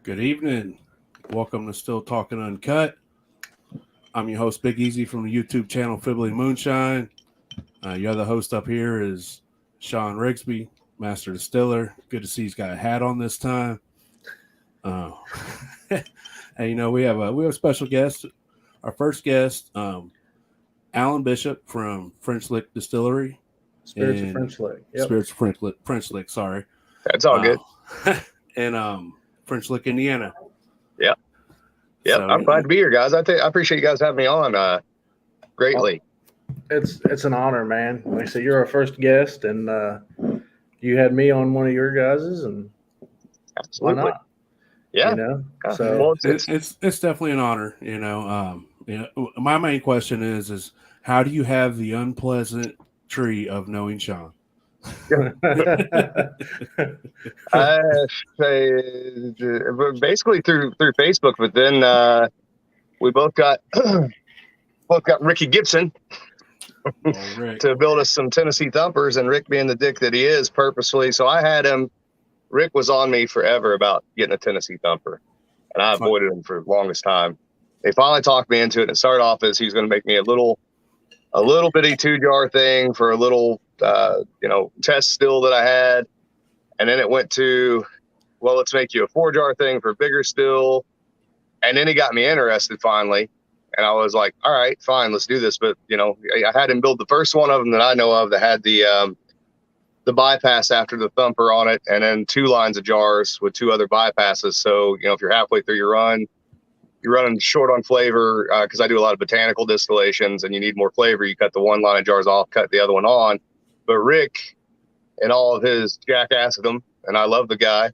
Good evening. Welcome to Still Talking Uncut. I'm your host, Big Easy from the YouTube channel Fibbly Moonshine. Your other host up here is Sean Rigsby, Master Distiller. Good to see he's got a hat on this time. And we have a special guest. Our first guest, Alan Bishop from French Lick Distillery. Spirits of French Lick. Yep. Spirits of French Lick, sorry. That's all good. And French Lick, Indiana. Yeah. Yep. So, I'm glad to be here, guys. I appreciate you guys having me on greatly. It's an honor, man. Like I said, you're our first guest, and you had me on one of your guys's, and absolutely. Why not? Yeah. So well, it's definitely an honor. My main question is how do you have the unpleasant tree of knowing Sean? I say basically through Facebook, but then we both got Ricky Gibson to build us some Tennessee thumpers, and Rick, being the dick that he is, purposefully. So I had him. Rick was on me forever about getting a Tennessee thumper, and I avoided him for the longest time. They finally talked me into it, and it started off as he was going to make me a little bitty 2-jar thing for a little test still that I had. And then it went to, well, let's make you a 4-jar thing for a bigger still. And then he got me interested finally. And I was like, all right, fine, let's do this. But, I had him build the first one of them that I know of that had the bypass after the thumper on it. And then 2 lines of jars with 2 other bypasses. So, if you're halfway through your run, you're running short on flavor, because I do a lot of botanical distillations and you need more flavor. You cut the 1 line of jars off, cut the other one on. But Rick, and all of his jackassdom, and I love the guy,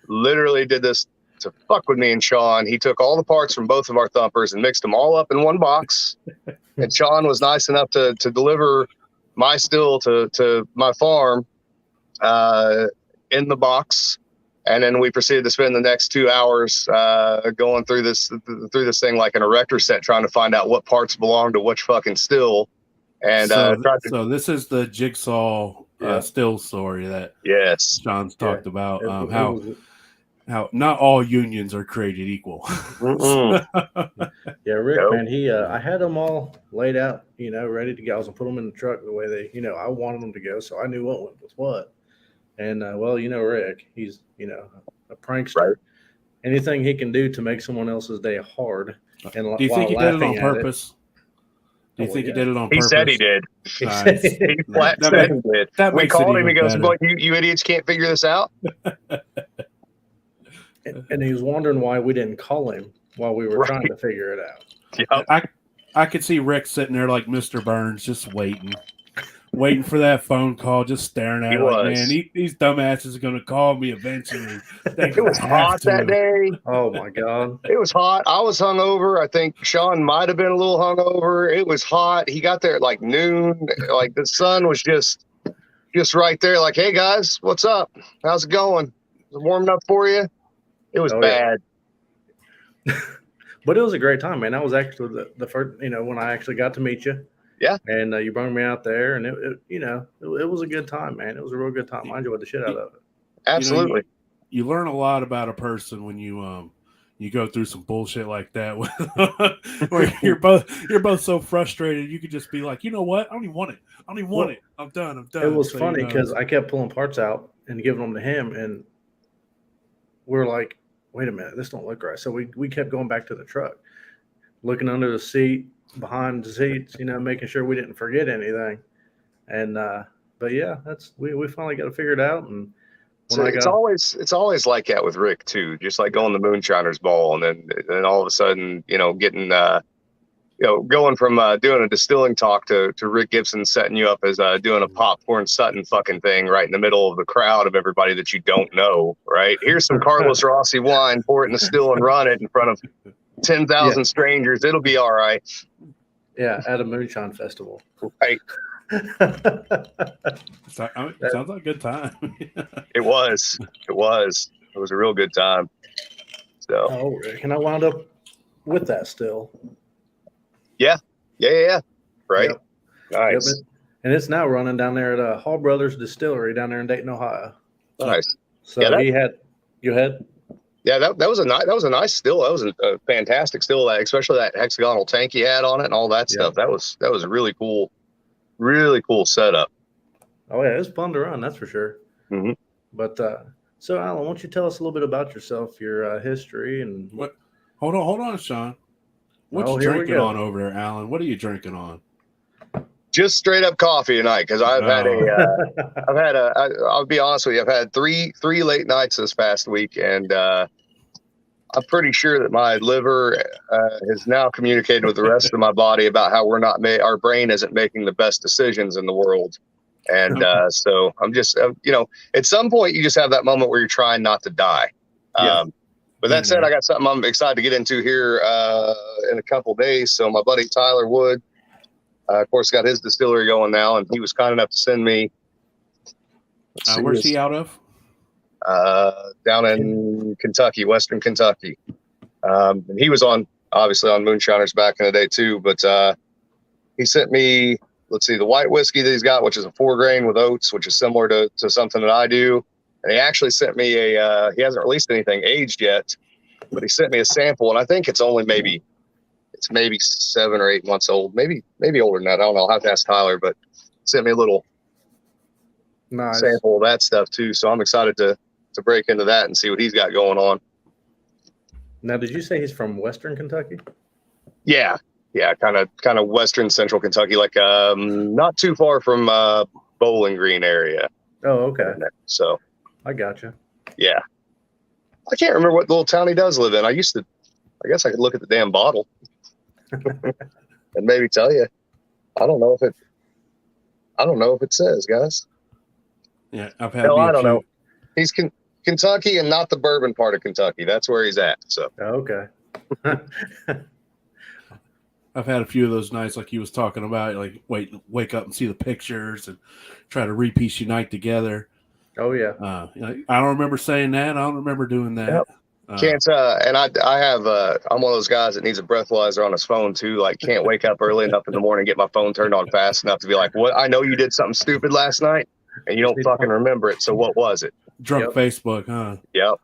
literally did this to fuck with me and Sean. He took all the parts from both of our thumpers and mixed them all up in one box. And Sean was nice enough to deliver my still to my farm in the box. And then we proceeded to spend the next 2 hours going through this thing like an erector set, trying to find out what parts belong to which fucking still. And so this is the jigsaw still story that Sean's talked about. How not all unions are created equal. Yeah, Rick, man, I had them all laid out, ready to go. I was gonna put them in the truck the way they, I wanted them to go, so I knew what went with what. And Rick, he's a prankster. Right. Anything he can do to make someone else's day hard. And do you think he did it on purpose? Do you think he did it on purpose? He said he did. He flat said he did. We called him. He goes, "Boy, you idiots can't figure this out." And he was wondering why we didn't call him while we were trying to figure it out. Yep. I could see Rick sitting there like Mr. Burns, just waiting for that phone call, just staring at it like, man, these dumbasses are going to call me eventually. It was hot that day. Oh, my God. It was hot. I was hungover. I think Sean might have been a little hungover. It was hot. He got there at like noon. Like the sun was just right there. Like, hey, guys, what's up? How's it going? Is it warming up for you? It was bad. Yeah. But it was a great time, man. That was actually the first, when I actually got to meet you. Yeah. And you brought me out there, and it was a good time, man. It was a real good time. I enjoyed the shit out of it. Absolutely. You learn a lot about a person when you go through some bullshit like that, where you're both so frustrated. You could just be like, you know what? I don't even want it. I'm done. It was funny because I kept pulling parts out and giving them to him, and we're like, wait a minute, this don't look right. So we kept going back to the truck, looking under the seat, behind the seats, making sure we didn't forget anything. And but yeah, we finally got to figure it out. And it's always like that with Rick too, just like going to Moonshiners Ball, and then all of a sudden, getting going from doing a distilling talk to Rick Gibson setting you up as doing a popcorn Sutton fucking thing right in the middle of the crowd of everybody that you don't know. Right, here's some Carlos Rossi wine, pour it in the still and run it in front of 10,000 strangers. It'll be all right. Yeah, at a moonshine festival. Right. Sounds like a good time. It was a real good time. So, and I wound up with that still. Yeah. Right. Yep. Nice. Yep. And it's now running down there at Hall Brothers Distillery down there in Dayton, Ohio. Nice. So he had. You had. Yeah, that was a nice still. That was a fantastic still. Especially that hexagonal tank he had on it and all that stuff. That was a really cool setup. Oh yeah, it was fun to run. That's for sure. Mm-hmm. But so Alan, why don't you tell us a little bit about yourself, your history, and what? Hold on, Sean. What you drinking on over there, Alan? What are you drinking on? Just straight up coffee tonight because I've had I'll be honest with you, I've had three late nights this past week, and I'm pretty sure that my liver has now communicated with the rest of my body about how our brain isn't making the best decisions in the world. And so I'm just, at some point you just have that moment where you're trying not to die. But that said, I got something I'm excited to get into here in a couple days. So my buddy Tyler Wood, of course, got his distillery going now, and he was kind enough to send me. Where's he out of? Down in Kentucky, Western Kentucky. And he was obviously on Moonshiners back in the day too, but he sent me, let's see, the white whiskey that he's got, which is a 4-grain with oats, which is similar to something that I do. And he actually sent me he hasn't released anything aged yet, but he sent me a sample, and I think it's only maybe 7 or 8 months old, maybe older than that. I don't know. I'll have to ask Tyler, but sent me a little sample of that stuff too. So I'm excited to break into that and see what he's got going on. Now, did you say he's from Western Kentucky? Yeah, kind of Western Central Kentucky, like not too far from Bowling Green area. Oh, okay. So I gotcha. Yeah, I can't remember what little town he does live in. I guess I could look at the damn bottle and maybe tell you. I don't know if it says, guys. Yeah, I've had. I don't know. He's Kentucky and not the bourbon part of Kentucky. That's where he's at. So okay. I've had a few of those nights like he was talking about, like wake up and see the pictures and try to repiece unite together. Oh yeah. I don't remember saying that. I don't remember doing that. Yep. Can't and I have I'm one of those guys that needs a breathalyzer on his phone too. Like can't wake up early enough in the morning, get my phone turned on fast enough to be like, what? I know you did something stupid last night and you don't fucking remember it. So what was it? Drunk Facebook, huh? Yep.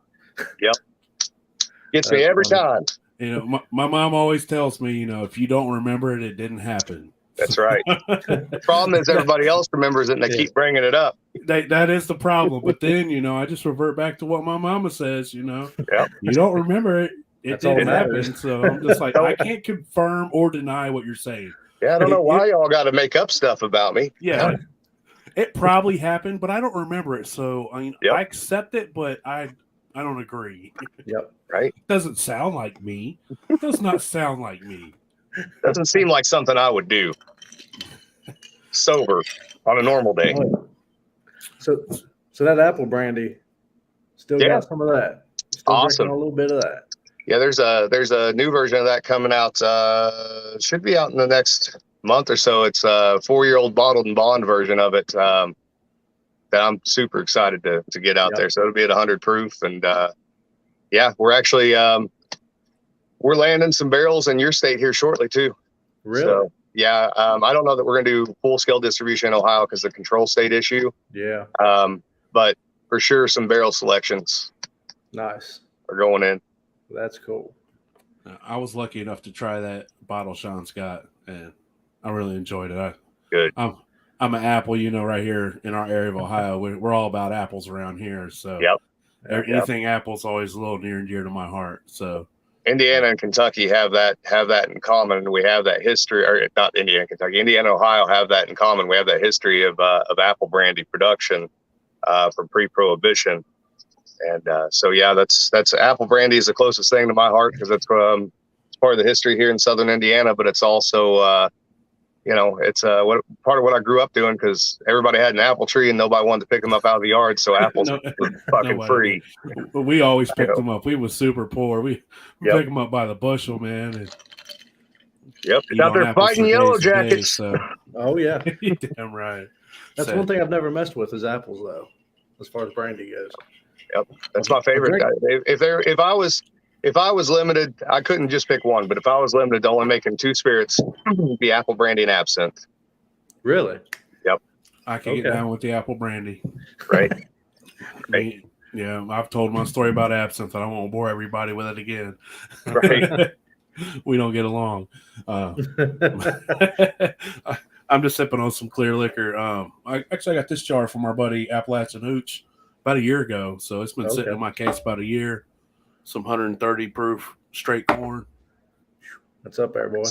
Gets me every time. My mom always tells me, if you don't remember it, it didn't happen. That's right. The problem is everybody else remembers it and they keep bringing it up. That is the problem. But then, I just revert back to what my mama says, You don't remember it. It didn't happen. So I'm just like, I can't confirm or deny what you're saying. Yeah, I don't know why y'all got to make up stuff about me. Yeah. It probably happened, but I don't remember it. So, I accept it, but I don't agree. Yep. Right. It doesn't sound like me. It does not sound like me. Doesn't seem like something I would do sober on a normal day. So that apple brandy still got some of that. Still awesome. A little bit of that. Yeah, there's a new version of that coming out. Should be out in the next month or so. It's a 4-year-old bottled and bond version of it that I'm super excited to get out there. So it'll be at 100 proof, and we're actually we're landing some barrels in your state here shortly too. Really? So, yeah. I don't know that we're going to do full scale distribution in Ohio because the control state issue. Yeah. But for sure, some barrel selections. Nice. Are going in. That's cool. I was lucky enough to try that bottle Sean's got, and I really enjoyed it. Good. I'm an apple, right here in our area of Ohio. We're all about apples around here. So anything apple's always a little near and dear to my heart. So Indiana and Kentucky have that in common. We have that history, or not Indiana and Kentucky. Indiana and Ohio have that in common. We have that history of apple brandy production from pre-prohibition. And that's apple brandy is the closest thing to my heart because it's part of the history here in Southern Indiana, but it's also it's part of what I grew up doing because everybody had an apple tree and nobody wanted to pick them up out of the yard, so apples were fucking free. But we always picked them up. We was super poor. We pick them up by the bushel, man. And out there fighting yellow jackets. So. Oh yeah, damn right. That's one thing I've never messed with is apples though, as far as brandy goes. Yep, that's my favorite. If I was limited, I couldn't just pick one. But if I was limited to only making 2 spirits, it'd be apple brandy and absinthe. Really? Yep. I can get down with the apple brandy. Right. Yeah, I've told my story about absinthe, and I won't bore everybody with it again. Right. We don't get along. I'm just sipping on some clear liquor. I got this jar from our buddy Appalachian Hooch about a year ago, so it's been sitting in my case about a year. Some 130 proof straight corn. What's up there, boy?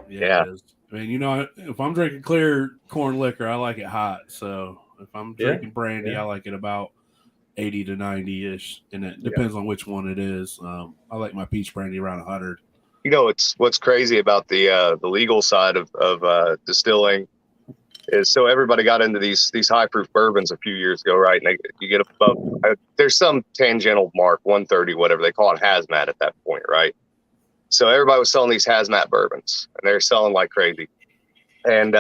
Yeah, it is. I mean, if I'm drinking clear corn liquor, I like it hot. So if I'm drinking brandy, I like it about 80 to 90 ish, and it depends on which one it is. I like my peach brandy around 100. It's what's crazy about the legal side of distilling is, so everybody got into these high proof bourbons a few years ago, right? And you get above, there's some tangential mark, 130, whatever they call it, hazmat at that point, right? So everybody was selling these hazmat bourbons, and they're selling like crazy. And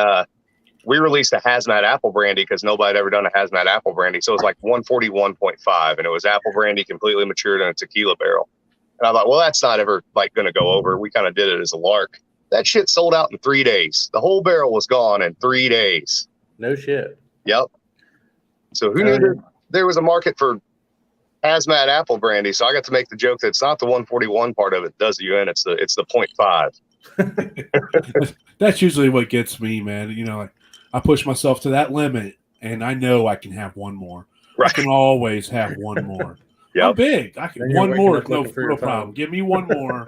we released a hazmat apple brandy because nobody had ever done a hazmat apple brandy. So it was like 141.5, and it was apple brandy completely matured in a tequila barrel. And I thought, well, that's not ever like going to go over. We kind of did it as a lark. That shit sold out in 3 days. The whole barrel was gone in 3 days. No shit. Yep. So who knew there was a market for hazmat apple brandy? So I got to make the joke that it's not the 141 part of it does you in. It's the 0.5. That's usually what gets me, man. Like I push myself to that limit, and I know I can have one more. Right. I can always have one more. Yep. I'm big. I can one more. No problem. Give me one more.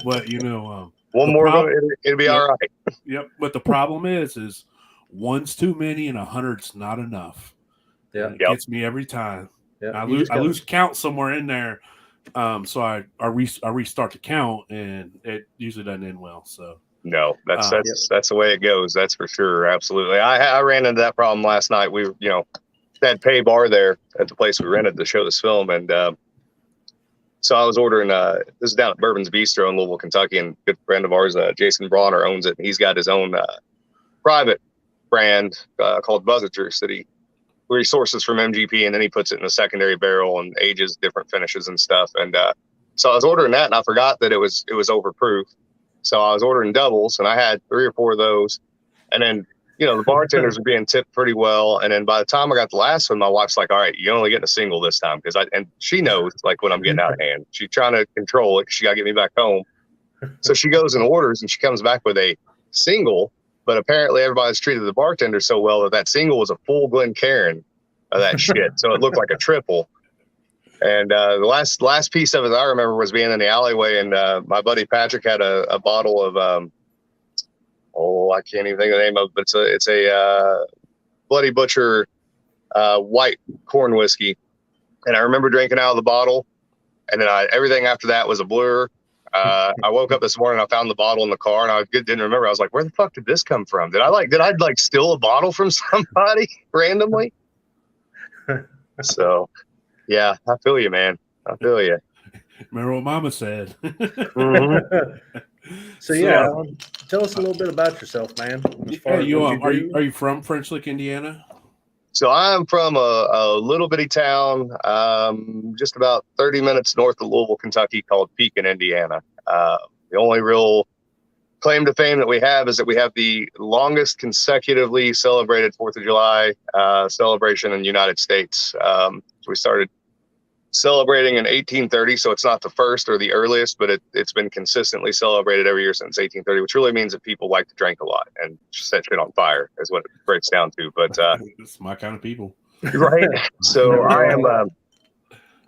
But one more, it'll be all right. Yep. But the problem is one's too many and 100's not enough. Yeah. It gets me every time. Yep. I lose count somewhere in there. So I restart the count, and it usually doesn't end well. So no, that's the way it goes. That's for sure. Absolutely. I ran into that problem last night. We that pay bar there at the place we rented to show this film, and so I was ordering. This is down at Bourbon's Bistro in Louisville, Kentucky, and a good friend of ours, Jason Bronner, owns it. And he's got his own private brand called Buzzards that he sources from MGP, and then he puts it in a secondary barrel and ages different finishes and stuff. And so I was ordering that, and I forgot that it was overproof. So I was ordering doubles, and I had 3 or 4 of those. And then the bartenders were being tipped pretty well. And then by the time I got the last one, my wife's like, all right, you're only getting a single this time. And she knows like when I'm getting out of hand. She's trying to control it. She got to get me back home. So she goes and orders, and she comes back with a single. But apparently everybody's treated the bartender so well that single was a full Glencairn of that shit. So it looked like a triple. And the last piece of it that I remember was being in the alleyway, and my buddy Patrick had a bottle of I can't even think of the name of it, but it's a Bloody Butcher white corn whiskey. And I remember drinking out of the bottle, and then everything after that was a blur. I woke up this morning, I found the bottle in the car, and I didn't remember. I was like, where the fuck did this come from? Did I steal a bottle from somebody randomly? So yeah, I feel you, man. I feel you. Remember what Mama said. Mm-hmm. So tell us a little bit about yourself, man. Are you from French Lick, Indiana? So I'm from a little bitty town, just about 30 minutes north of Louisville, Kentucky, called Pekin, Indiana. The only real claim to fame that we have is that we have the longest consecutively celebrated 4th of July celebration in the United States. So we started celebrating in 1830, so it's not the first or the earliest, but it's been consistently celebrated every year since 1830, which really means that people like to drink a lot and set shit on fire is what it breaks down to. But it's my kind of people, right? So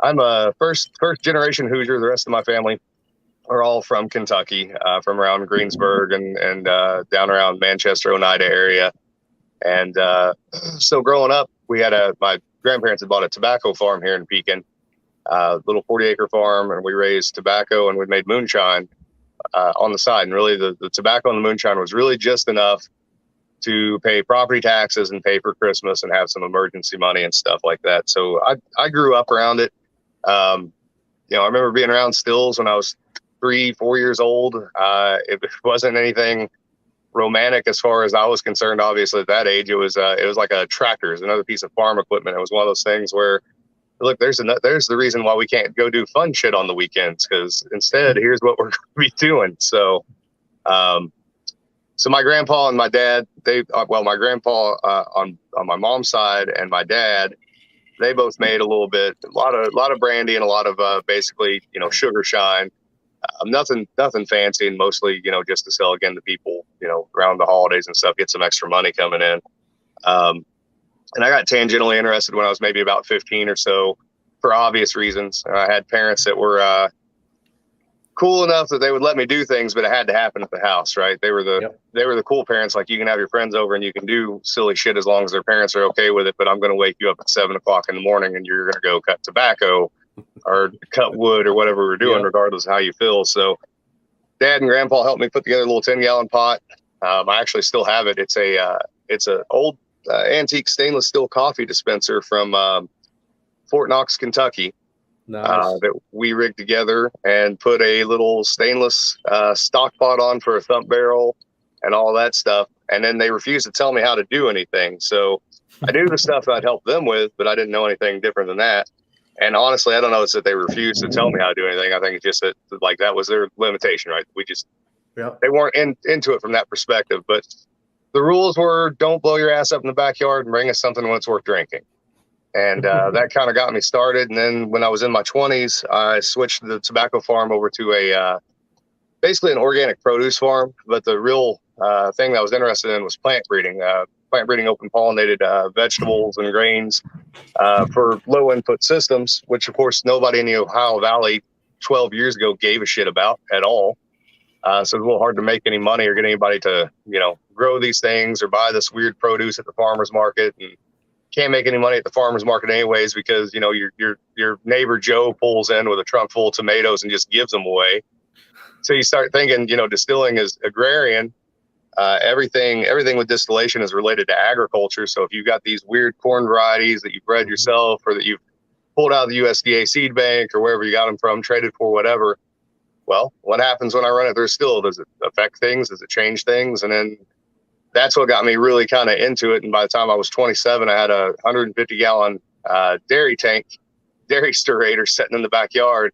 I'm a first generation Hoosier. The rest of my family are all from Kentucky, from around Greensburg and down around Manchester, Oneida area. And so growing up, we had my grandparents had bought a tobacco farm here in Pekin. Little 40-acre farm, and we raised tobacco, and we made moonshine on the side. And really, the tobacco and the moonshine was really just enough to pay property taxes and pay for Christmas and have some emergency money and stuff like that. So I grew up around it. I remember being around stills when I was 3-4 years old. It wasn't anything romantic as far as I was concerned. Obviously, at that age, it was like a tractor, is another piece of farm equipment. It was one of those things where, look, there's the reason why we can't go do fun shit on the weekends, because instead, here's what we're going to be doing. So, so my grandpa and my dad, my grandpa on my mom's side and my dad, they both made a little bit, a lot of brandy and a lot of basically, sugar shine. Nothing fancy, and mostly, just to sell again to people, around the holidays and stuff, get some extra money coming in. And I got tangentially interested when I was maybe about 15 or so, for obvious reasons. I had parents that were cool enough that they would let me do things, but it had to happen at the house, right? They were the cool parents. Like, you can have your friends over and you can do silly shit as long as their parents are okay with it. But I'm going to wake you up at 7 o'clock in the morning and you're going to go cut tobacco or cut wood or whatever we're doing, regardless of how you feel. So Dad and Grandpa helped me put together a little 10-gallon pot. I actually still have it. It's a old antique stainless steel coffee dispenser from Fort Knox, Kentucky. Nice. That we rigged together and put a little stainless stock pot on for a thump barrel and all that stuff. And then they refused to tell me how to do anything. So I knew the stuff I'd help them with, but I didn't know anything different than that. And honestly, I don't know. It's that they refused to tell me how to do anything. I think it's just that, like, that was their limitation, right? They weren't into it from that perspective. But the rules were, don't blow your ass up in the backyard and bring us something when it's worth drinking. And that kind of got me started. And then when I was in my 20s, I switched the tobacco farm over to basically an organic produce farm. But the real thing that I was interested in was plant breeding open pollinated vegetables and grains for low input systems, which of course nobody in the Ohio Valley 12 years ago gave a shit about at all. So it's a little hard to make any money or get anybody to, grow these things or buy this weird produce at the farmer's market. And can't make any money at the farmer's market anyways, because, your neighbor Joe pulls in with a trunk full of tomatoes and just gives them away. So you start thinking, distilling is agrarian. Everything with distillation is related to agriculture. So if you've got these weird corn varieties that you've bred yourself or that you've pulled out of the USDA seed bank or wherever you got them from, traded for whatever, well, what happens when I run it through still? Does it affect things? Does it change things? And then that's what got me really kind of into it. And by the time I was 27, I had a 150-gallon dairy sterator sitting in the backyard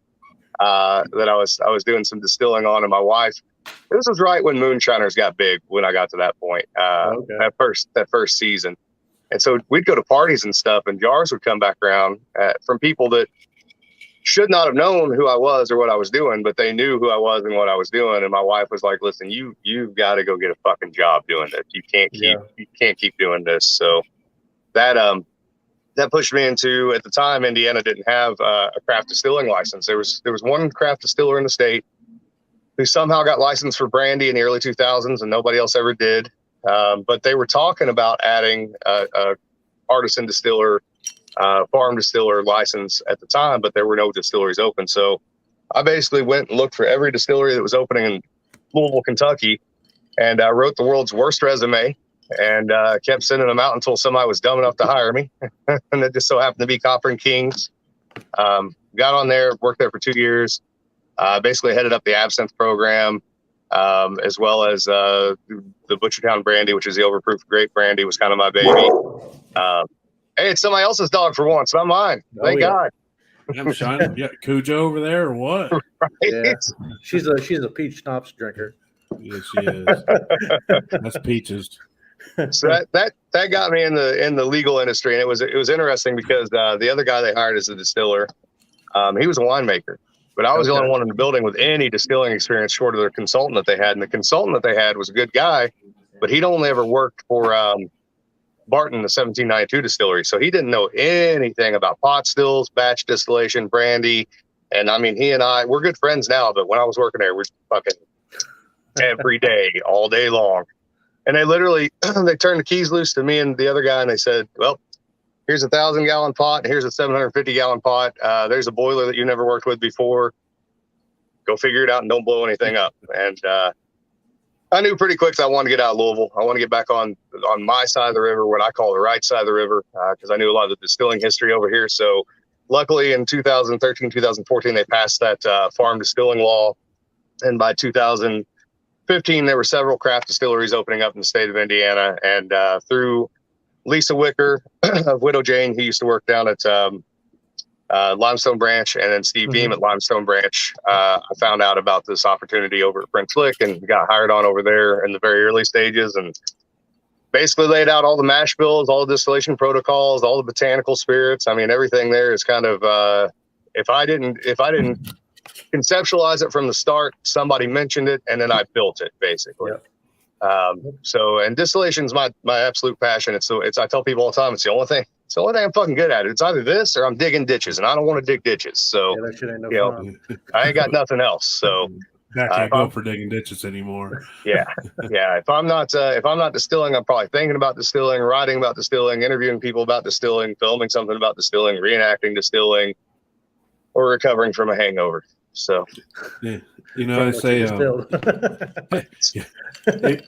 that I was doing some distilling on. And my wife, this was right when moonshiners got big, when I got to that point, that first season. And so we'd go to parties and stuff, and jars would come back around from people that should not have known who I was or what I was doing, but they knew who I was and what I was doing. And my wife was like, listen, you've got to go get a fucking job doing this. You can't keep doing this. So that pushed me into, at the time, Indiana didn't have a craft distilling license. There was one craft distiller in the state who somehow got licensed for brandy in the early 2000s, and nobody else ever did. But they were talking about adding a artisan distiller, farm distiller license at the time, but there were no distilleries open. So I basically went and looked for every distillery that was opening in Louisville, Kentucky, and I wrote the world's worst resume and kept sending them out until somebody was dumb enough to hire me. And it just so happened to be Copper and Kings. Got on there, worked there for 2 years, basically headed up the absinthe program, as well as the Butchertown brandy, which is the overproof grape brandy, was kind of my baby. Hey, it's somebody else's dog for once, not mine. Thank God. I'm shining. You got Cujo over there or what? Right? Yeah. She's a peach schnapps drinker. Yeah, she is. That's peaches. So that got me in the legal industry, and it was interesting because the other guy they hired as a distiller, he was a winemaker, but I was the only one in the building with any distilling experience short of their consultant that they had, and the consultant that they had was a good guy, but he'd only ever worked for Barton, the 1792 distillery, so he didn't know anything about pot stills, batch distillation, brandy. And I mean, he and we're good friends now, but when I was working there, we're fucking every day, all day long. And they literally, they turned the keys loose to me and the other guy, and they said, well, here's a 1,000-gallon pot, and here's a 750-gallon pot. There's a boiler that you never worked with before. Go figure it out and don't blow anything up. And I knew pretty quick that I wanted to get out of Louisville. I want to get back on my side of the river, what I call the right side of the river, because I knew a lot of the distilling history over here. So luckily in 2013, 2014, they passed that farm distilling law. And by 2015, there were several craft distilleries opening up in the state of Indiana. And through Lisa Wicker of Widow Jane, who used to work down at Limestone Branch, and then Steve Beam at Limestone Branch, I found out about this opportunity over at Prince Lick and got hired on over there in the very early stages, and basically laid out all the mash bills, all the distillation protocols, all the botanical spirits. I mean, everything there is kind of, if I didn't conceptualize it from the start, somebody mentioned it and then I built it basically. Yep. And distillation is my absolute passion. I tell people all the time, it's the only thing I'm fucking good at. It's either this or I'm digging ditches, and I don't want to dig ditches. So that shit ain't no fun. I ain't got nothing else. So I can't go for digging ditches anymore. Yeah. If I'm not distilling, I'm probably thinking about distilling, writing about distilling, interviewing people about distilling, filming something about distilling, reenacting distilling, or recovering from a hangover. So, yeah. I say,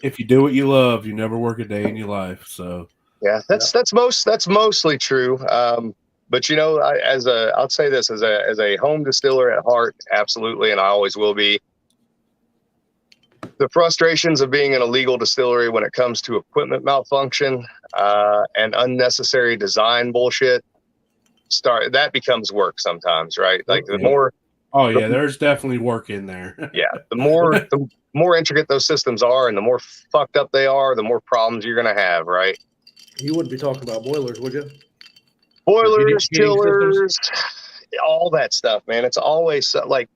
if you do what you love, you never work a day in your life. So, yeah, that's mostly true. But I'll say this as a home distiller at heart, absolutely, and I always will be. The frustrations of being in a legal distillery when it comes to equipment malfunction and unnecessary design bullshit that becomes work sometimes, right? Like the more. Oh yeah, there's definitely work in there. Yeah, the more intricate those systems are, and the more fucked up they are, the more problems you're gonna have, right? You wouldn't be talking about boilers, would you? Boilers, chillers, all that stuff, man. It's always like.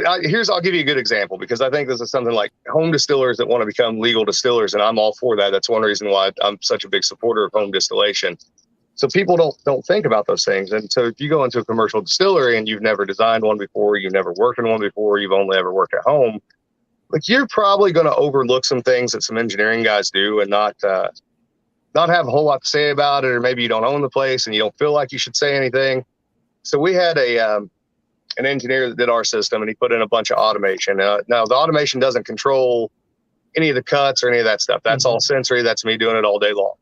I'll give you a good example, because I think this is something like home distillers that want to become legal distillers, and I'm all for that. That's one reason why I'm such a big supporter of home distillation. So people don't think about those things. And so if you go into a commercial distillery and you've never designed one before, you've never worked in one before, you've only ever worked at home, like you're probably going to overlook some things that some engineering guys do and not have a whole lot to say about it, or maybe you don't own the place and you don't feel like you should say anything. So we had an engineer that did our system, and he put in a bunch of automation. Now the automation doesn't control any of the cuts or any of that stuff. That's all sensory. That's me doing it all day long.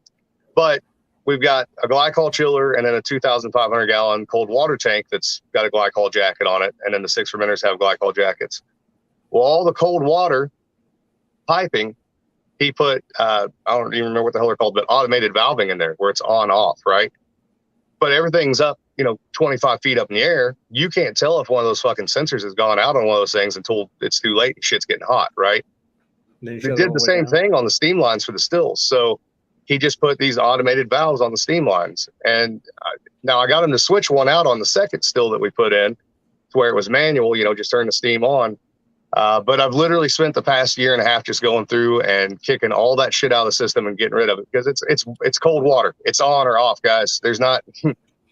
But we've got a glycol chiller and then a 2,500 gallon cold water tank that's got a glycol jacket on it. And then the 6 fermenters have glycol jackets. Well, all the cold water piping, he put, I don't even remember what the hell they're called, but automated valving in there where it's on off, right? But everything's up, 25 feet up in the air. You can't tell if one of those fucking sensors has gone out on one of those things until it's too late and shit's getting hot, right? They did the same thing on the steam lines for the stills. So he just put these automated valves on the steam lines. And now I got him to switch one out on the second still that we put in to where it was manual, just turn the steam on. But I've literally spent the past year and a half just going through and kicking all that shit out of the system and getting rid of it, because it's cold water. It's on or off, guys. There's not,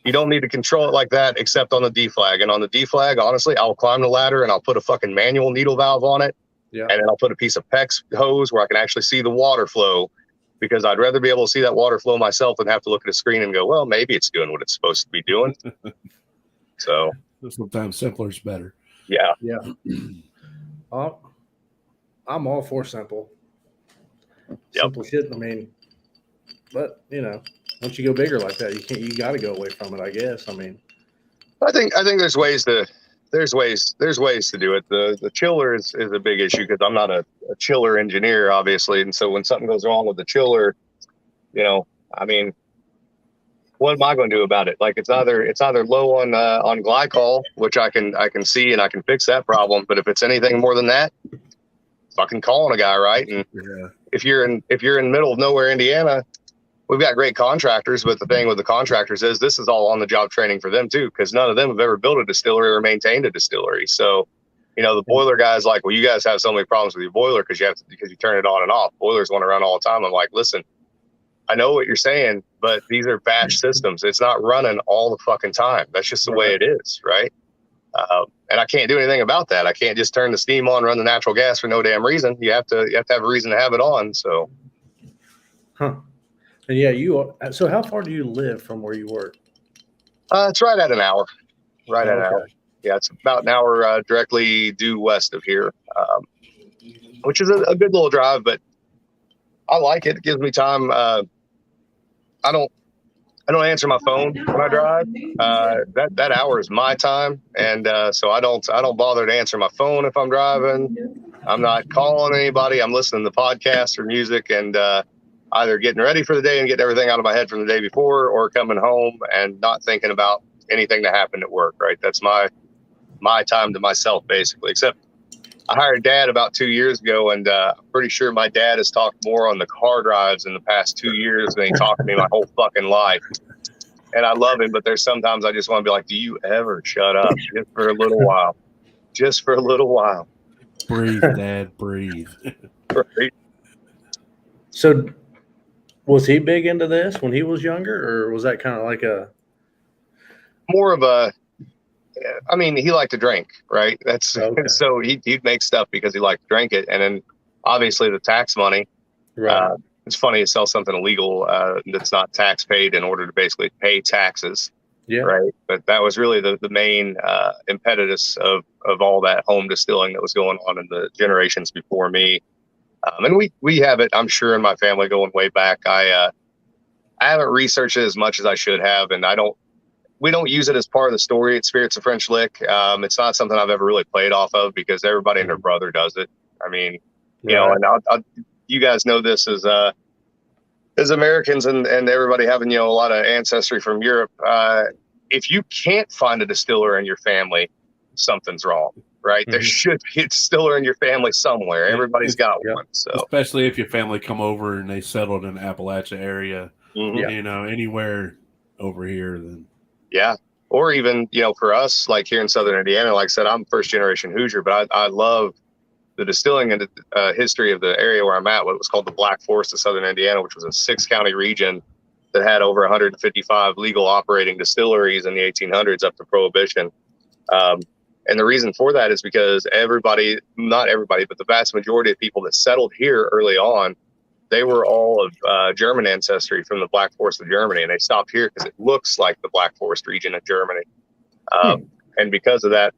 you don't need to control it like that except on the deflag. And on the deflag, honestly, I'll climb the ladder and I'll put a fucking manual needle valve on it. Yeah. And then I'll put a piece of PEX hose where I can actually see the water flow, because I'd rather be able to see that water flow myself than have to look at a screen and go, well, maybe it's doing what it's supposed to be doing. So sometimes simpler is better. Yeah. Yeah. I'm all for simple. Yep. Simple shit. I mean, but once you go bigger like that, you got to go away from it, I guess. I mean, I think there's ways to do it. The chiller is a big issue, because I'm not a chiller engineer, obviously. And so when something goes wrong with the chiller, I mean, what am I going to do about it? Like it's either low on glycol, which I can see and I can fix that problem. But if it's anything more than that, fucking calling a guy, right? And if you're in the middle of nowhere, Indiana, we've got great contractors. But the thing with the contractors is this is all on the job training for them too, because none of them have ever built a distillery or maintained a distillery. So, the boiler guy's like, well, you guys have so many problems with your boiler because you turn it on and off. Boilers want to run all the time. I'm like, listen, I know what you're saying, but these are batch systems. It's not running all the fucking time. That's just the way it is, right? And I can't do anything about that. I can't just turn the steam on, run the natural gas for no damn reason. You have to have a reason to have it on. So, And yeah, so how far do you live from where you work? It's right at an hour. Right at an hour. Yeah, it's about an hour directly due west of here, which is a good little drive, but I like it. It gives me time. I don't answer my phone when I drive. That hour is my time, and so I don't bother to answer my phone if I'm driving. I'm not calling anybody. I'm listening to podcasts or music, and either getting ready for the day and getting everything out of my head from the day before, or coming home and not thinking about anything that happened at work. Right, that's my time to myself, basically. Except I hired Dad about 2 years ago, and I'm pretty sure my dad has talked more on the car drives in the past 2 years than he talked to me my whole fucking life. And I love him, but there's sometimes I just want to be like, do you ever shut up just for a little while? Just for a little while. Breathe, Dad, breathe. Right? So was he big into this when he was younger, or was that kind of like a More of a, I mean, he liked to drink, right? That's Okay. So he'd make stuff because he liked to drink it. And then obviously the tax money, right? it's funny to sell something illegal that's not tax paid in order to basically pay taxes. Yeah. Right. But that was really the main impetus of all that home distilling that was going on in the generations before me. And we have it, I'm sure, in my family going way back. I haven't researched it as much as I should have, and we don't use it as part of the story at Spirits of French Lick. It's not something I've ever really played off of because everybody and their brother does it. I mean, you know, and you guys know this as Americans and everybody having, you know, a lot of ancestry from Europe. If you can't find a distiller in your family, something's wrong, right? Mm-hmm. There should be a distiller in your family somewhere. Everybody's got one. So especially if your family come over and they settled in the Appalachia area, you know, anywhere over here, then yeah. Or even, you know, for us, like here in Southern Indiana, like I said, I'm first generation Hoosier, but I love the distilling and history of the area where I'm at, what was called the Black Forest of Southern Indiana, which was a 6-county region that had over 155 legal operating distilleries in the 1800s up to Prohibition. And the reason for that is because not everybody, but the vast majority of people that settled here early on, they were all of German ancestry from the Black Forest of Germany. And they stopped here because it looks like the Black Forest region of Germany. And because of that,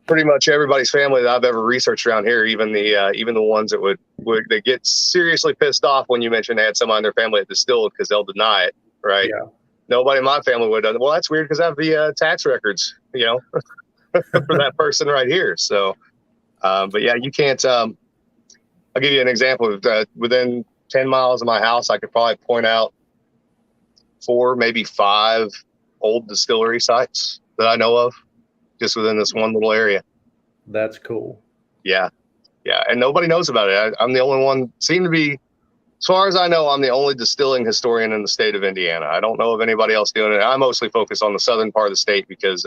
pretty much everybody's family that I've ever researched around here, even the ones that would they get seriously pissed off when you mention they had someone in their family that distilled because they'll deny it, right? Yeah. Nobody in my family would have done it. Well, that's weird because I have the tax records, you know, for that person right here. So, but yeah, you can't. I'll give you an example of within 10 miles of my house, I could probably point out 4, maybe 5 old distillery sites that I know of, just within this one little area. That's cool. Yeah. Yeah. And nobody knows about it. I'm the only one, seem to be, as far as I know, I'm the only distilling historian in the state of Indiana. I don't know of anybody else doing it. I mostly focus on the southern part of the state because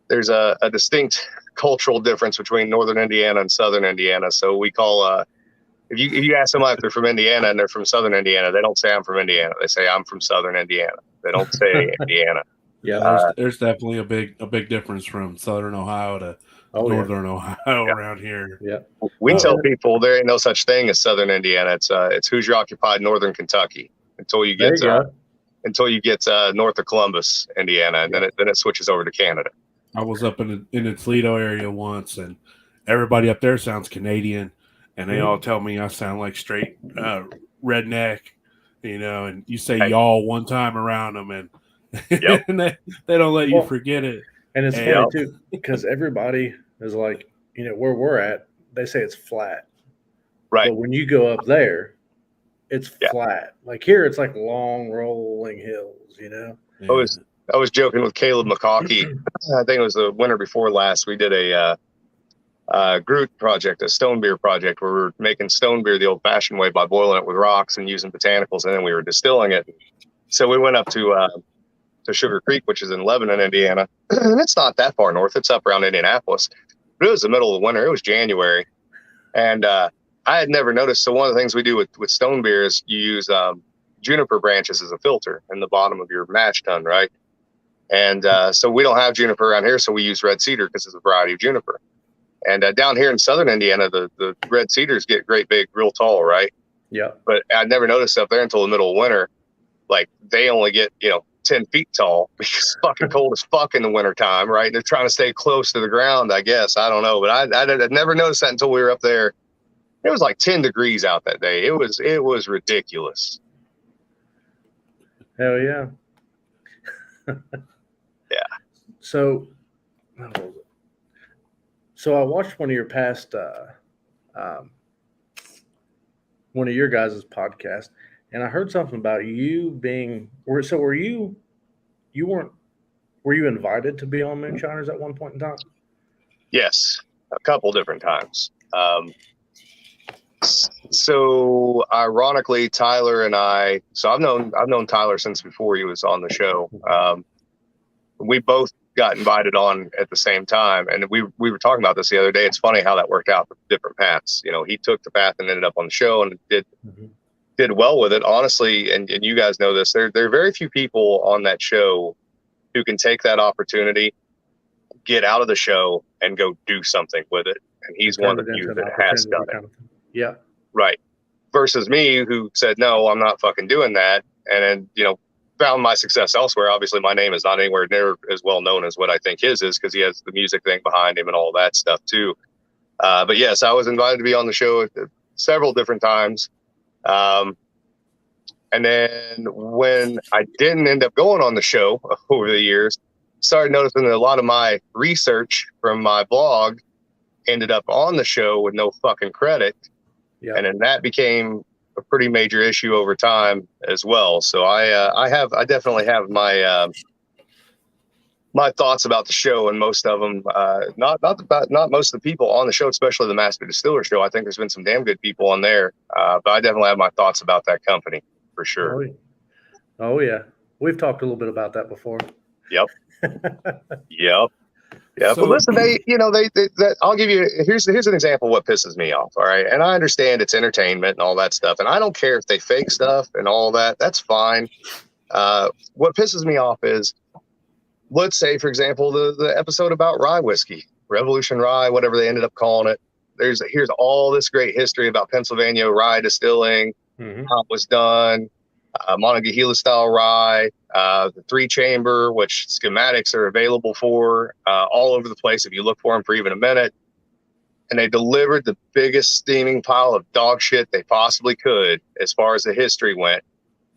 there's a distinct cultural difference between northern Indiana and southern Indiana. So we call, if you ask somebody if they're from Indiana and they're from southern Indiana, they don't say I'm from Indiana. They say I'm from southern Indiana. They don't say Indiana. Yeah, there's definitely a big difference from southern Ohio to northern Ohio around here. Yeah, we tell people there ain't no such thing as southern Indiana. It's Hoosier occupied northern Kentucky until you get north of Columbus, Indiana, and then it switches over to Canada. I was up in the Toledo area once, and everybody up there sounds Canadian, and they all tell me I sound like straight redneck, you know. And you say y'all one time around them, and and they don't let you forget it. And it's funny too, because everybody is like, you know, where we're at, they say it's flat. Right. But when you go up there, it's flat. Like here, it's like long rolling hills, you know? Yeah. I was joking with Caleb McCawkey. I think it was the winter before last. We did a Groot project, a stone beer project, where we were making stone beer the old fashioned way by boiling it with rocks and using botanicals. And then we were distilling it. So we went up to Sugar Creek, which is in Lebanon, Indiana. And it's not that far north. It's up around Indianapolis. But it was the middle of the winter. It was January. And I had never noticed. So one of the things we do with stone beer is you use juniper branches as a filter in the bottom of your mash tun, right? And so we don't have juniper around here, so we use red cedar because it's a variety of juniper. And down here in southern Indiana, the red cedars get great big, real tall, right? Yeah. But I never noticed up there until the middle of winter. Like they only get, 10 feet tall because it's fucking cold as fuck in the wintertime, right? They're trying to stay close to the ground, I guess. I don't know. But I never noticed that until we were up there. It was like 10 degrees out that day. It was ridiculous. Hell yeah. Yeah. So I watched one of your past, one of your guys' podcasts, and I heard something about you being. Were you invited to be on Moonshiners at one point in time? Yes. a couple different times. So ironically, Tyler and I, so I've known Tyler since before he was on the show. We both got invited on at the same time, and we were talking about this the other day. It's funny how that worked out for different paths. He took the path and ended up on the show and did well with it, honestly. And you guys know this. There are very few people on that show who can take that opportunity, get out of the show, and go do something with it. And he's one of the few that has done it. Yeah. Right. Versus me, who said, no, I'm not fucking doing that. And then, found my success elsewhere. Obviously, my name is not anywhere near as well known as what I think his is, because he has the music thing behind him and all that stuff too. But yes, I was invited to be on the show several different times. And then when I didn't end up going on the show over the years, started noticing that a lot of my research from my blog ended up on the show with no fucking credit. Yeah. And then that became a pretty major issue over time as well. So I definitely have my my thoughts about the show, and most of them, not most of the people on the show, especially the Master Distiller show. I think there's been some damn good people on there, but I definitely have my thoughts about that company for sure. Oh yeah, we've talked a little bit about that before. Yep. Yep. Yeah, so, but listen, I'll give you, here's an example of what pisses me off, all right? And I understand it's entertainment and all that stuff, and I don't care if they fake stuff and all that. That's fine. What pisses me off is, let's say, for example, the episode about rye whiskey, Revolution Rye, whatever they ended up calling it. Here's all this great history about Pennsylvania rye distilling, how it was done, Monongahela style rye, the 3-chamber, which schematics are available for all over the place if you look for them for even a minute. And they delivered the biggest steaming pile of dog shit they possibly could as far as the history went.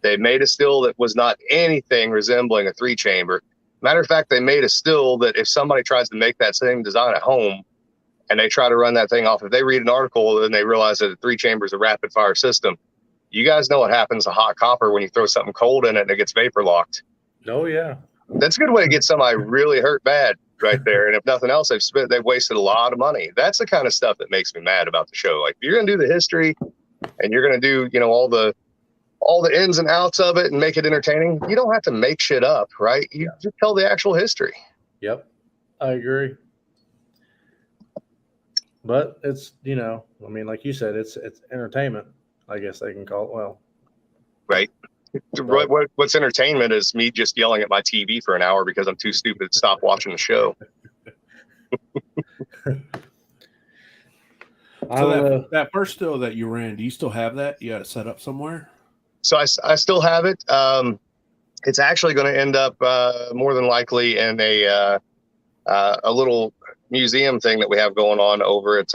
They made a still that was not anything resembling a 3-chamber. Matter of fact, they made a still that if somebody tries to make that same design at home and they try to run that thing off, if they read an article and they realize that a 3-chamber is a rapid fire system, you guys know what happens to hot copper when you throw something cold in it and it gets vapor locked. Oh yeah. That's a good way to get somebody really hurt bad right there. And if nothing else, they've wasted a lot of money. That's the kind of stuff that makes me mad about the show. Like, if you're going to do the history and you're going to do, all the ins and outs of it and make it entertaining, you don't have to make shit up, right? You just tell the actual history. Yep. I agree. But it's, like you said, it's entertainment, I guess they can call it. Well, right. What's entertainment is me just yelling at my TV for an hour because I'm too stupid to stop watching the show. So that first still that you ran, do you still have that? You got it set up somewhere? So I still have it. It's actually going to end up more than likely in a little museum thing that we have going on over at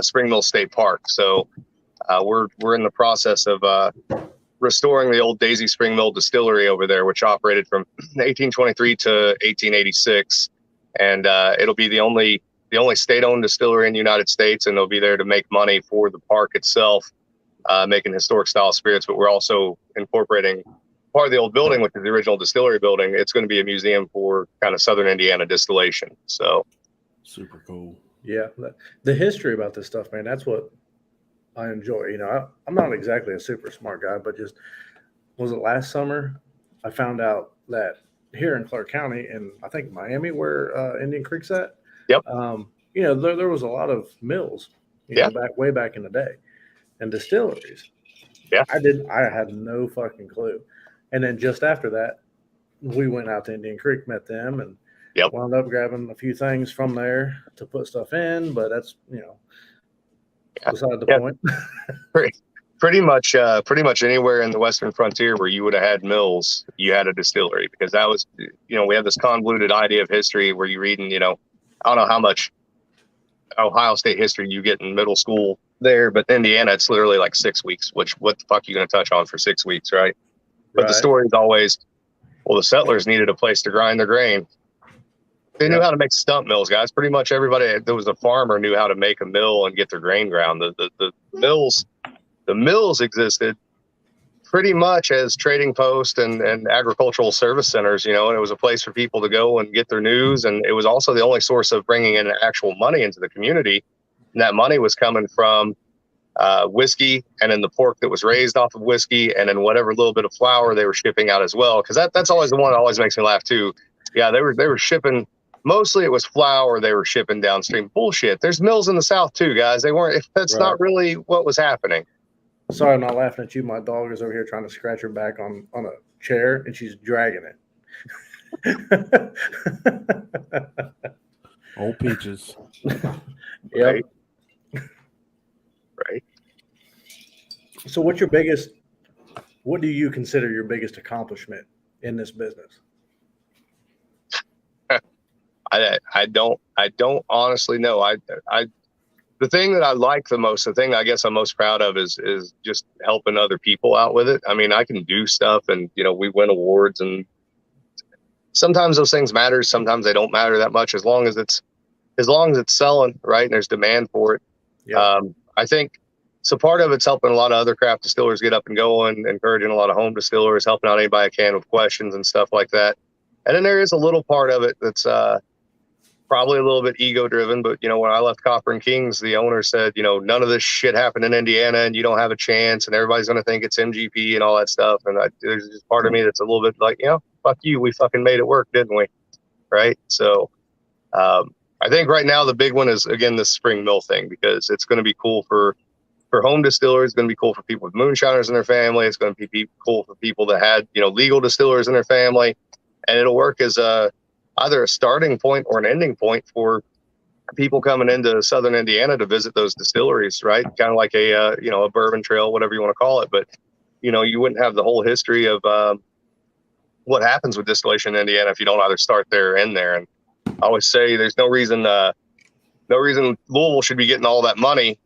Spring Mill State Park. So we're in the process of restoring the old Daisy Spring Mill distillery over there, which operated from 1823 to 1886, and it'll be the only state-owned distillery in the United States, and they'll be there to make money for the park itself, making historic style spirits. But we're also incorporating part of the old building, which is the original distillery building. It's going to be a museum for kind of Southern Indiana distillation. So super cool. Yeah, the history about this stuff, man, that's what I enjoy. I'm not exactly a super smart guy, but just, was it last summer? I found out that here in Clark County, and I think Miami, where Indian Creek's at. Yep. There was a lot of mills, way back in the day, and distilleries. Yeah. I had no fucking clue. And then just after that, we went out to Indian Creek, met them, and wound up grabbing a few things from there to put stuff in. But that's, beside the point. pretty much anywhere in the Western frontier where you would have had mills, you had a distillery, because that was, we have this convoluted idea of history where you're reading, I don't know how much Ohio State history you get in middle school there, but Indiana, it's literally like 6 weeks, which what the fuck are you going to touch on for 6 weeks, right? But the story is always, well, the settlers needed a place to grind their grain. They knew how to make stump mills, guys. Pretty much everybody that was a farmer knew how to make a mill and get their grain ground. The mills existed pretty much as trading posts and agricultural service centers, and it was a place for people to go and get their news. And it was also the only source of bringing in actual money into the community. And that money was coming from whiskey, and then the pork that was raised off of whiskey, and then whatever little bit of flour they were shipping out as well. Because that's always the one that always makes me laugh too. Yeah, they were shipping. Mostly it was flour they were shipping downstream. Bullshit. There's mills in the South too, guys. They weren't. That's not really what was happening. Sorry, I'm not laughing at you. My dog is over here trying to scratch her back on a chair, and she's dragging it. Old peaches. Yep. Right. So what do you consider your biggest accomplishment in this business? I don't honestly know. The thing that I like the most, the thing I guess I'm most proud of is just helping other people out with it. I mean, I can do stuff, and we win awards, and sometimes those things matter. Sometimes they don't matter that much, as long as it's selling, right, and there's demand for it. Yeah. I think so. Part of it's helping a lot of other craft distillers get up and going, encouraging a lot of home distillers, helping out anybody I can with questions and stuff like that. And then there is a little part of it that's probably a little bit ego driven, but when I left Copper and Kings, the owner said, none of this shit happened in Indiana, and you don't have a chance, and everybody's going to think it's MGP and all that stuff. And there's just part of me that's a little bit like, fuck you, we fucking made it work, didn't we? Right. So I think right now the big one is, again, this spring mill thing, because it's going to be cool for home distillers. It's going to be cool for people with moonshiners in their family. It's going to be cool for people that had legal distillers in their family, and it'll work as either a starting point or an ending point for people coming into Southern Indiana to visit those distilleries, right? Kind of like a bourbon trail, whatever you want to call it. But, you wouldn't have the whole history of what happens with distillation in Indiana if you don't either start there or end there. And I always say there's no reason Louisville should be getting all that money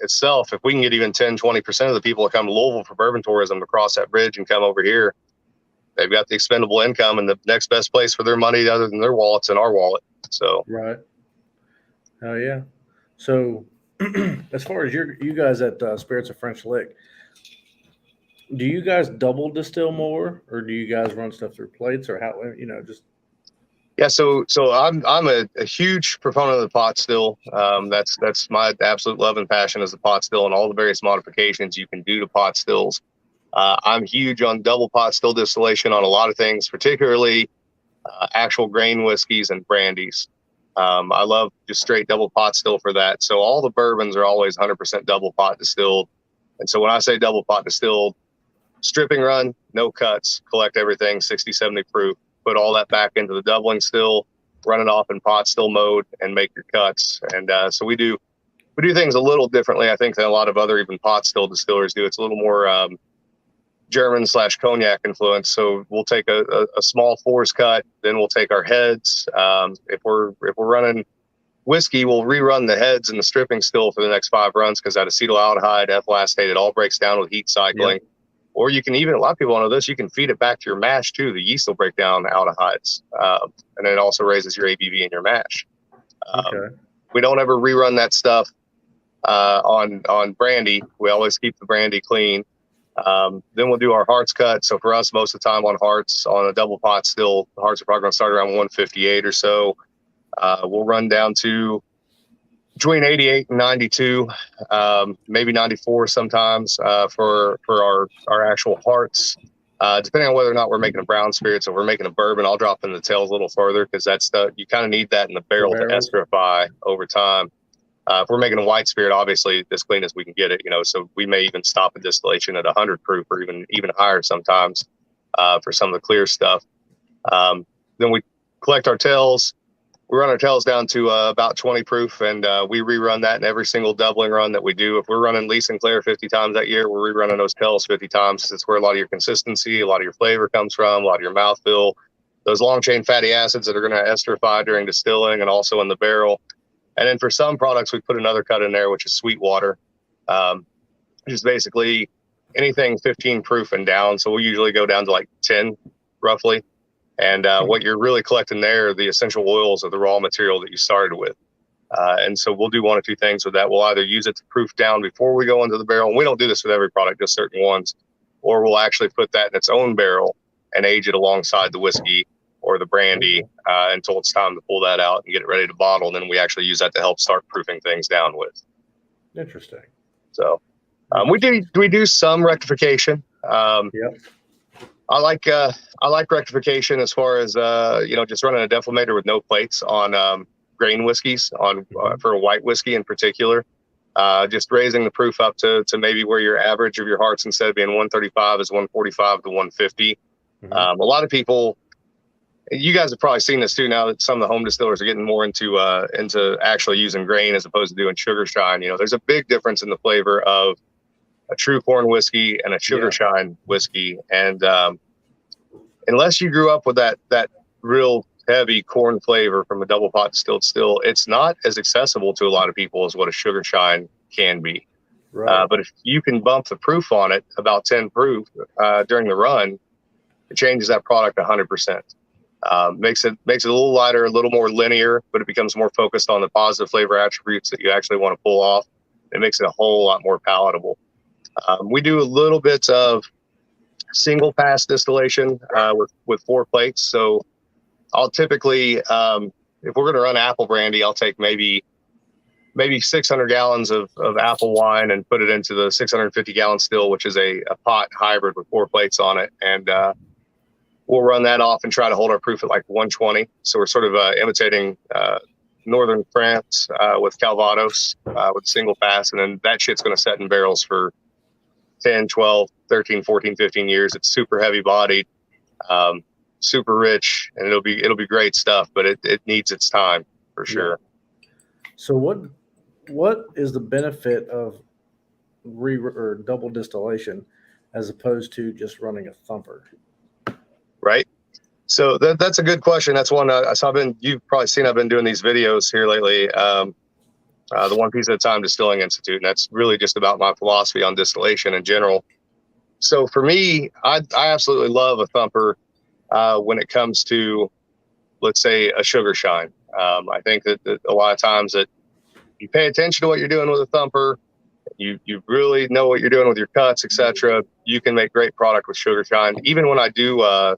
itself. If we can get even 10, 20% of the people that come to Louisville for bourbon tourism to cross that bridge and come over here, they've got the expendable income, and the next best place for their money other than their wallet's in our wallet. So right. Oh yeah. So as far as you guys at Spirits of French Lick, do you guys double distill more, or do you guys run stuff through plates, or how just? Yeah, so I'm a huge proponent of the pot still. That's my absolute love and passion, is the pot still and all the various modifications you can do to pot stills. I'm huge on double pot still distillation on a lot of things, particularly actual grain whiskeys and brandies. I love just straight double pot still for that. So all the bourbons are always 100% double pot distilled. And so when I say double pot distilled, stripping run, no cuts, collect everything, 60, 70 proof, put all that back into the doubling still, run it off in pot still mode, and make your cuts. And so we do things a little differently, I think, than a lot of other even pot still distillers do. It's a little more German/cognac influence. So we'll take a small fours cut, then we'll take our heads. If we're running whiskey, we'll rerun the heads and the stripping still for the next 5 runs, because that acetaldehyde, ethyl acetate, it all breaks down with heat cycling. Yep. Or you can even, a lot of people don't know this, you can feed it back to your mash too. The yeast will break down the aldehydes, and it also raises your ABV in your mash. Okay. We don't ever rerun that stuff on brandy. We always keep the brandy clean. Then we'll do our hearts cut. So for us, most of the time on hearts, on a double pot still, the hearts are probably going to start around 158 or so. We'll run down to between 88 and 92, maybe 94 sometimes for our actual hearts. Depending on whether or not we're making a brown spirit. So if we're making a bourbon, I'll drop in the tails a little further, because that's you kind of need that in the barrel to esterify over time. If we're making a white spirit, obviously as clean as we can get it, so we may even stop a distillation at 100 proof or even higher sometimes for some of the clear stuff. Then we collect our tails. We run our tails down to about 20 proof, and we rerun that in every single doubling run that we do. If we're running Lee Sinclair 50 times that year, we're rerunning those tails 50 times. It's where a lot of your consistency, a lot of your flavor comes from, a lot of your mouthfeel, those long chain fatty acids that are going to esterify during distilling and also in the barrel. And then for some products, we put another cut in there, which is sweet water, which is basically anything 15 proof and down. So we'll usually go down to like 10 roughly. And what you're really collecting there are the essential oils of the raw material that you started with. And so we'll do one or two things with that. We'll either use it to proof down before we go into the barrel. And we don't do this with every product, just certain ones. or we'll actually put that in its own barrel and age it alongside the whiskey or the brandy until it's time to pull that out and get it ready to bottle. And then we actually use that to help start proofing things down with. Interesting. So we do some rectification. Yep. I like rectification as far as just running a deflator with no plates on grain whiskeys for a white whiskey in particular. Just raising the proof up to maybe where your average of your hearts, instead of being 135, is 145 to 150. A lot of people, you guys have probably seen this too, now that some of the home distillers are getting more into actually using grain as opposed to doing sugar shine. There's a big difference in the flavor of a true corn whiskey and a sugar shine whiskey. And unless you grew up with that real heavy corn flavor from a double pot distilled still, it's not as accessible to a lot of people as what a sugar shine can be. Right. But if you can bump the proof on it about 10 proof during the run, it changes that product 100%. Makes it a little lighter, a little more linear, but it becomes more focused on the positive flavor attributes that you actually want to pull off. It makes it a whole lot more palatable. We do a little bit of single pass distillation with 4 plates. So I'll typically, if we're going to run apple brandy, I'll take maybe 600 gallons of apple wine and put it into the 650 gallon still, which is a pot hybrid with 4 plates on it. And we'll run that off and try to hold our proof at like 120. So we're sort of imitating northern France with Calvados with single pass. And then that shit's going to set in barrels for 10, 12, 13, 14, 15 years. It's super heavy bodied, super rich, and it'll be great stuff, but it needs its time for sure. So what is the benefit of or double distillation as opposed to just running a thumper? Right. So that's a good question. That's one. You've probably seen, I've been doing these videos here lately. The One Piece at a Time Distilling Institute, and that's really just about my philosophy on distillation in general. So for me, I absolutely love a thumper when it comes to, let's say, a sugar shine. I think that a lot of times that you pay attention to what you're doing with a thumper, you really know what you're doing with your cuts, etc. You can make great product with sugar shine. Even when I do, a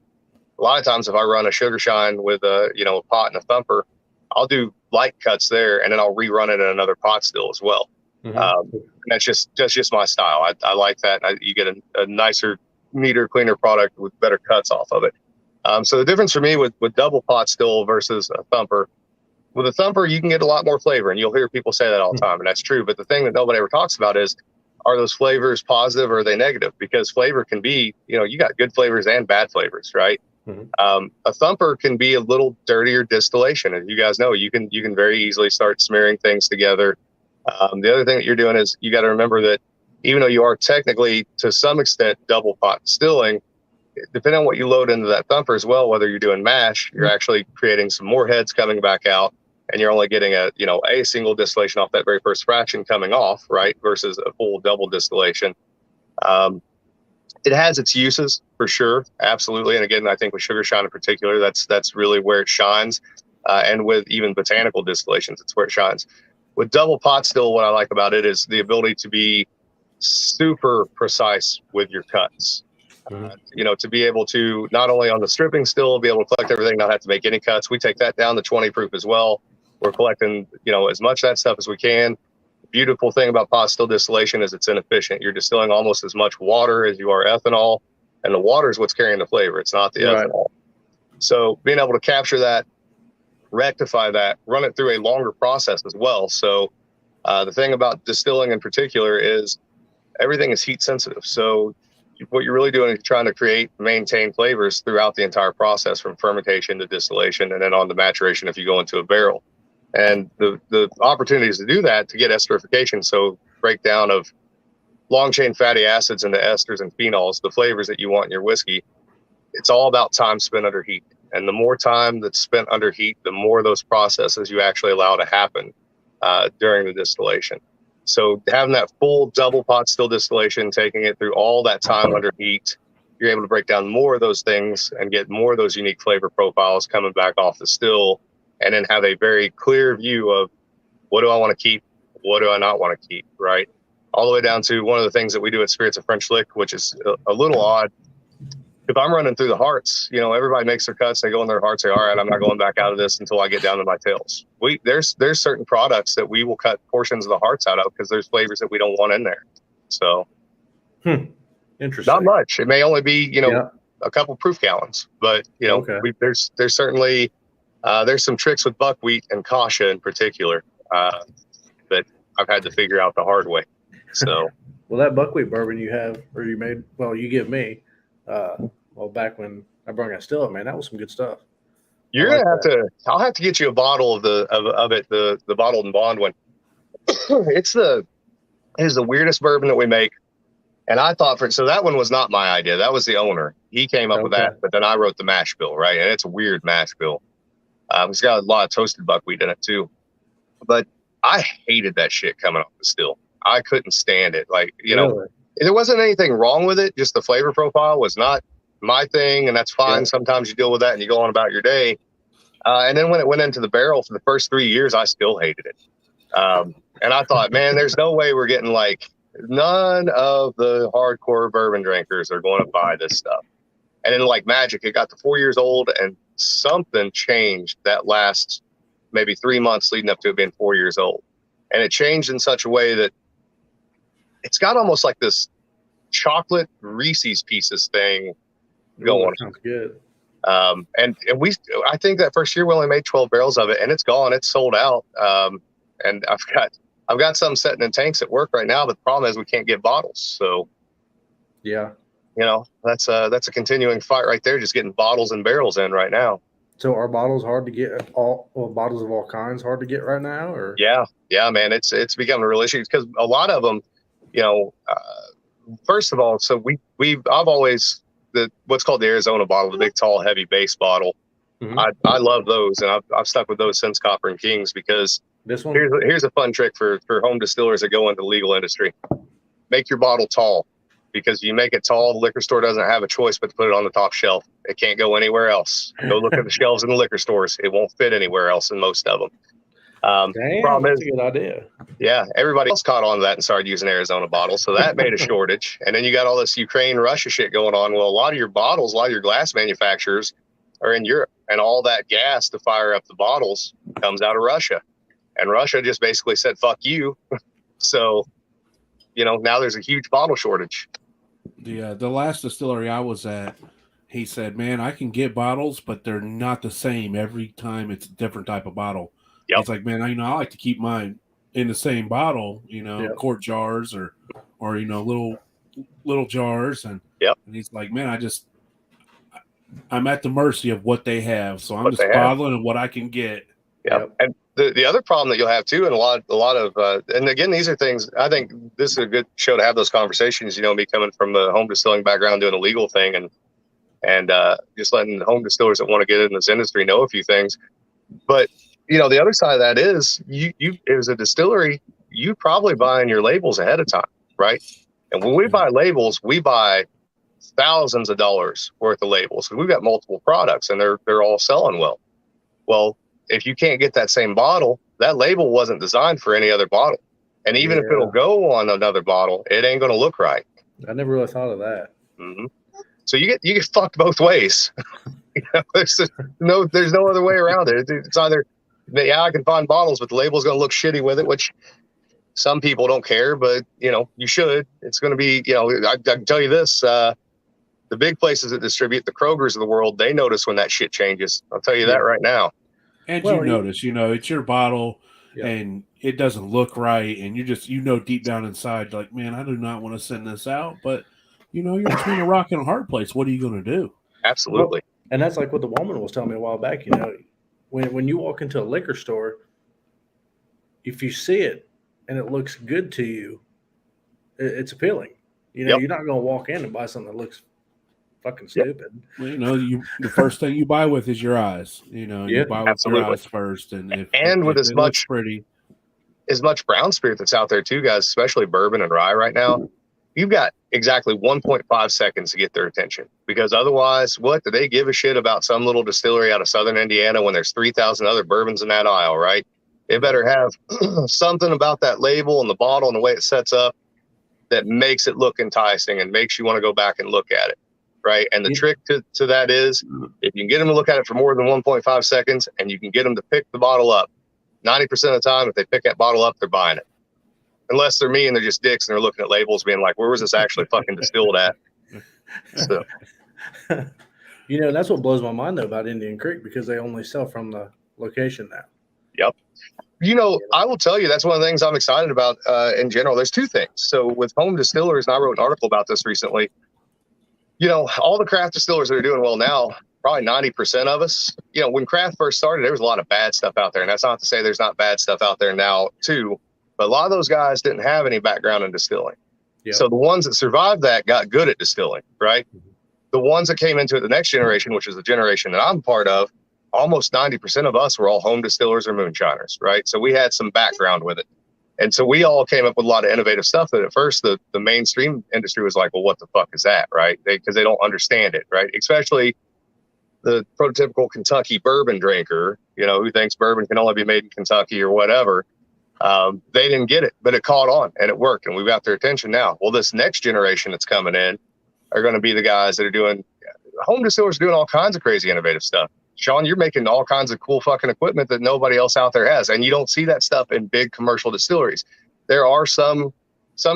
lot of times if I run a sugar shine with a pot and a thumper, I'll do light cuts there, and then I'll rerun it in another pot still as well. That's just my style. I like that. You get a nicer, neater, cleaner product with better cuts off of it. So the difference for me with double pot still versus a thumper, with a thumper, you can get a lot more flavor, and you'll hear people say that all the time, and that's true. But the thing that nobody ever talks about is, are those flavors positive or are they negative? Because flavor can be, you got good flavors and bad flavors, right? A thumper can be a little dirtier distillation. As you guys know, you can very easily start smearing things together. The other thing that you're doing is you got to remember that even though you are technically to some extent double pot distilling, depending on what you load into that thumper as well, whether you're doing mash, you're actually creating some more heads coming back out, and you're only getting a single distillation off that very first fraction coming off, right? Versus a full double distillation. It has its uses for sure, absolutely. And again, I think with sugar shine in particular, that's really where it shines. And with even botanical distillations, it's where it shines. With double pot still, what I like about it is the ability to be super precise with your cuts. To be able to not only on the stripping still be able to collect everything, not have to make any cuts. We take that down to 20 proof as well. We're collecting, as much of that stuff as we can. Beautiful thing about pot still distillation is it's inefficient. You're distilling almost as much water as you are ethanol, and the water is what's carrying the flavor. It's not the ethanol. So being able to capture that, rectify that, run it through a longer process as well. So the thing about distilling in particular is everything is heat sensitive. So what you're really doing is trying to maintain flavors throughout the entire process, from fermentation to distillation and then on to maturation if you go into a barrel. And the opportunities to do that, to get esterification, so breakdown of long chain fatty acids into esters and phenols, the flavors that you want in your whiskey, it's all about time spent under heat. And the more time that's spent under heat, the more those processes you actually allow to happen during the distillation. So having that full double pot still distillation, taking it through all that time under heat, you're able to break down more of those things and get more of those unique flavor profiles coming back off the still, and then have a very clear view of what do I want to keep, what do I not want to keep, right? all the way down to one of the things that we do at Spirits of French Lick, which is a little odd. If I'm running through the hearts, everybody makes their cuts. They go in their hearts. Say, all right, I'm not going back out of this until I get down to my tails. There's certain products that we will cut portions of the hearts out of because there's flavors that we don't want in there. So, interesting. Not much. It may only be a couple proof gallons, but Okay. there's certainly there's some tricks with buckwheat and kasha in particular that I've had to figure out the hard way. So, well, that buckwheat bourbon you have, or you made, well, you give me, back when I brought it still, man, that was some good stuff. You're gonna have to. I'll have to get you a bottle of the bottled and bond one. It is the weirdest bourbon that we make. And I thought so that one was not my idea. That was the owner. He came up with that, but then I wrote the mash bill, right? And it's a weird mash bill. It's got a lot of toasted buckwheat in it too. But I hated that shit coming off the still. I couldn't stand it. Like, there wasn't anything wrong with it. Just the flavor profile was not my thing. And that's fine. Yeah. Sometimes you deal with that and you go on about your day. And then when it went into the barrel for the first 3 years, I still hated it. And I thought, man, there's no way we're getting none of the hardcore bourbon drinkers are going to buy this stuff. And then like magic, it got to 4 years old and something changed that last maybe 3 months leading up to it being 4 years old. And it changed in such a way that it's got almost like this chocolate Reese's Pieces thing going. Sounds good. And I think that first year we only made 12 barrels of it and it's gone. It's sold out. And I've got some sitting in tanks at work right now, but the problem is we can't get bottles. So, yeah, that's a continuing fight right there, just getting bottles and barrels in right now. So are bottles hard to get? Bottles of all kinds hard to get right now, or? Yeah, man, it's becoming a real issue because a lot of them, first of all, so I've always what's called the Arizona bottle, the big, tall, heavy base bottle. Mm-hmm. I love those, and I've stuck with those since Copper and Kings because. This one? Here's a fun trick for home distillers that go into the legal industry. Make your bottle tall because you make it tall, the liquor store doesn't have a choice but to put it on the top shelf. It can't go anywhere else. Go look at the shelves in the liquor stores. It won't fit anywhere else in most of them. Damn, that's a good idea. Yeah, everybody else caught on to that and started using Arizona bottles. So that made a shortage. And then you got all this Ukraine, Russia shit going on. Well, a lot of your bottles, a lot of your glass manufacturers are in Europe. And all that gas to fire up the bottles comes out of Russia. And Russia just basically said, fuck you. So, now there's a huge bottle shortage. The last distillery I was at, he said, man, I can get bottles, but they're not the same. Every time it's a different type of bottle. Yep. It's like, man, I like to keep mine in the same bottle, quart jars or little jars. And, and he's like, man, I'm at the mercy of what they have. So I'm just bottling and what I can get. Yeah. Yep. And the other problem that you'll have too, and a lot of, and again, these are things, I think this is a good show to have those conversations, me coming from the home distilling background, doing a legal thing and just letting home distillers that want to get in this industry know a few things. But, the other side of that is you as a distillery, you probably buying your labels ahead of time, right? And when we buy labels, we buy thousands of dollars worth of labels because we've got multiple products and they're all selling well. Well, if you can't get that same bottle, that label wasn't designed for any other bottle. And even if it'll go on another bottle, it ain't going to look right. I never really thought of that. Mm-hmm. So you get fucked both ways. There's no other way around it. It's either, I can find bottles, but the label's going to look shitty with it, which some people don't care, but you should. It's going to be, I can tell you this, the big places that distribute, the Krogers of the world, they notice when that shit changes. I'll tell you that right now. And notice, it's your bottle and it doesn't look right. And you just, deep down inside, like, man, I do not want to send this out. But, you're between a rock and a hard place. What are you going to do? Absolutely. Well, and that's like what the woman was telling me a while back. When you walk into a liquor store, if you see it and it looks good to you, it's appealing. You're not going to walk in and buy something that looks fucking stupid. Well, the first thing you buy with is your eyes. You buy with your eyes first, and with as much brown spirit that's out there too, guys, especially bourbon and rye right now, you've got exactly 1.5 seconds to get their attention because otherwise, what do they give a shit about some little distillery out of Southern Indiana when there's 3,000 other bourbons in that aisle, right? It better have something about that label and the bottle and the way it sets up that makes it look enticing and makes you want to go back and look at it, right? And the trick to that is if you can get them to look at it for more than 1.5 seconds and you can get them to pick the bottle up, 90% of the time, if they pick that bottle up, they're buying it. Unless they're me and they're just dicks and they're looking at labels being like, where was this actually fucking distilled at? So, that's what blows my mind, though, about Indian Creek, because they only sell from the location now. Yep. I will tell you, that's one of the things I'm excited about in general. There's two things. So with home distillers, and I wrote an article about this recently, all the craft distillers that are doing well now, probably 90% of us, when craft first started, there was a lot of bad stuff out there. And that's not to say there's not bad stuff out there now too, but a lot of those guys didn't have any background in distilling. Yep. So the ones that survived that got good at distilling, right? Mm-hmm. The ones that came into it the next generation, which is the generation that I'm part of, almost 90% of us were all home distillers or moonshiners, right? So we had some background with it. And so we all came up with a lot of innovative stuff that at first the mainstream industry was like, well, what the fuck is that, right? Because they don't understand it, right? Especially the prototypical Kentucky bourbon drinker, who thinks bourbon can only be made in Kentucky or whatever. They didn't get it, but it caught on and it worked and we've got their attention now. Well, this next generation that's coming in are going to be the guys that are doing, home distillers doing all kinds of crazy innovative stuff. Sean, you're making all kinds of cool fucking equipment that nobody else out there has. And you don't see that stuff in big commercial distilleries. There are some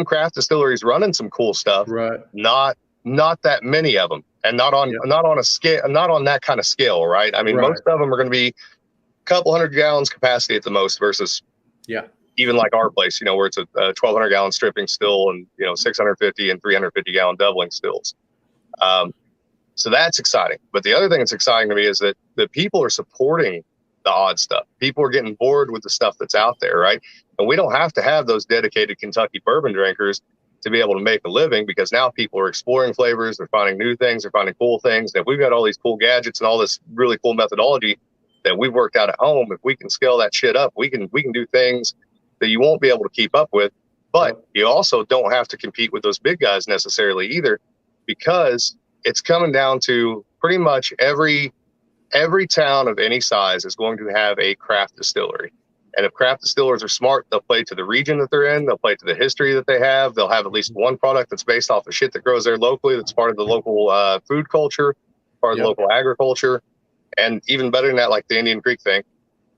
craft distilleries running some cool stuff, right? Not that many of them, and not on a scale, not on that kind of scale, right? I mean, right. Most of them are going to be a couple hundred gallons capacity at the most versus even like our place, where it's a 1,200 gallon stripping still and 650 and 350 gallon doubling stills. So that's exciting. But the other thing that's exciting to me is that the people are supporting the odd stuff. People are getting bored with the stuff that's out there, right? And we don't have to have those dedicated Kentucky bourbon drinkers to be able to make a living, because now people are exploring flavors, they're finding new things, they're finding cool things. And if we've got all these cool gadgets and all this really cool methodology that we've worked out at home, if we can scale that shit up, we can do things that you won't be able to keep up with. But you also don't have to compete with those big guys necessarily either, because it's coming down to pretty much every town of any size is going to have a craft distillery. And if craft distillers are smart, they'll play to the region that they're in. They'll play to the history that they have. They'll have at least one product that's based off of shit that grows there locally, that's part of the local food culture, part of the local agriculture. And even better than that, like the Indian Creek thing,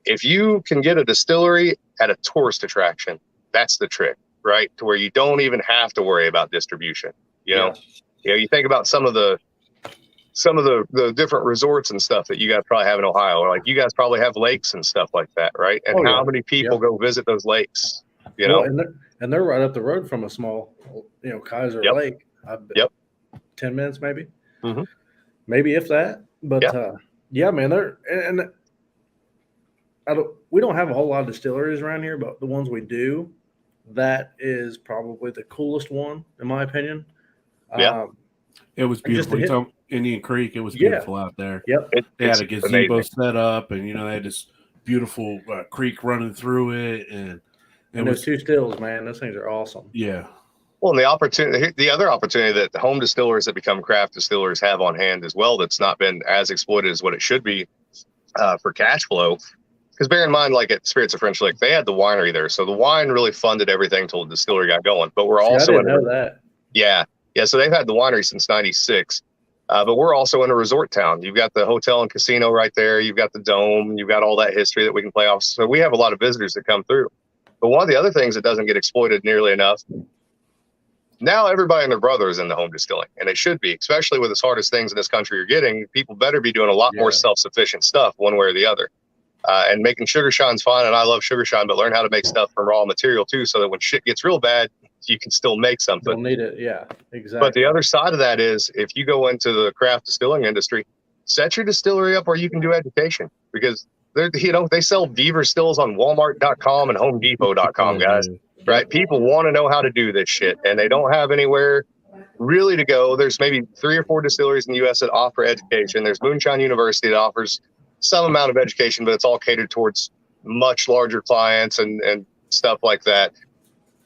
if you can get a distillery at a tourist attraction, that's the trick, right? To where you don't even have to worry about distribution. You think about some of the different resorts and stuff that you guys probably have in Ohio, or like you guys probably have lakes and stuff like that, right? And how many people go visit those lakes? And they're right up the road from a small, Kaiser Lake. 10 minutes maybe, maybe if that. But man, we don't have a whole lot of distilleries around here, but the ones we do, that is probably the coolest one in my opinion. It was beautiful. Indian Creek, it was beautiful out there. Yep. They had a gazebo set up, and they had this beautiful creek running through it, and those two stills, man, those things are awesome. Yeah. Well, and the other opportunity that the home distillers that become craft distillers have on hand as well, that's not been as exploited as what it should be for cash flow. Because bear in mind, like at Spirits of French Lick, they had the winery there, so the wine really funded everything until the distillery got going. But we're also I didn't know that. Yeah. So they've had the winery since '96. But we're also in a resort town. You've got the hotel and casino right there. You've got the dome. You've got all that history that we can play off. So we have a lot of visitors that come through. But one of the other things that doesn't get exploited nearly enough, now everybody and their brother is in the home distilling. And it should be, especially with as hard as things in this country are getting. People better be doing a lot more self-sufficient stuff one way or the other. And making sugar shine's fine. And I love sugar shine, but learn how to make stuff from raw material too, so that when shit gets real bad, you can still make something. Don't need it. Yeah, exactly. But the other side of that is, if you go into the craft distilling industry, set your distillery up where you can do education, because they sell Beaver stills on Walmart.com and HomeDepot.com, guys. Right? People want to know how to do this shit, and they don't have anywhere really to go. There's maybe 3 or 4 distilleries in the U.S. that offer education. There's Moonshine University that offers some amount of education, but it's all catered towards much larger clients and stuff like that.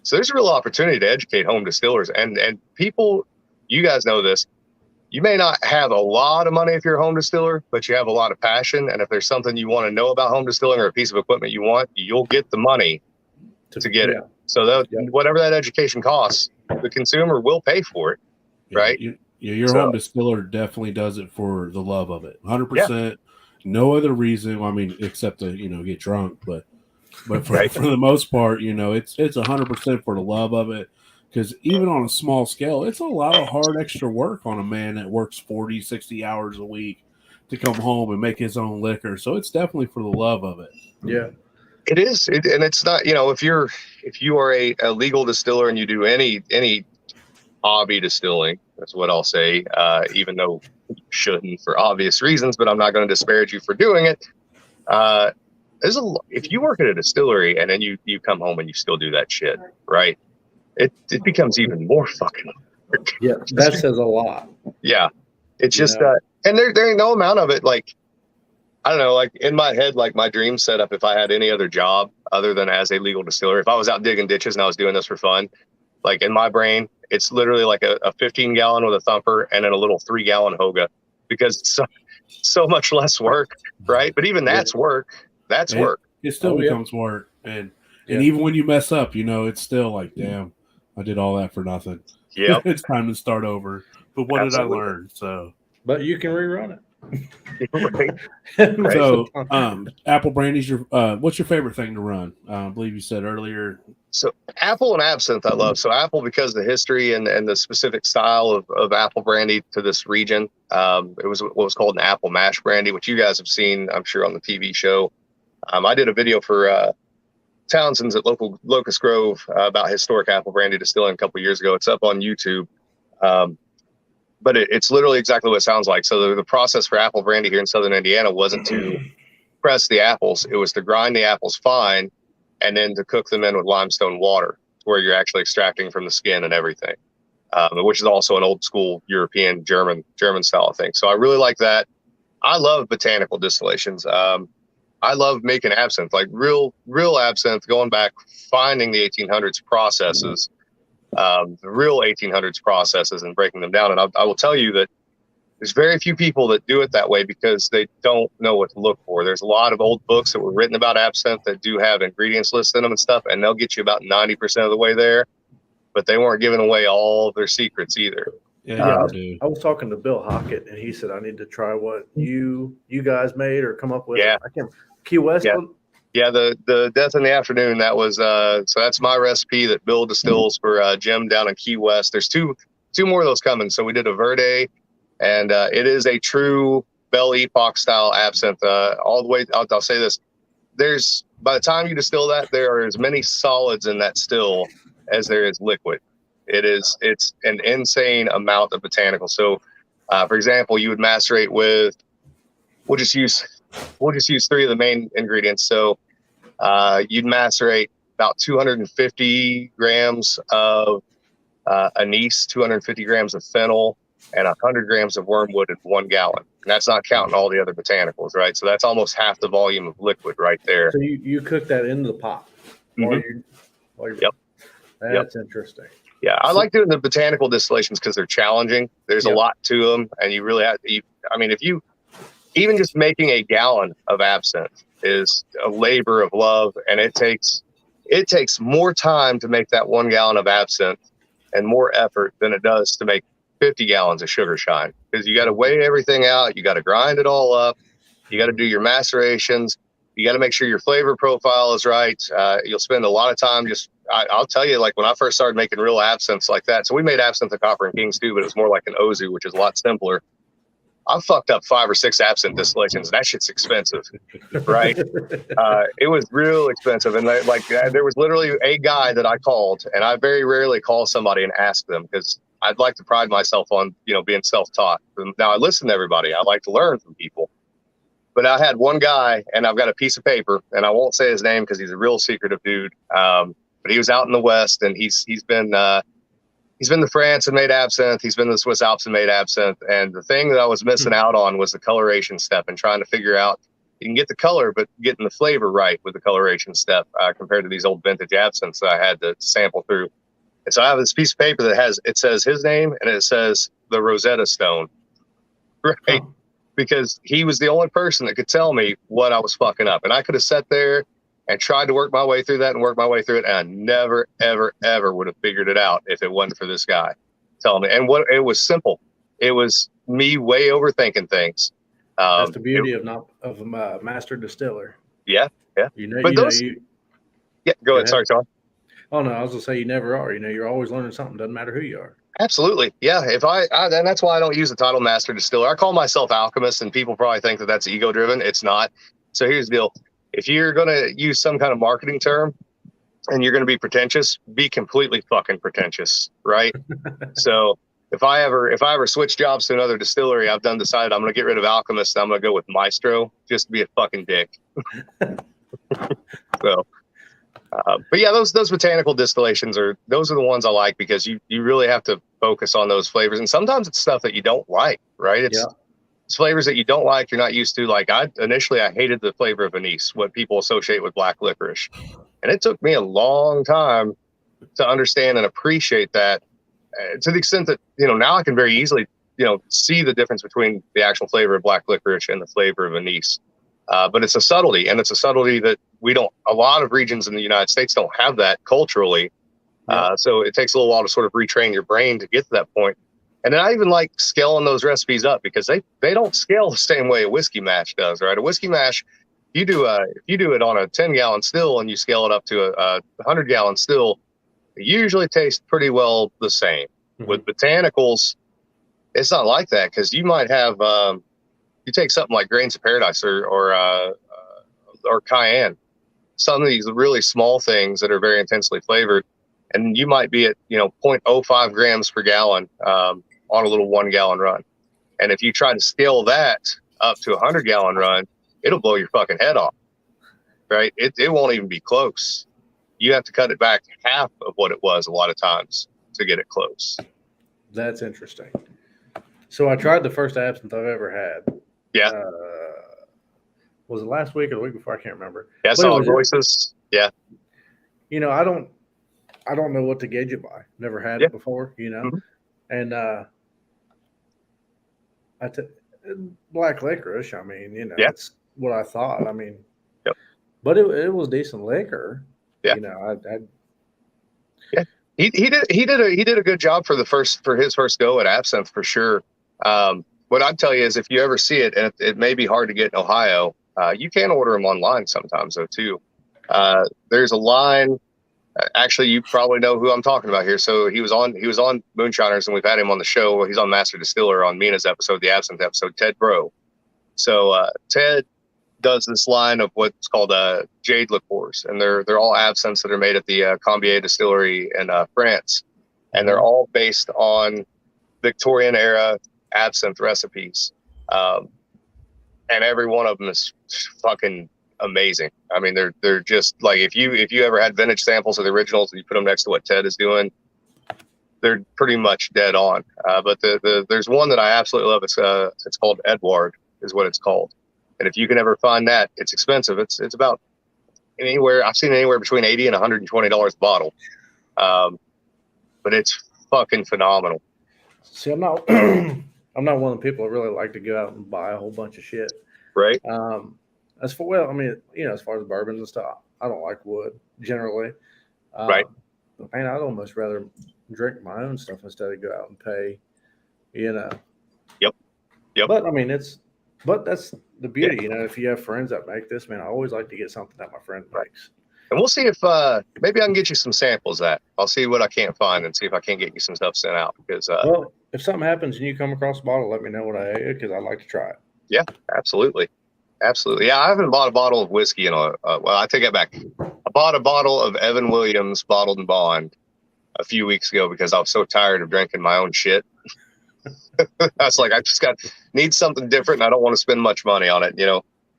So there's a real opportunity to educate home distillers and people. You guys know this. You may not have a lot of money if you're a home distiller, but you have a lot of passion. And if there's something you want to know about home distilling or a piece of equipment you want, you'll get the money to get it. So whatever that education costs, the consumer will pay for it, right? Your home distiller definitely does it for the love of it. 100%. No other reason. I mean, except to get drunk, but for the most part, it's 100% for the love of it. Because even on a small scale, it's a lot of hard extra work on a man that works 40, 60 hours a week to come home and make his own liquor. So it's definitely for the love of it. Yeah, it is. And it's not, if you are a legal distiller and you do any hobby distilling, that's what I'll say, even though you shouldn't for obvious reasons, but I'm not going to disparage you for doing it. If you work at a distillery and then you come home and you still do that shit, right? It becomes even more fucking work. Yeah, that says a lot. Yeah. It's just and there ain't no amount of it, like, I don't know, like in my head, like my dream setup, if I had any other job other than as a legal distiller, if I was out digging ditches and I was doing this for fun, like in my brain, it's literally like a 15 gallon with a thumper and then a little 3 gallon hoga, because it's so much less work, right? But even that's work. That's work. It still becomes work. And even when you mess up, it's still like, damn, I did all that for nothing. Yeah. It's time to start over. But what did I learn? So, but you can rerun Right. it. So, apple brandy's what's your favorite thing to run? I believe you said earlier. So apple and absinthe I love. So apple because of the history and the specific style of apple brandy to this region. It was what was called an apple mash brandy, which you guys have seen, I'm sure, on the TV show. I did a video for Townsend's at local Locust Grove about historic apple brandy distilling a couple years ago. It's up on YouTube. But it's literally exactly what it sounds like. So the process for apple brandy here in Southern Indiana wasn't to press the apples. It was to grind the apples fine and then to cook them in with limestone water, where you're actually extracting from the skin and everything, which is also an old school European German style thing. So I really like that. I love botanical distillations. I love making absinthe, like real absinthe, going back, finding the 1800s processes, the real 1800s processes, and breaking them down. And I will tell you that there's very few people that do it that way because they don't know what to look for. There's a lot of old books that were written about absinthe that do have ingredients listed in them and stuff, and they'll get you about 90% of the way there, but they weren't giving away all of their secrets either. I was talking to Bill Hockett, and he said I need to try what you guys made or come up with. Yeah. I can't. Key West. Yeah, the Death in the Afternoon, that was so that's my recipe that Bill distills for Jim down in Key West. There's two more of those coming. So we did a Verde, and it is a true Belle Epoque style absinthe. All the way, I'll say this: by the time you distill that, there are as many solids in that still as there is liquid. It's an insane amount of botanical. So, for example, you would macerate with, we'll just use 3 of the main ingredients. So you'd macerate about 250 grams of anise, 250 grams of fennel, and 100 grams of wormwood in 1 gallon. And that's not counting all the other botanicals, right? So that's almost half the volume of liquid right there. So you cook that into the pot. Yep. That's interesting. Yeah, I like doing the botanical distillations because they're challenging. There's a lot to them, and you really have to. Even just making a gallon of absinthe is a labor of love, and it takes more time to make that 1 gallon of absinthe and more effort than it does to make 50 gallons of sugar shine, because you got to weigh everything out, you got to grind it all up, you got to do your macerations, you got to make sure your flavor profile is right. You'll spend a lot of time I'll tell you, like when I first started making real absinthes like that, so we made absinthe of Copper and Kings too, but it was more like an Ozu, which is a lot simpler. I've fucked up 5 or 6 absinthe distillations. That shit's expensive, right? It was real expensive. And there was literally a guy that I called, and I very rarely call somebody and ask them because I'd like to pride myself on, being self-taught. Now I listen to everybody. I like to learn from people. But I had one guy, and I've got a piece of paper, and I won't say his name because he's a real secretive dude. But he was out in the West, and he's been to France and made absinthe. He's been to the Swiss Alps and made absinthe. And the thing that I was missing out on was the coloration step and trying to figure out, you can get the color, but getting the flavor right with the coloration step compared to these old vintage absinthes that I had to sample through. And so I have this piece of paper that it says his name and it says the Rosetta Stone, right? Because he was the only person that could tell me what I was fucking up. And I could have sat there and tried to work my way through that and work my way through it. And I never, ever, ever would have figured it out if it wasn't for this guy telling me. And it was simple. It was me way overthinking things. That's the beauty of a master distiller. Yeah. Yeah. You know, But go ahead. Sorry, Tom. Oh no, I was gonna say you never are. You know, you're always learning something. Doesn't matter who you are. Absolutely. Yeah. If and that's why I don't use the title master distiller. I call myself alchemist, and people probably think that that's ego driven. It's not. So here's the deal. If you're going to use some kind of marketing term and you're going to be pretentious, be completely fucking pretentious. Right. So if I ever switch jobs to another distillery, I've decided I'm going to get rid of alchemist. And I'm going to go with maestro just to be a fucking dick. So, but yeah, those botanical distillations those are the ones I like, because you really have to focus on those flavors. And sometimes it's stuff that you don't like, right? It's flavors that you don't like, you're not used to. Like initially I hated the flavor of anise, what people associate with black licorice. And it took me a long time to understand and appreciate that, to the extent that, now I can very easily, see the difference between the actual flavor of black licorice and the flavor of anise. But it's a subtlety, and it's a subtlety that a lot of regions in the United States don't have that culturally. So it takes a little while to sort of retrain your brain to get to that point. And then I even like scaling those recipes up, because they don't scale the same way a whiskey mash does, right? A whiskey mash, if you do it on a 10-gallon still and you scale it up to a 100-gallon still, it usually tastes pretty well the same. Mm-hmm. With botanicals, it's not like that, because you might have you take something like Grains of Paradise or Cayenne, some of these really small things that are very intensely flavored, and you might be at 0.05 grams per gallon on a little 1-gallon run. And if you try to scale that up to a 100-gallon run, it'll blow your fucking head off, right? It won't even be close. You have to cut it back to half of what it was a lot of times to get it close. That's interesting. So I tried the first absinthe I've ever had. Yeah. Was it last week or the week before? I can't remember. Yeah, Solid Voices. Yeah. I don't know what to gauge it by. Never had it before, Mm-hmm. And black licorice. I mean, that's what I thought. I mean, but it was decent liquor. Yeah. He did a good job for his first go at absinthe, for sure. What I'd tell you is, if you ever see it, and it may be hard to get in Ohio, you can order them online sometimes though too. There's a line. Actually, you probably know who I'm talking about here. So he was on Moonshiners, and we've had him on the show. He's on Master Distiller on Mina's episode, the Absinthe episode, Ted Bro. So Ted does this line of what's called jade liqueurs, and they're all absinthes that are made at the Combier distillery in France, and they're all based on Victorian era absinthe recipes, and every one of them is fucking amazing. I mean, they're just like, if you ever had vintage samples of the originals and you put them next to what Ted is doing, they're pretty much dead on. But there's one that I absolutely love. It's called Edward, is what it's called. And if you can ever find that, it's expensive. It's about I've seen anywhere between $80 and $120 a bottle. But it's fucking phenomenal. See, I'm not I'm not one of the people that really like to go out and buy a whole bunch of shit. Right. As far as bourbons and stuff, I don't like wood generally. Right. Man, I'd almost rather drink my own stuff instead of go out and pay. Yep. But I mean, that's the beauty. If you have friends that make this, man, I always like to get something that my friend makes. And we'll see if maybe I can get you some samples of that. I'll see what I can't find and see if I can't get you some stuff sent out. Because well, if something happens and you come across a bottle, let me know what I ate, because I'd like to try it. Yeah, absolutely. Yeah, I haven't bought a bottle of whiskey well, I take that back. I bought a bottle of Evan Williams Bottled and Bond a few weeks ago because I was so tired of drinking my own shit. I was like, I just need something different, and I don't want to spend much money on it.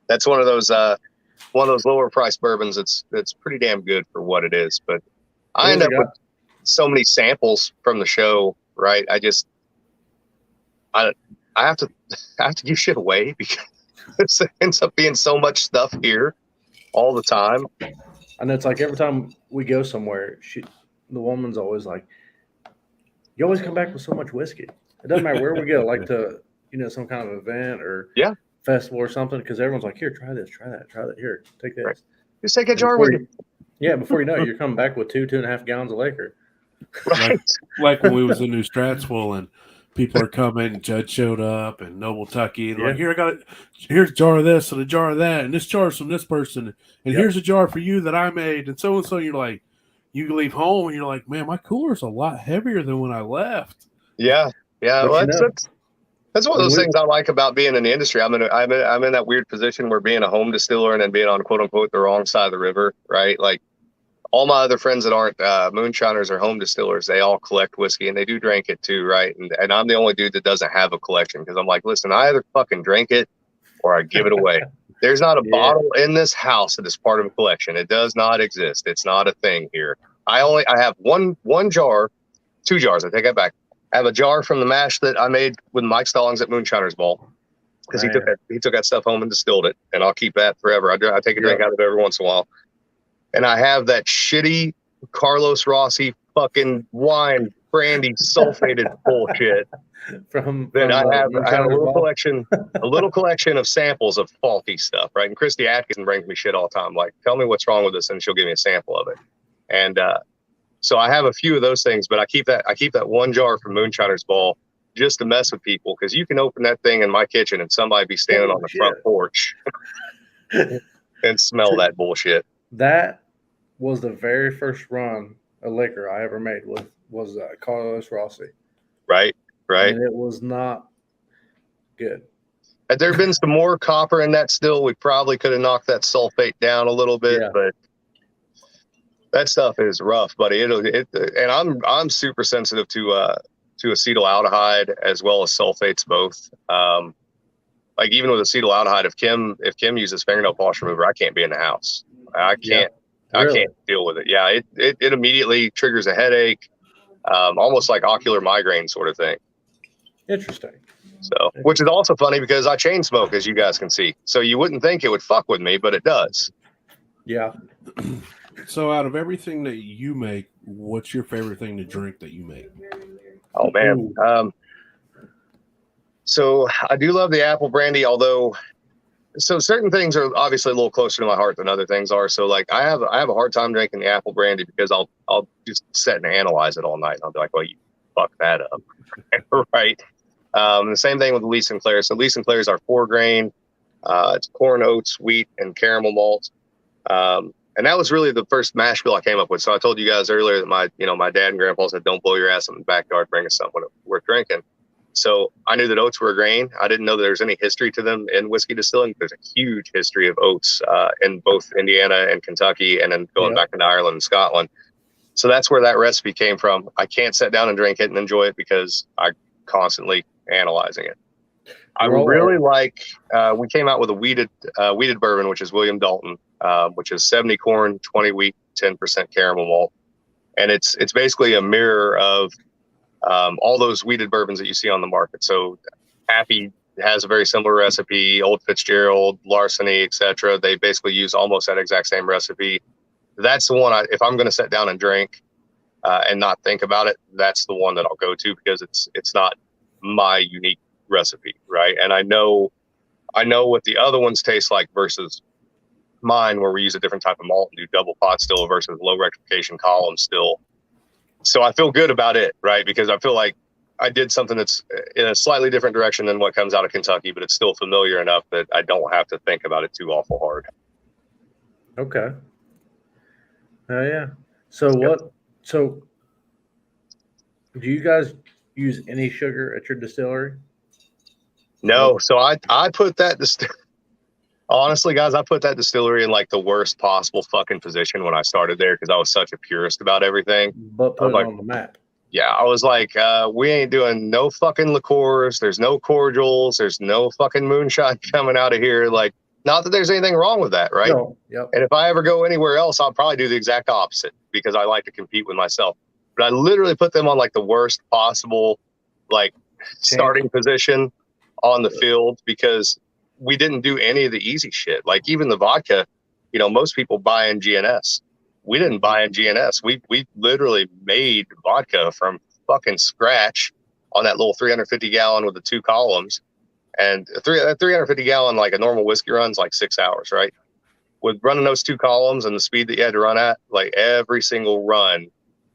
That's one of those lower price bourbons. It's pretty damn good for what it is. But I end up with so many samples from the show, right? I have to give shit away because it ends up being so much stuff here all the time. And it's like every time we go somewhere, the woman's always like, "You always come back with so much whiskey." It doesn't matter where we go, like to some kind of event or festival or something, because everyone's like, "Here, try this, try that, try that. Here, take this." Right. Just take a And jar with you. before you know it, you're coming back with 2.5 gallons of liquor. Right. Like when we was in New Stratsville and people are coming, Judd showed up and Noble Tucky and like, here's a jar of this and a jar of that, and this jar's from this person, and here's a jar for you that I made, and so. You're like, you leave home and you're like, man, my cooler's a lot heavier than when I left. Yeah. But Well, that's one of those things I like about being in the industry. I'm in that weird position where being a home distiller and then being on quote unquote the wrong side of the river, right? Like all my other friends that aren't moonshiners or home distillers, they all collect whiskey and they do drink it too, right? And I'm the only dude that doesn't have a collection because I'm like, listen, I either fucking drink it or I give it away. There's not a bottle in this house that is part of a collection. It does not exist. It's not a thing here. I have one jar, 2 jars. I take that back. I have a jar from the mash that I made with Mike Stallings at Moonshiners Ball because he took that stuff home and distilled it, and I'll keep that forever. I take a drink out of it every once in a while. And I have that shitty Carlos Rossi fucking wine brandy sulfated bullshit I have a little collection of samples of faulty stuff, right? And Christy Atkinson brings me shit all the time, like, tell me what's wrong with this, and she'll give me a sample of it. And so I have a few of those things, but I keep that one jar from Moonshiner's Ball just to mess with people, because you can open that thing in my kitchen and somebody be standing on the front porch and smell that bullshit. That was the very first run of liquor I ever made was Carlos Rossi. Right. And it was not good. Had there been some more copper in that still, we probably could have knocked that sulfate down a little bit, but that stuff is rough, buddy. And I'm super sensitive to acetaldehyde as well as sulfates both. Like even with acetaldehyde, if Kim uses fingernail polish remover, I can't be in the house. I can't deal with it. Yeah, it immediately triggers a headache, almost like ocular migraine sort of thing. Interesting. So, which is also funny because I chain smoke, as you guys can see. So you wouldn't think it would fuck with me, but it does. Yeah. So out of everything that you make, what's your favorite thing to drink that you make? Oh man. So I do love the apple brandy, although certain things are obviously a little closer to my heart than other things are. So like I have a hard time drinking the apple brandy because I'll just sit and analyze it all night. And I'll be like, well, you fuck that up. Right. The same thing with Lee Sinclair. So Lee Sinclair is our 4-grain. It's corn, oats, wheat, and caramel malt. And that was really the first mash bill I came up with. So I told you guys earlier that my dad and grandpa said, don't blow your ass in the backyard, bring us something worth drinking. So I knew that oats were a grain. I didn't know that there was any history to them in whiskey distilling. There's a huge history of oats in both Indiana and Kentucky, and then going back into Ireland and Scotland. So that's where that recipe came from. I can't sit down and drink it and enjoy it because I'm constantly analyzing it. I really like, we came out with a weeded bourbon, which is William Dalton, which is 70 corn, 20 wheat, 10% caramel malt. And it's basically a mirror of all those weeded bourbons that you see on the market. So Happy has a very similar recipe, Old Fitzgerald, Larceny, etc. They basically use almost that exact same recipe. That's the one if I'm going to sit down and drink and not think about it, that's the one that I'll go to, because it's not my unique recipe, right? And I know what the other ones taste like versus mine, where we use a different type of malt and do double pot still versus low rectification column still. So I feel good about it, right? Because I feel like I did something that's in a slightly different direction than what comes out of Kentucky, but it's still familiar enough that I don't have to think about it too awful hard. Okay. Yeah. So So do you guys use any sugar at your distillery? No. So I put that honestly, guys, I put that distillery in like the worst possible fucking position when I started there, because I was such a purist about everything. But put it on the map. Yeah, I was like, we ain't doing no fucking liqueurs. There's no cordials. There's no fucking moonshine coming out of here. Like, not that there's anything wrong with that, right? No. Yep. And if I ever go anywhere else, I'll probably do the exact opposite, because I like to compete with myself. But I literally put them on like the worst possible, like, starting position on the field, because we didn't do any of the easy shit. Like even the vodka, most people buy in GNS. We didn't buy in GNS. We literally made vodka from fucking scratch on that little 350 gallon with the 2 columns. And a 350 gallon, like a normal whiskey run's like 6 hours, right? with running those 2 columns and the speed that you had to run at, like every single run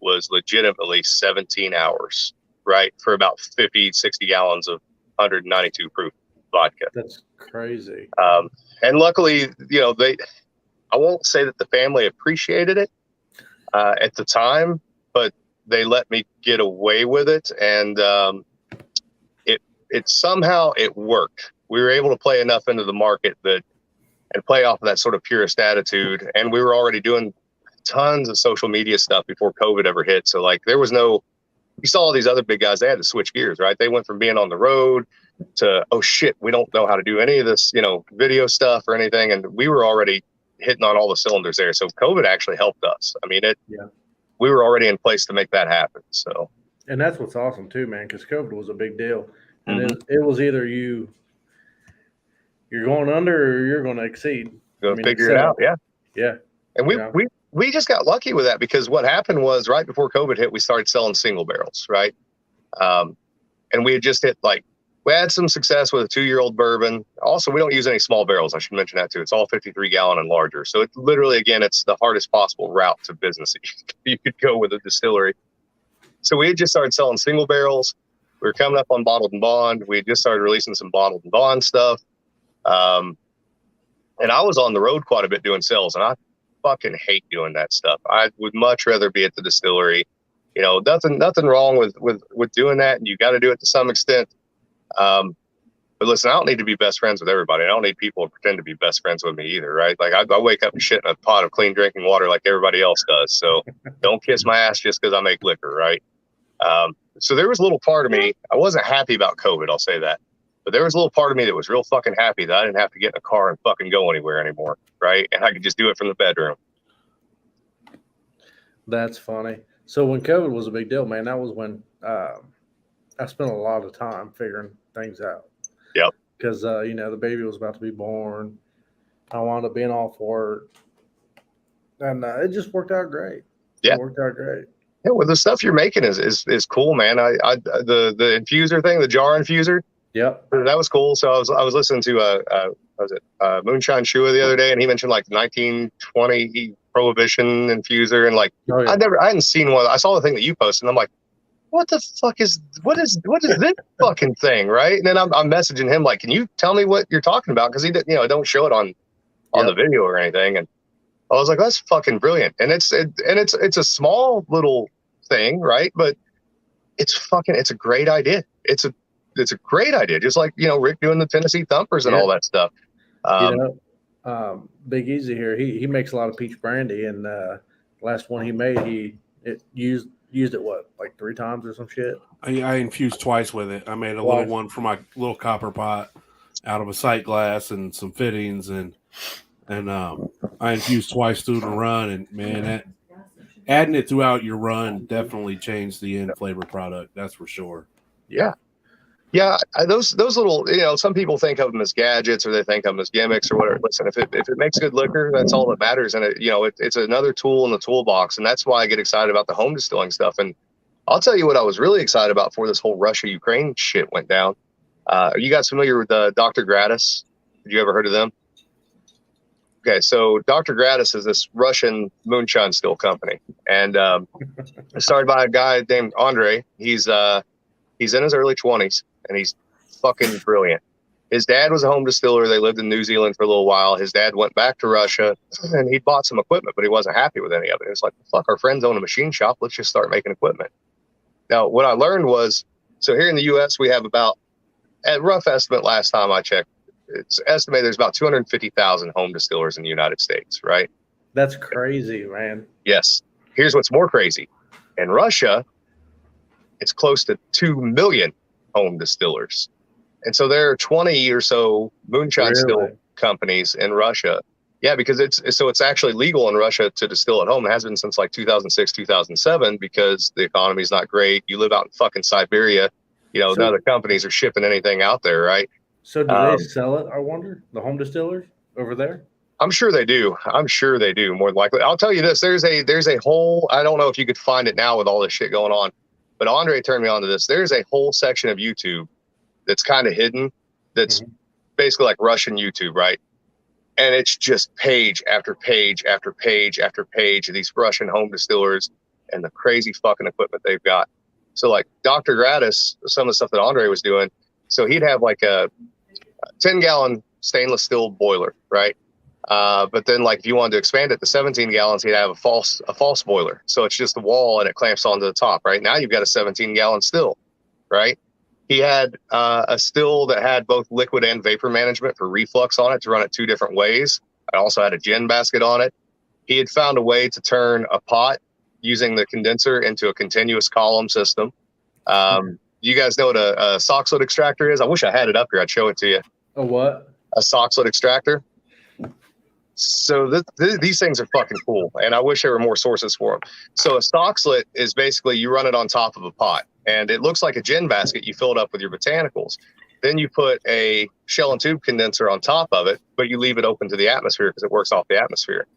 was legitimately 17 hours, right? For about 50, 60 gallons of 192 proof vodka. That's crazy. And luckily, I won't say that the family appreciated it at the time, but they let me get away with it. And it somehow it worked. We were able to play enough into the market and play off of that sort of purist attitude. And we were already doing tons of social media stuff before COVID ever hit. So like there was you saw all these other big guys, they had to switch gears, right? They went from being on the road to, oh shit, we don't know how to do any of this, video stuff or anything. And we were already hitting on all the cylinders there. So COVID actually helped us. I mean, we were already in place to make that happen. So, and that's what's awesome too, man, because COVID was a big deal. And it was either you're going under or you're going to exceed. Go figure it out. Yeah. Yeah. And we just got lucky with that, because what happened was right before COVID hit, we started selling single barrels, right? And we had just hit we had some success with a 2-year-old bourbon. Also, we don't use any small barrels. I should mention that too. It's all 53 gallon and larger. So it's literally, again, it's the hardest possible route to business you could go with a distillery. So we had just started selling single barrels. We were coming up on bottled and bond. We had just started releasing some bottled and bond stuff. And I was on the road quite a bit doing sales, and I fucking hate doing that stuff. I would much rather be at the distillery. Nothing wrong with doing that, and you got to do it to some extent. But listen, I don't need to be best friends with everybody. I don't need people to pretend to be best friends with me either, right? Like I wake up and shit in a pot of clean drinking water like everybody else does. So don't kiss my ass just because I make liquor, right? So there was a little part of me, I wasn't happy about COVID, I'll say that. But there was a little part of me that was real fucking happy that I didn't have to get in a car and fucking go anywhere anymore, right? And I could just do it from the bedroom. That's funny. So when COVID was a big deal, man, that was when I spent a lot of time figuring things out. Yep. Because, the baby was about to be born. I wound up being off work. And it just worked out great. Yeah. It worked out great. Yeah, well, the stuff you're making is cool, man. The infuser thing, the jar infuser. Yep. That was cool. So I was listening to Moonshine Shua the other day, and he mentioned 1920 Prohibition infuser, and I hadn't seen one. I saw the thing that you posted, and I'm like, what the fuck what is this fucking thing, right? And then I'm messaging him like, can you tell me what you're talking about? Because he don't show it on the video or anything. And I was like, that's fucking brilliant. And it's a small little thing, right? But it's a great idea. It's a great idea. Just like, Rick doing the Tennessee Thumpers and all that stuff. Big Easy here. He makes a lot of peach brandy, and last one he made, used it like 3 times or some shit. I infused twice with it. I made a little one for my little copper pot out of a sight glass and some fittings, and I infused twice through the run. And man, adding it throughout your run definitely changed the end flavor product. That's for sure. Yeah. Yeah, those little, some people think of them as gadgets, or they think of them as gimmicks or whatever. Listen, if it makes good liquor, that's all that matters. And it's another tool in the toolbox, and that's why I get excited about the home distilling stuff. And I'll tell you what I was really excited about before this whole Russia-Ukraine shit went down. Are you guys familiar with Dr. Gratis? Did you ever heard of them? Okay, so Dr. Gratis is this Russian moonshine still company, and started by a guy named Andre. He's in his early 20s. And he's fucking brilliant. His dad was a home distiller. They lived in New Zealand for a little while. His dad went back to Russia, and he bought some equipment, but he wasn't happy with any of it. It's like, fuck, our friends own a machine shop. Let's just start making equipment. Now, what I learned was, so here in the U.S., we have about, at rough estimate last time I checked, it's estimated there's about 250,000 home distillers in the United States, right? That's crazy, man. Yes. Here's what's more crazy. In Russia, it's close to 2 million home distillers. And so there are 20 or so moonshine still companies in Russia. Yeah, because it's actually legal in Russia to distill at home. It has been since 2006, 2007, because the economy is not great. You live out in fucking Siberia. None of the companies are shipping anything out there, right? So do they sell it, I wonder, the home distillers over there? I'm sure they do. More than likely. I'll tell you this, there's a whole, I don't know if you could find it now with all this shit going on, but Andre turned me on to this. There's a whole section of YouTube that's kind of hidden. That's basically like Russian YouTube, right? And it's just page after page after page after page of these Russian home distillers and the crazy fucking equipment they've got. So like Dr. Gratis, some of the stuff that Andre was doing, so he'd have like a 10-gallon stainless steel boiler, right? But then like if you wanted to expand it to 17 gallons, he'd have a false boiler. So it's just the wall and it clamps onto the top, right? Now you've got a 17-gallon still, right? He had a still that had both liquid and vapor management for reflux on it to run it 2 different ways. I also had a gin basket on it. He had found a way to turn a pot using the condenser into a continuous column system. You guys know what a Soxhlet extractor is? I wish I had it up here. I'd show it to you. A what? A Soxhlet extractor. So these things are fucking cool, and I wish there were more sources for them. So a Soxhlet is basically you run it on top of a pot, and it looks like a gin basket. You fill it up with your botanicals. Then you put a shell and tube condenser on top of it, but you leave it open to the atmosphere because it works off the atmosphere.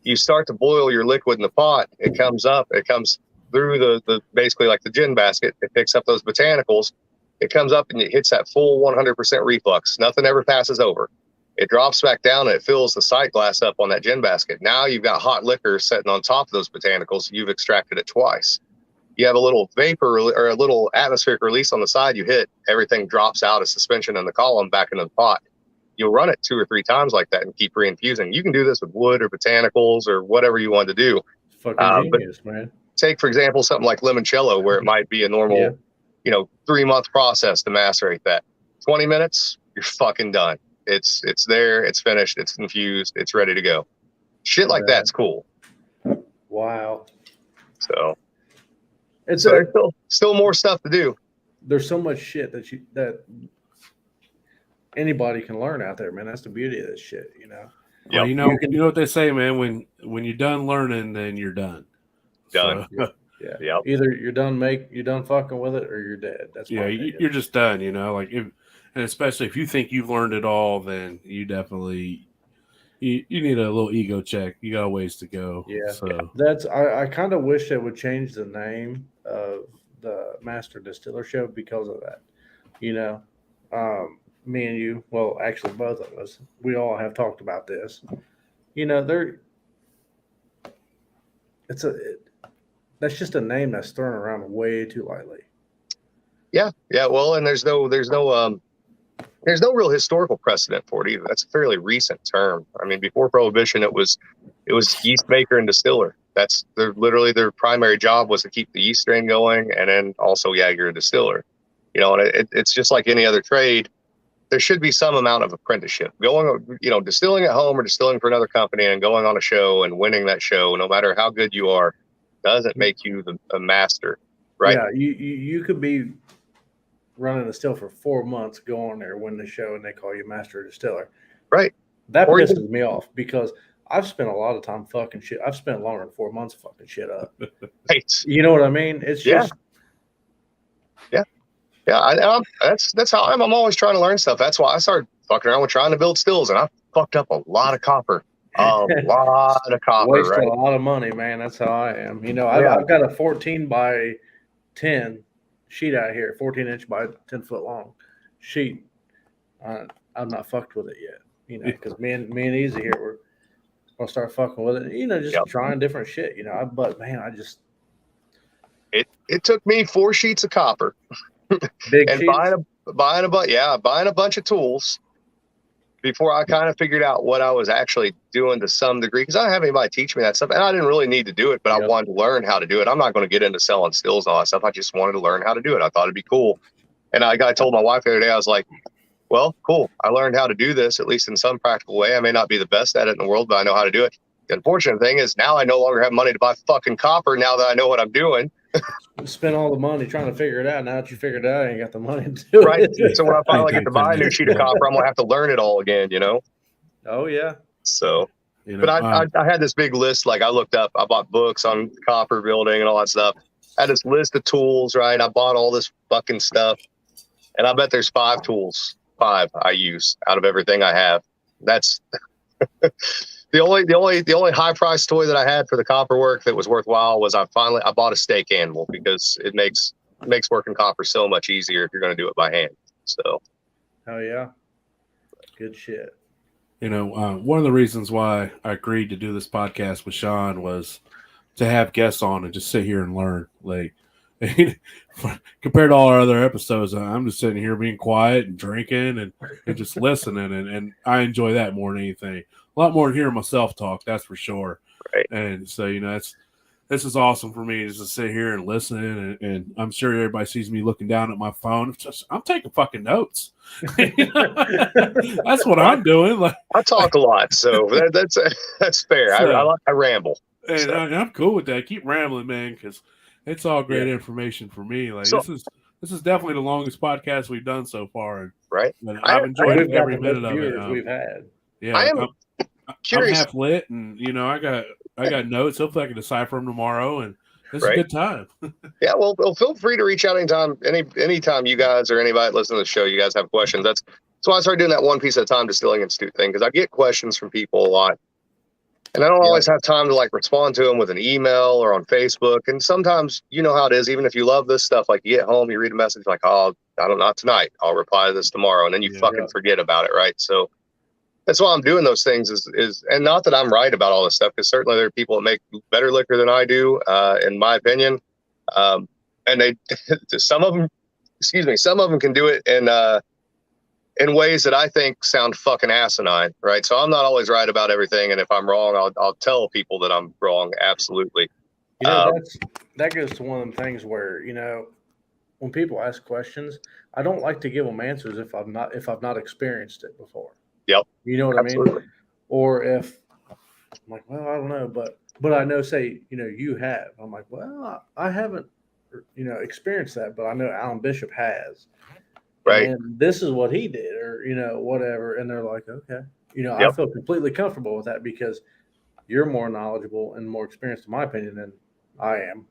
You start to boil your liquid in the pot. It comes up. It comes through the basically like the gin basket. It picks up those botanicals. It comes up and it hits that full 100% reflux. Nothing ever passes over. It drops back down and it fills the sight glass up on that gin basket. Now you've got hot liquor sitting on top of those botanicals. You've extracted it twice. You have a little vapor or a little atmospheric release on the side. You hit, everything drops out of suspension in the column back into the pot. You'll run it 2 or 3 times like that and keep reinfusing. You can do this with wood or botanicals or whatever you want to do. Fucking genius, man. Take, for example, something like limoncello, where it might be a normal, 3-month process to macerate that. 20 minutes, you're fucking done. It's there, it's finished, it's infused, it's ready to go. Shit like that's cool. Wow. So there's still more stuff to do. There's so much shit that anybody can learn out there, man. That's the beauty of this shit, Well, you know what they say, man. When you're done learning, then you're done. Done. So, yeah. Yep. Either you're done fucking with it, or you're dead. That's you're just done. And especially if you think you've learned it all, then you definitely you need a little ego check. You got a ways to go. Yeah. So I kind of wish they would change the name of the Master Distiller Show because of that. Me and you, well, actually both of us, we all have talked about this. That's just a name that's thrown around way too lightly. Yeah. Well, and there's no real historical precedent for it either. That's a fairly recent term. I mean, before Prohibition, it was yeast maker and distiller. That's literally their primary job was to keep the yeast strain going, and then also, you're a distiller. And it's just like any other trade. There should be some amount of apprenticeship distilling at home or distilling for another company and going on a show and winning that show, no matter how good you are, doesn't make you a master, right? Yeah, you could be running a still for 4 months, go on there, win the show, and they call you master distiller. Right. That pisses me off because I've spent a lot of time fucking shit. I've spent longer than 4 months fucking shit up. Right. You know what I mean? It's just. Yeah, that's how I'm always trying to learn stuff. That's why I started fucking around with trying to build stills, and I fucked up a lot of copper. Waste a lot of money, man. That's how I am. I've got a 14 by 10 sheet out here, 14-inch by 10-foot long sheet. I'm not fucked with it yet, because me and Easy here, we're gonna start fucking with it. Just trying different shit. But man, I just it took me 4 sheets of copper. Big and buying a bunch of tools before I kind of figured out what I was actually doing to some degree, because I didn't have anybody teach me that stuff, and I didn't really need to do it, but I wanted to learn how to do it. I'm not going to get into selling stills and all that stuff. I just wanted to learn how to do it. I thought it'd be cool. And I told my wife the other day, I was like, well, cool. I learned how to do this, at least in some practical way. I may not be the best at it in the world, but I know how to do it. The unfortunate thing is now I no longer have money to buy fucking copper now that I know what I'm doing. Spend all the money trying to figure it out. Now that you figured it out, I ain't got the money to do it. So when I finally get to buy a new sheet of copper, I'm gonna have to learn it all again, Oh yeah. So, but I had this big list. Like I looked up, I bought books on copper building and all that stuff. I had this list of tools, right? I bought all this fucking stuff, and I bet there's 5 tools I use out of everything I have. That's the only high price toy that I had for the copper work that was worthwhile was I bought a stake anvil, because it makes working copper so much easier if you're going to do it by hand. So, oh yeah, good shit. One of the reasons why I agreed to do this podcast with Sean was to have guests on and just sit here and learn. Like, compared to all our other episodes, I'm just sitting here being quiet and drinking and just listening, and I enjoy that more than anything. A lot more than hearing myself talk, that's for sure. Right. And so, this is awesome for me just to sit here and listen, and I'm sure everybody sees me looking down at my phone. I'm taking fucking notes. That's what I'm doing. Like, I talk a lot, so that's fair. So, I ramble, and so. I'm cool with that. Keep rambling, man, because it's all great information for me. Like, So, this is definitely the longest podcast we've done so far, and right? I've enjoyed every the minute of it. We've had. Yeah, I am curious. I'm half lit, and I got notes. Hopefully, I can decipher them tomorrow, and it's a good time. Yeah, well, feel free to reach out anytime. Anytime you guys or anybody listening to the show, you guys have questions. That's why I started doing that one piece at a time Distilling Institute thing, because I get questions from people a lot, and I don't always have time to like respond to them with an email or on Facebook. And sometimes you know how it is. Even if you love this stuff, like you get home, you read a message like, "Oh, not tonight. I'll reply to this tomorrow," and then you fucking forget about it, right? So that's why I'm doing those things is and not that I'm right about all this stuff, because certainly there are people that make better liquor than I do, in my opinion. And they, some of them can do it in ways that I think sound fucking asinine, right? So I'm not always right about everything, and if I'm wrong, I'll tell people that I'm wrong. Absolutely. That goes to one of them things where when people ask questions, I don't like to give them answers if I've not experienced it before. Yep. You know what I mean? Or if I'm like, well, I don't know, but I know, say, you have. I'm like, well, I haven't, experienced that, but I know Alan Bishop has. Right. And this is what he did, or, whatever. And they're like, okay. I feel completely comfortable with that because you're more knowledgeable and more experienced, in my opinion, than I am.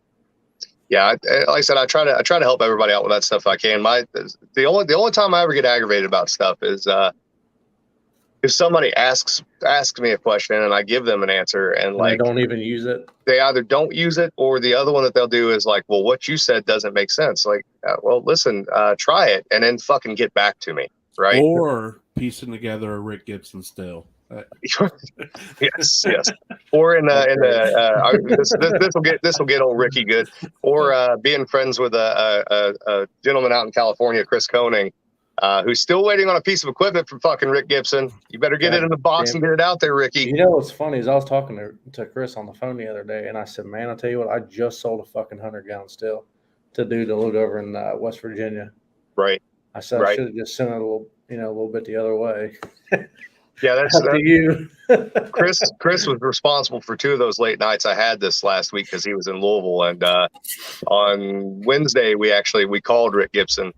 Yeah, like I said, I try to help everybody out with that stuff if I can. The only time I ever get aggravated about stuff is if somebody asks me a question and I give them an answer and like they don't even use it. They either don't use it, or the other one that they'll do is like, well, what you said doesn't make sense. Like, well, listen, try it and then fucking get back to me, right? Or piecing together a Rick Gibson still. Yes. Or this will get old Ricky good. Or being friends with a gentleman out in California, Chris Koenig, who's still waiting on a piece of equipment from fucking Rick Gibson. You better get it in the box and get it out there, Ricky. What's funny is I was talking to Chris on the phone the other day, and I said, man, I'll tell you what, I just sold a fucking 100-gallon still to dude to look over in West Virginia. Right. I said, I should have just sent it a little bit the other way. Yeah, that's up to you. Chris was responsible for 2 of those late nights I had this last week because he was in Louisville. And on Wednesday, we called Rick Gibson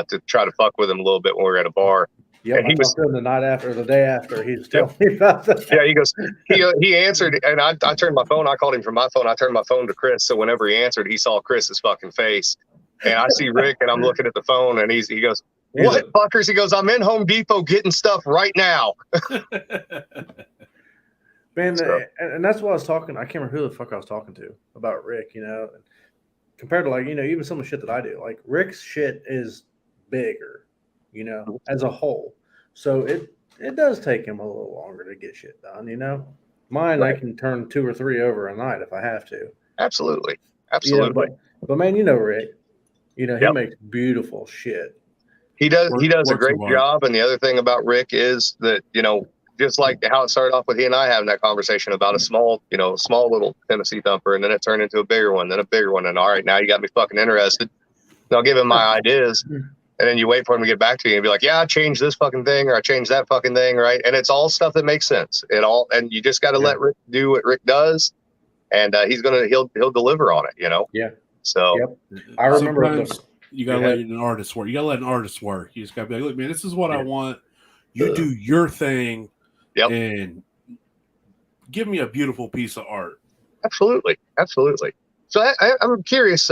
to try to fuck with him a little bit when we were at a bar. Yeah, he was the night after, the day after. He was telling me about that. Yeah, he goes. He answered, and I turned my phone. I called him from my phone. I turned my phone to Chris, so whenever he answered, he saw Chris's fucking face, and I see Rick, and I'm looking at the phone, and he goes, "What fuckers?" He goes, "I'm in Home Depot getting stuff right now." Man, and that's what I was talking. I can't remember who the fuck I was talking to about Rick. Compared to even some of the shit that I do, like Rick's shit is bigger, as a whole. So it does take him a little longer to get shit done, Mine, right. I can turn 2 or 3 over a night if I have to. Absolutely. But man, Rick, he makes beautiful shit. He does a great job. And the other thing about Rick is that, just like how it started off with he and I having that conversation about a small little Tennessee thumper, and then it turned into a bigger one, then a bigger one. And all right, now you got me fucking interested. And I'll give him my ideas. And then you wait for him to get back to you and be like, yeah, I changed this fucking thing, or I changed that fucking thing, right? And it's all stuff that makes sense. And you just got to let Rick do what Rick does, and he'll deliver on it, Yeah. So I remember you gotta let an artist work. You gotta let an artist work. You just gotta be like, look, man, this is what I want. You do your thing, and give me a beautiful piece of art. Absolutely. So I'm curious,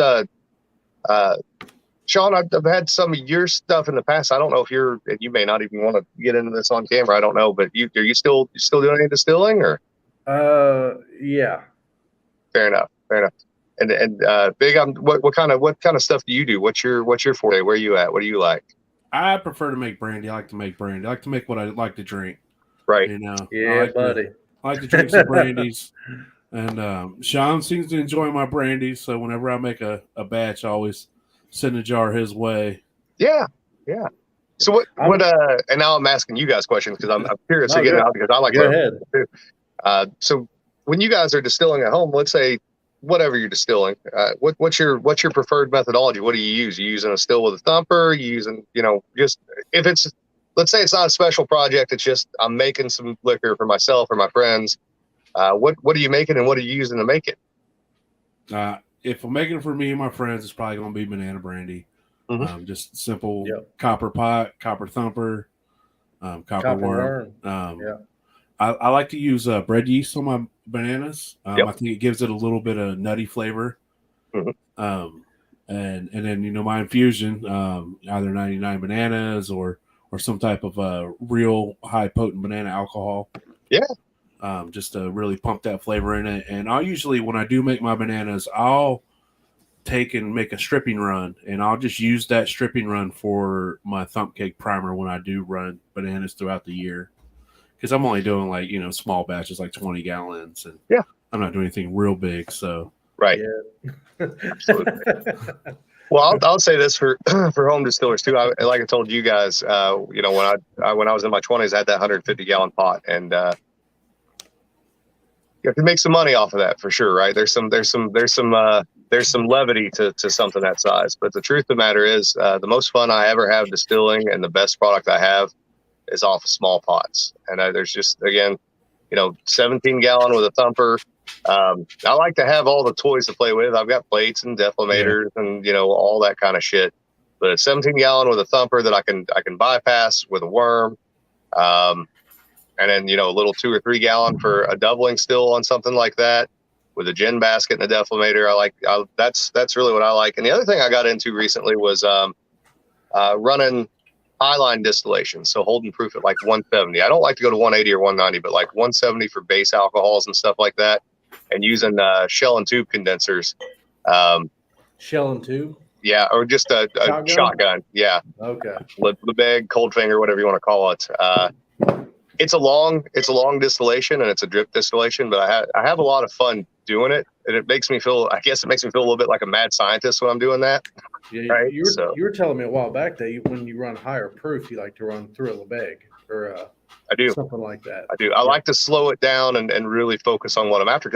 Sean, I've had some of your stuff in the past. I don't know if you may not even want to get into this on camera. I don't know, but are you still doing any distilling, or? Yeah. Fair enough. And Big, what kind of stuff do you do? What's your forte? Where are you at? What do you like? I prefer to make brandy. I like to make brandy. I like to make what I like to drink. Right. You know, Yeah, buddy. I like to drink some brandies. And Sean seems to enjoy my brandies, so whenever I make a batch, I always send a jar his way. Yeah. Yeah. So and now I'm asking you guys questions because I'm curious No, again go- now because I like Go to ahead. too. So when you guys are distilling at home, let's say whatever you're distilling, what's your preferred methodology? What do you use? You using a still with a thumper? You using, just if it's, let's say it's not a special project, it's just I'm making some liquor for myself or my friends. What are you making and what are you using to make it? If I'm making it for me and my friends, it's probably going to be banana brandy. Mhm. Just simple Yep. copper pot, copper thumper, copper worm. Yeah. I like to use bread yeast on my bananas. Yep. I think it gives it a little bit of nutty flavor. Mhm. And then my infusion, either 99 bananas or some type of real high potent banana alcohol. Yeah. Just to really pump that flavor in it. And I'll usually, when I do make my bananas, I'll take and make a stripping run, and I'll just use that stripping run for my thump cake primer when I do run bananas throughout the year. Because I'm only doing like, small batches, like 20 gallons, and yeah, I'm not doing anything real big. So right, yeah. Absolutely. Well, I'll say this for home distillers too. Like I told you guys, when I was in my 20s, I had that 150-gallon pot, and you can make some money off of that for sure, right? There's some levity to something that size, but the truth of the matter is, the most fun I ever have distilling and the best product I have is off of small pots. And there's just, again, 17-gallon with a thumper. I like to have all the toys to play with. I've got plates and defibrimators and all that kind of shit. But a 17-gallon with a thumper that I can bypass with a worm. And then, a little 2 or 3 gallon for a doubling still on something like that with a gin basket and a defibrimator. That's really what I like. And the other thing I got into recently was running highline distillation. So holding proof at like 170. I don't like to go to 180 or 190, but like 170 for base alcohols and stuff like that. And using shell and tube condensers. Shell and tube? Yeah, or just a shotgun. Yeah. Okay. The bag, cold finger, whatever you want to call it. It's a long distillation and it's a drip distillation, but I have a lot of fun doing it, and it makes me feel a little bit like a mad scientist when I'm doing that. Yeah, right? You were telling me a while back that when you run higher proof, you like to run through a bag or I do something like that. I do. I like to slow it down and really focus on what I'm after.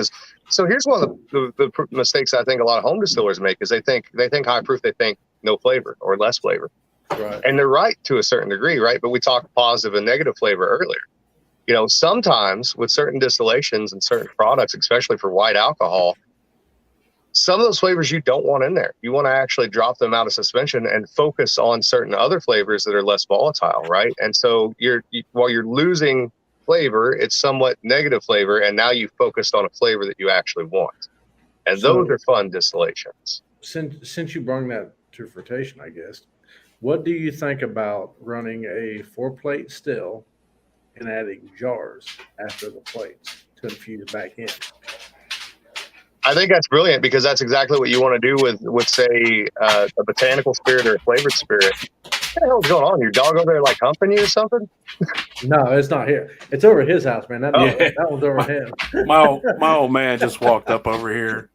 So here's one of the mistakes I think a lot of home distillers make is they think high proof, they think no flavor or less flavor. Right. And they're right to a certain degree, right? But we talked positive and negative flavor earlier. Sometimes with certain distillations and certain products, especially for white alcohol, some of those flavors you don't want in there. You want to actually drop them out of suspension and focus on certain other flavors that are less volatile, right? And so while you're losing flavor, it's somewhat negative flavor, and now you've focused on a flavor that you actually want. And those are fun distillations. Since you brought that to fermentation, I guess, what do you think about running a 4-plate still and adding jars after the plates to infuse back in? I think that's brilliant because that's exactly what you want to do with say, a botanical spirit or a flavored spirit. What the hell's going on? Your dog over there like humping you or something? No, it's not here. It's over at his house, man. That one's over him. My old man just walked up over here.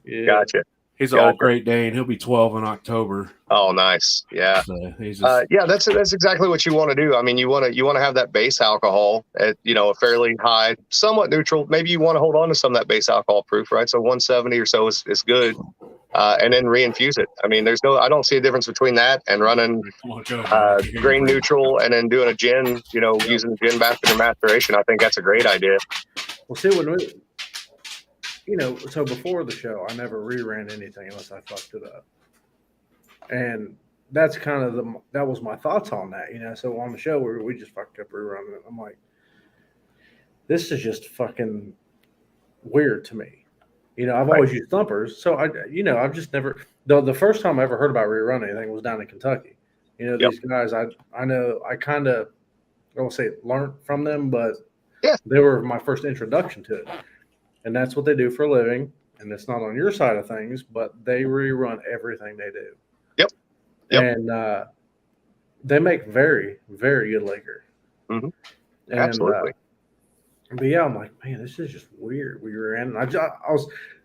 Yeah. Gotcha. He's an old Great Dane. He'll be 12 in October. Oh, nice. Yeah. So he's just, that's exactly what you want to do. I mean, you want to have that base alcohol at, a fairly high, somewhat neutral. Maybe you want to hold on to some of that base alcohol proof, right? So 170 or so is good. And then reinfuse it. I mean, I don't see a difference between that and running grain neutral and then doing a gin, using the gin basket or maceration. I think that's a great idea. Well, see, so before the show, I never reran anything unless I fucked it up. And that's kind of that was my thoughts on that, So on the show, we just fucked up rerunning it. I'm like, this is just fucking weird to me. I've always used thumpers, so I've just never. The first time I ever heard about rerunning anything was down in Kentucky. These guys, I know, I kind of, I won't say learned from them, but they were my first introduction to it. And that's what they do for a living. And it's not on your side of things, but they rerun everything they do. Yep. And they make very, very good liquor. Mm-hmm. And, Absolutely. But yeah, I'm like, man, this is just weird. We were in. I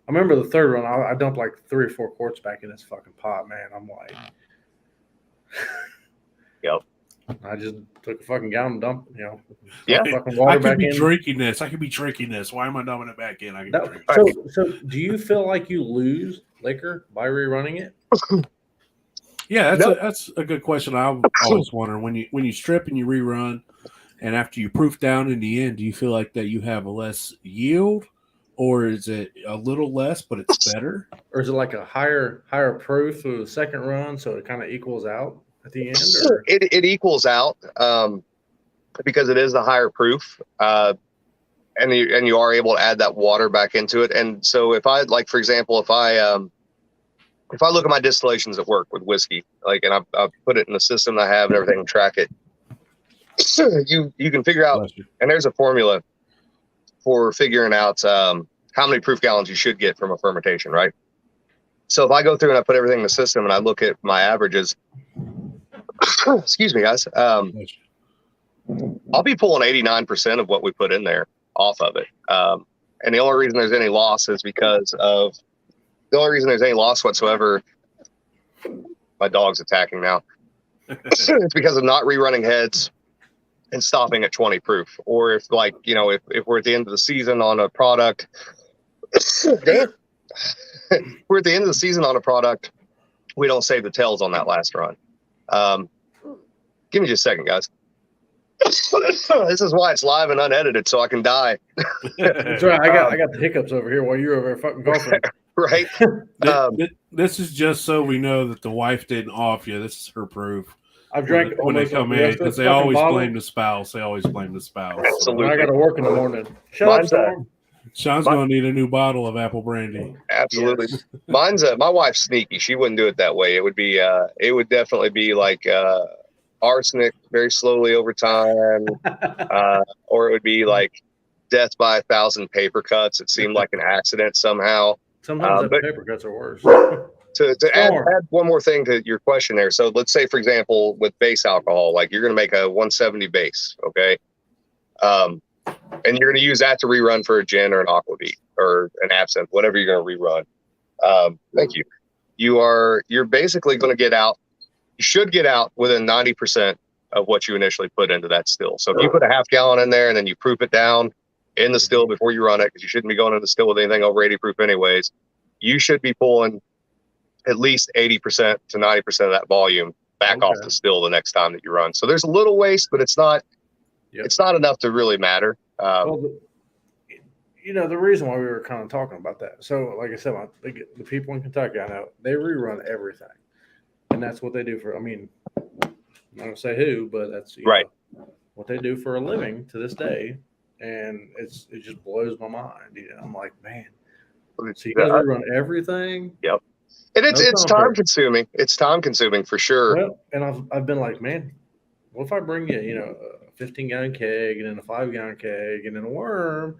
remember the third run. I dumped like 3 or 4 quarts back in this fucking pot, man. I'm like, Yep. I just took a fucking gallon and dumped, Yeah. fucking water I back could be in. drinking this. I could be drinking this. Why am I dumping it back in? I could be drinking. So do you feel like you lose liquor by rerunning it? Yeah, Nope. that's a good question. I always wonder when you strip and you rerun, and after you proof down in the end, do you feel like that you have a less yield, or is it a little less but it's better? Or is it like a higher proof through the second run, so it kind of equals out at the end? Or? It equals out because it is the higher proof, and you are able to add that water back into it. And so if I, like, for example, if I look at my distillations at work with whiskey, like, and I've put it in the system I have and everything and track it, you can figure out, and there's a formula for figuring out how many proof gallons you should get from a fermentation, right? So if I go through and I put everything in the system and I look at my averages, excuse me, guys, I'll be pulling 89% of what we put in there off of it. And the only reason there's any loss is because of the only reason there's any loss whatsoever. My dog's attacking now. It's because of not rerunning heads and stopping at 20 proof. Or if, like, if we're at the end of the season on a product, damn, we're at the end of the season on a product, we don't save the tails on that last run. Give me just a second, guys. This is why it's live and unedited, so I can die. That's right. I got the hiccups over here while you're over there fucking golfing. Right. This is just so we know that the wife didn't off you. This is her proof. I've drank when they come in because they always blame the spouse. They always blame the spouse. Absolutely. So I got to work in the morning. Shut up, Sean's going to need a new bottle of apple brandy. Absolutely. Yes. My wife's sneaky. She wouldn't do it that way. It would definitely be like arsenic very slowly over time, or it would be like death by 1,000 paper cuts. It seemed like an accident somehow. Sometimes the paper cuts are worse. To add one more thing to your question there. So let's say, for example, with base alcohol, like you're going to make a 170 base, okay? And you're going to use that to rerun for a gin or an aquavit or an absinthe, whatever you're going to rerun. Thank you. You're basically going to get out. You should get out within 90% of what you initially put into that still. So if you put a half gallon in there and then you proof it down in the still before you run it, because you shouldn't be going into the still with anything over 80 proof anyways, you should be pulling at least 80% to 90% of that volume back off the still the next time that you run. So there's a little waste, but it's not enough to really matter. Well, the reason why we were kind of talking about that. So like I said, the people in Kentucky, I know, they rerun everything. And that's what they do for, I'm not going to say who, but that's right. What they do for a living to this day. And it just blows my mind. I'm like, man, so you guys rerun everything? Yep. And it's time consuming. It's time consuming for sure. Well, and I've been like, man, what if I bring you, a 15-gallon keg and then a 5-gallon keg and then a worm,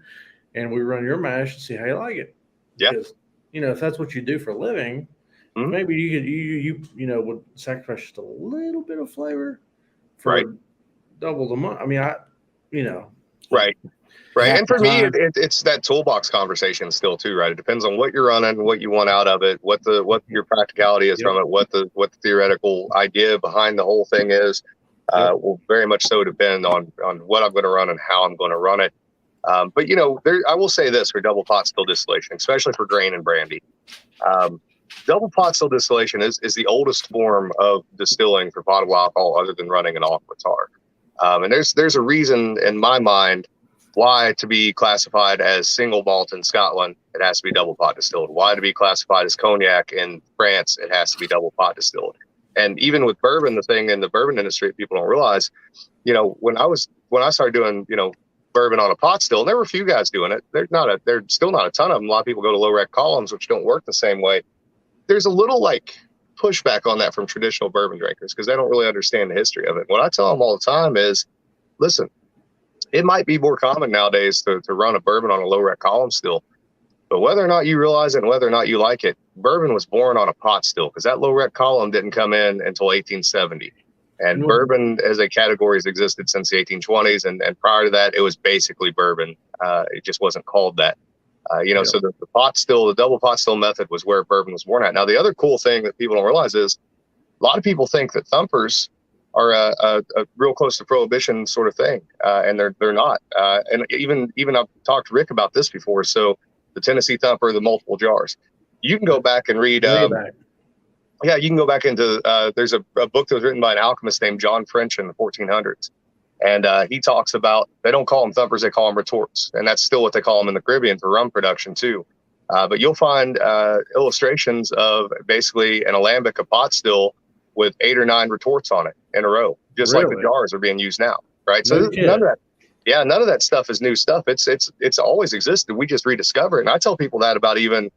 and we run your mash and see how you like it? Yeah. Because, if that's what you do for a living, maybe you could would sacrifice just a little bit of flavor for double the money. Right. Right. And for me, it's that toolbox conversation still too, right? It depends on what you're running, what you want out of it, what your practicality is from it, what the theoretical idea behind the whole thing is. Will very much so depend on what I'm going to run and how I'm going to run it. But I will say this for double pot still distillation, especially for grain and brandy. Double pot still distillation is the oldest form of distilling for potable alcohol other than running an aqua tar. And there's a reason in my mind why to be classified as single malt in Scotland, it has to be double pot distilled. Why to be classified as cognac in France, it has to be double pot distilled. And even with bourbon, the thing in the bourbon industry, people don't realize, when I started doing, bourbon on a pot still, and there were a few guys doing it. There's still not a ton of them. A lot of people go to low rec columns, which don't work the same way. There's a little pushback on that from traditional bourbon drinkers because they don't really understand the history of it. What I tell them all the time is, listen, it might be more common nowadays to run a bourbon on a low rec column still, but whether or not you realize it and whether or not you like it, bourbon was born on a pot still because that low rec column didn't come in until 1870. And bourbon as a category has existed since the 1820s. And prior to that, it was basically bourbon. It just wasn't called that. So the double pot still method was where bourbon was born at. Now, the other cool thing that people don't realize is a lot of people think that thumpers are a real close to prohibition sort of thing. And they're not. And even I've talked to Rick about this before. So the Tennessee thumper, the multiple jars, you can go back and read. Yeah, you can go back into, there's a book that was written by an alchemist named John French in the 1400s. And he talks about, they don't call them thumpers, they call them retorts. And that's still what they call them in the Caribbean for rum production too. But you'll find illustrations of basically an alembic, a pot still with 8 or 9 retorts on it in a row, just like the jars are being used now, right? So none of that stuff is new stuff. It's always existed. We just rediscover it. And I tell people that about even,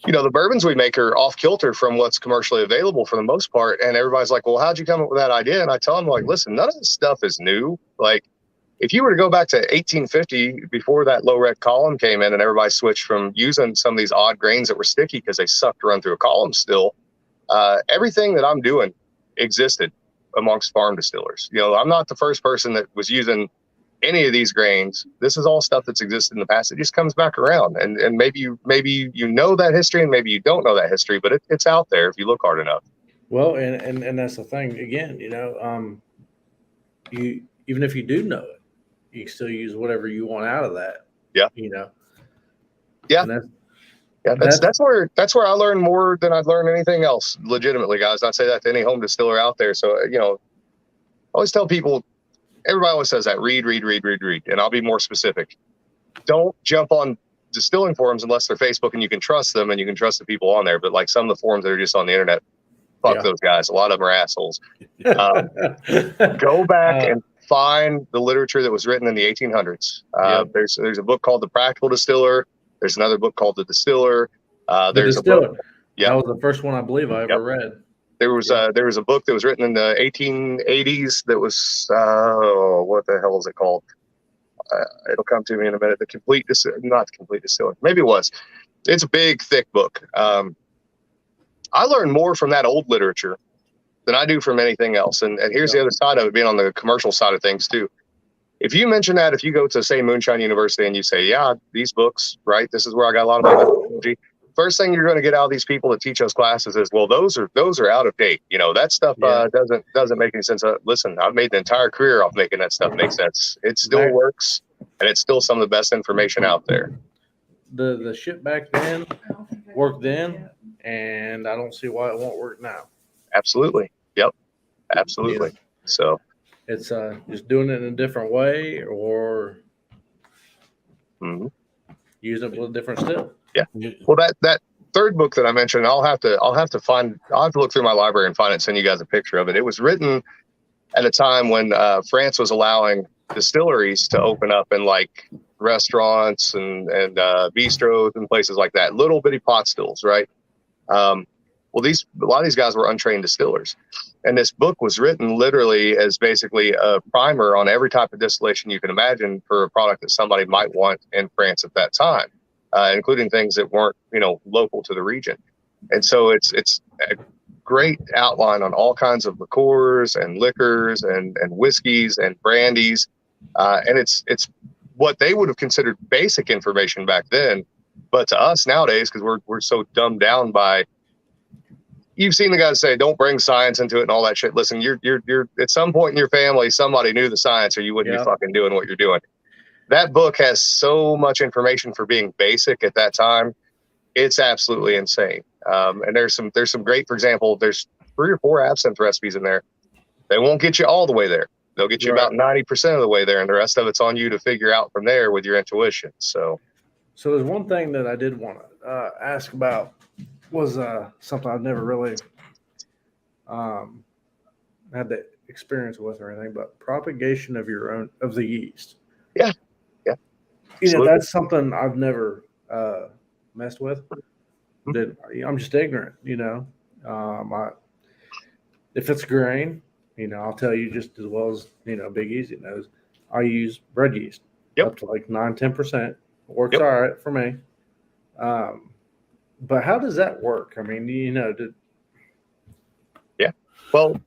the bourbons we make are off kilter from what's commercially available for the most part. And everybody's like, well, how'd you come up with that idea? And I tell them, like, listen, none of this stuff is new. Like, if you were to go back to 1850, before that low red column came in and everybody switched from using some of these odd grains that were sticky because they sucked to run through a column still, everything that I'm doing existed amongst farm distillers. I'm not the first person that was using any of these grains. This is all stuff that's existed in the past. It just comes back around, and maybe you know that history, and maybe you don't know that history, but it's out there if you look hard enough. Well, and that's the thing again. You even if you do know it, you can still use whatever you want out of that. Yeah. Yeah. That's where I learn more than I'd learn anything else. Legitimately, guys, I'd say that to any home distiller out there. So I always tell people. Everybody always says that, read. And I'll be more specific. Don't jump on distilling forums unless they're Facebook and you can trust them and you can trust the people on there. But like some of the forums that are just on the internet, fuck those guys. A lot of them are assholes. Go back and find the literature that was written in the 1800s. There's a book called The Practical Distiller. There's another book called The Distiller. There's a book. That was the first one I believe I ever read. There was a book that was written in the 1880s that was what the hell is it called? It'll come to me in a minute. Not the Complete Distiller. Maybe it was. It's a big, thick book. I learned more from that old literature than I do from anything else. And here's the other side of it, being on the commercial side of things too. If you mention that, if you go to say Moonshine University and you say, yeah, these books, right? This is where I got a lot of my methodology. First thing you're going to get out of these people that teach us classes is, well, those are out of date. That stuff doesn't make any sense. Listen, I've made an entire career off making that stuff make sense. It still works, and it's still some of the best information out there. The shit back then worked then, and I don't see why it won't work now. Absolutely. Yep. Absolutely. So it's just doing it in a different way or using it with a different still. Yeah. Well, that third book that I mentioned, I'll have to look through my library and find it and send you guys a picture of it. It was written at a time when France was allowing distilleries to open up in like restaurants and bistros and places like that, little bitty pot stills, right? A lot of these guys were untrained distillers, and this book was written literally as basically a primer on every type of distillation you can imagine for a product that somebody might want in France at that time. Including things that weren't, local to the region. And so it's a great outline on all kinds of liqueurs and liquors and whiskeys and brandies. And it's what they would have considered basic information back then. But to us nowadays, because we're so dumbed down by, you've seen the guys say, don't bring science into it and all that shit. Listen, you're at some point in your family, somebody knew the science or you wouldn't be fucking doing what you're doing. That book has so much information for being basic at that time. It's absolutely insane. And there's some great, for example, there's 3 or 4 absinthe recipes in there. They won't get you all the way there. They'll get you about 90% of the way there. And the rest of it's on you to figure out from there with your intuition. So there's one thing that I did want to ask about was something I've never really had the experience with or anything, but propagation of the yeast. Yeah. That's something I've never messed with. That I'm just ignorant. If it's grain, I'll tell you just as well as Big Easy knows. I use bread yeast up to like 9-10%. Works all right for me. But how does that work? I mean, Well,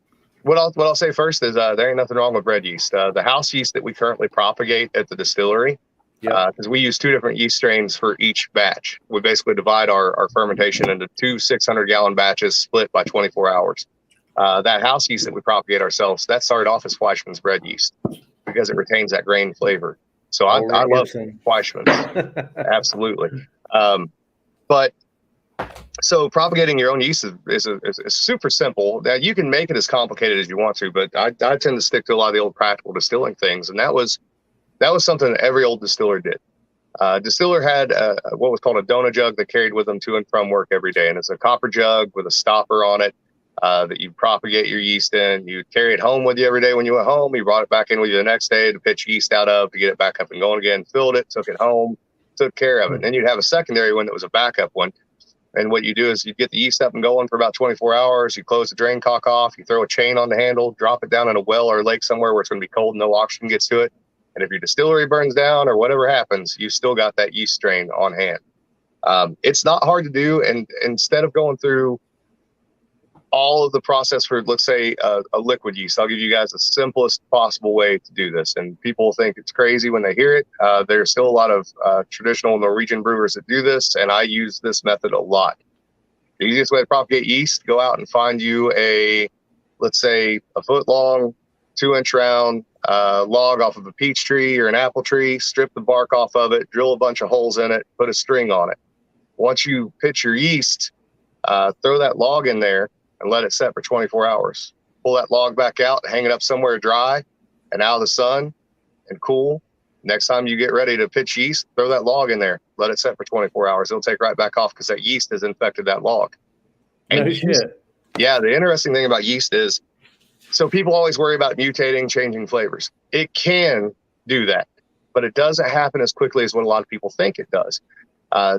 What I'll say first is there ain't nothing wrong with bread yeast. The house yeast that we currently propagate at the distillery, because we use 2 different yeast strains for each batch. We basically divide our fermentation into 2 600-gallon batches split by 24 hours. That house yeast that we propagate ourselves, that started off as Fleischmann's bread yeast because it retains that grain flavor. So I love Fleischmann's. Absolutely. But so propagating your own yeast is super simple. Now you can make it as complicated as you want to, but I tend to stick to a lot of the old practical distilling things. And that was something that every old distiller did. Distiller had what was called a donut jug that carried with them to and from work every day. And it's a copper jug with a stopper on it that you propagate your yeast in. You carry it home with you every day when you went home. You brought it back in with you the next day to pitch yeast out of, to get it back up and going again, filled it, took it home, took care of it. And then you'd have a secondary one that was a backup one. And what you do is you get the yeast up and going for about 24 hours. You close the drain cock off. You throw a chain on the handle, drop it down in a well or a lake somewhere where it's going to be cold and no oxygen gets to it. And if your distillery burns down or whatever happens, you've still got that yeast strain on hand. It's not hard to do. And instead of going through all of the process for, let's say, a liquid yeast, I'll give you guys the simplest possible way to do this. And people think it's crazy when they hear it. There's still a lot of traditional Norwegian brewers that do this, and I use this method a lot. The easiest way to propagate yeast, go out and find you let's say, a foot long, 2-inch round log off of a peach tree or an apple tree, strip the bark off of it, drill a bunch of holes in it, put a string on it. Once you pitch your yeast, throw that log in there and let it set for 24 hours. Pull that log back out, hang it up somewhere dry and out of the sun and cool. Next time you get ready to pitch yeast, throw that log in there, let it set for 24 hours. It'll take right back off because that yeast has infected that log. No shit. Yeah, the interesting thing about yeast is, so people always worry about mutating, changing flavors. It can do that, but it doesn't happen as quickly as what a lot of people think it does.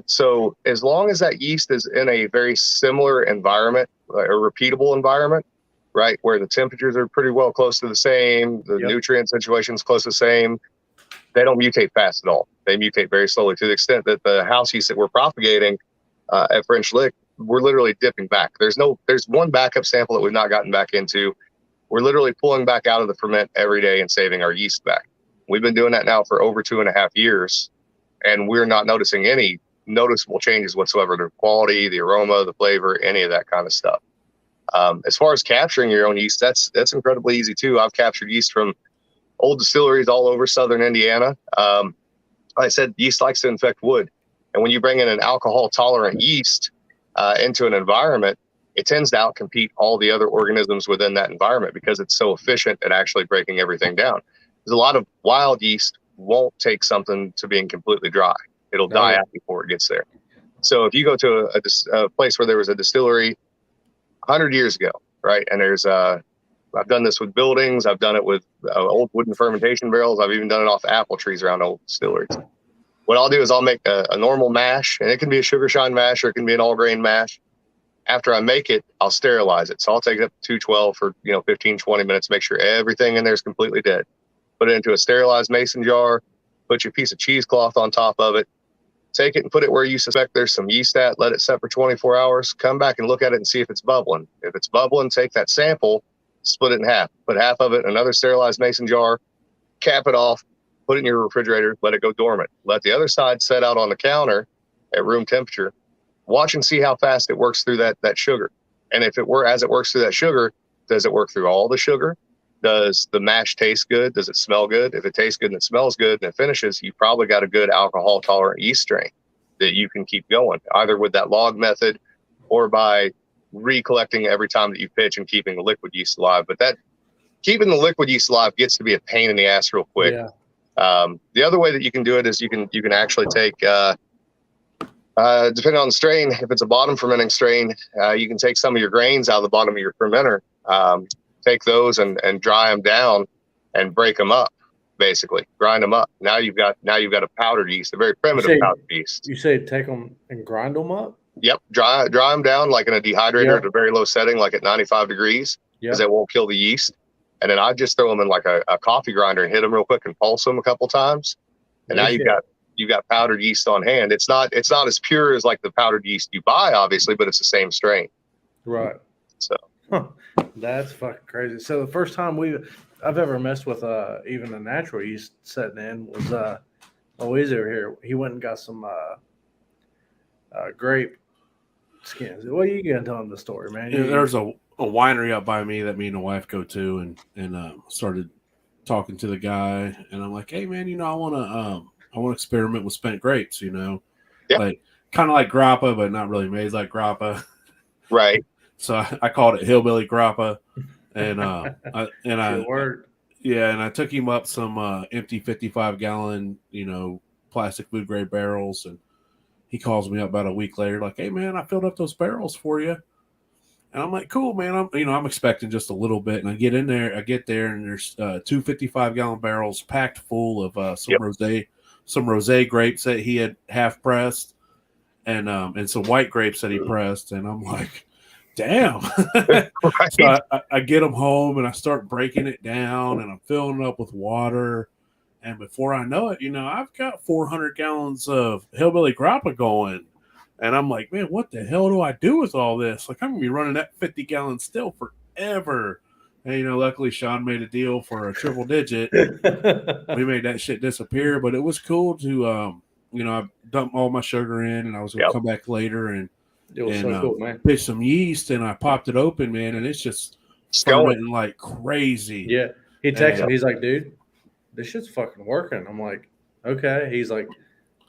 So as long as that yeast is in a very similar environment, a repeatable environment, right, where the temperatures are pretty well close to the same, the nutrient situation's close to the same, they don't mutate fast at all. They mutate very slowly, to the extent that the house yeast that we're propagating at French Lick, we're literally dipping back. There's one backup sample that we've not gotten back into. We're literally pulling back out of the ferment every day and saving our yeast back. We've been doing that now for over 2.5 years, and we're not noticing any noticeable changes whatsoever. The quality, the aroma, the flavor, any of that kind of stuff. As far as capturing your own yeast, that's incredibly easy too. I've captured yeast from old distilleries all over southern Indiana. Like I said, yeast likes to infect wood. And when you bring in an alcohol tolerant yeast into an environment, it tends to outcompete all the other organisms within that environment because it's so efficient at actually breaking everything down. There's a lot of wild yeast won't take something to being completely dry. It'll die out before it gets there. So if you go to a place where there was a distillery 100 years ago, right? And there's I've done this with buildings. I've done it with old wooden fermentation barrels. I've even done it off apple trees around old distilleries. What I'll do is I'll make a normal mash, and it can be a sugar shine mash or it can be an all grain mash. After I make it, I'll sterilize it. So I'll take it up to 212 for 15, 20 minutes, make sure everything in there is completely dead. Put it into a sterilized mason jar, put your piece of cheesecloth on top of it, take it and put it where you suspect there's some yeast at, let it set for 24 hours, come back and look at it and see if it's bubbling. If it's bubbling, take that sample, split it in half, put half of it in another sterilized mason jar, cap it off, put it in your refrigerator, let it go dormant. Let the other side set out on the counter at room temperature. Watch and see how fast it works through that sugar. And if it were as it works through that sugar, does it work through all the sugar? Does the mash taste good? Does it smell good? If it tastes good and it smells good and it finishes, you probably got a good alcohol tolerant yeast strain that you can keep going, either with that log method or by recollecting every time that you pitch and keeping the liquid yeast alive. But that keeping the liquid yeast alive gets to be a pain in the ass real quick. Yeah. The other way that you can do it is you can actually take depending on the strain, if it's a bottom fermenting strain, you can take some of your grains out of the bottom of your fermenter, take those and dry them down and break them up, basically grind them up. Now you've got a powdered yeast, a very primitive powdered yeast. You say take them and grind them up? Yep, dry them down like in a dehydrator at a very low setting, like at 95 degrees, because that won't kill the yeast. And then I just throw them in like a coffee grinder and hit them real quick and pulse them a couple times. And now you've got powdered yeast on hand. It's not as pure as like the powdered yeast you buy, obviously, but it's the same strain. Right. So Huh. That's fucking crazy. So the first time I've ever messed with even a natural yeast setting in was Louise over here. He went and got some grape skins. What are you gonna tell him the story, man? There's a winery up by me that me and the wife go to, and started talking to the guy, and I'm like, hey man, I want to experiment with spent grapes, Yeah. like kind of like grappa, but not really made like grappa. Right. So I called it hillbilly grappa, and word. Yeah, and I took him up some empty 55-gallon, plastic food grade barrels, and he calls me up about a week later, like, "Hey man, I filled up those barrels for you." And I'm like, "Cool, man." I'm expecting just a little bit, and I get there, and there's 2 55-gallon barrels packed full of some rosé grapes that he had half pressed, and some white grapes that he pressed, and I'm like, damn. Right. So I get them home and I start breaking it down and I'm filling it up with water. And before I know it, I've got 400 gallons of hillbilly grappa going. And I'm like, man, what the hell do I do with all this? Like, I'm going to be running that 50-gallon still forever. And, luckily Sean made a deal for a triple digit. We made that shit disappear, but it was cool to, I dumped all my sugar in and I was going to come back later and It was so cool, man. Pitched some yeast and I popped it open, man, and it's just fermenting like crazy. Yeah. He texted me. He's like, dude, this shit's fucking working. I'm like, okay. He's like,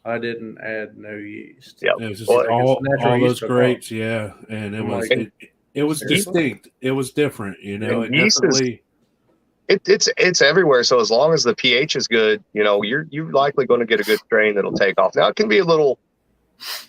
I didn't add no yeast. Yeah. It was just all those grapes, yeah. And it was distinct. It was different, It yeast definitely it's everywhere. So as long as the pH is good, you're likely going to get a good strain that'll take off. Now it can be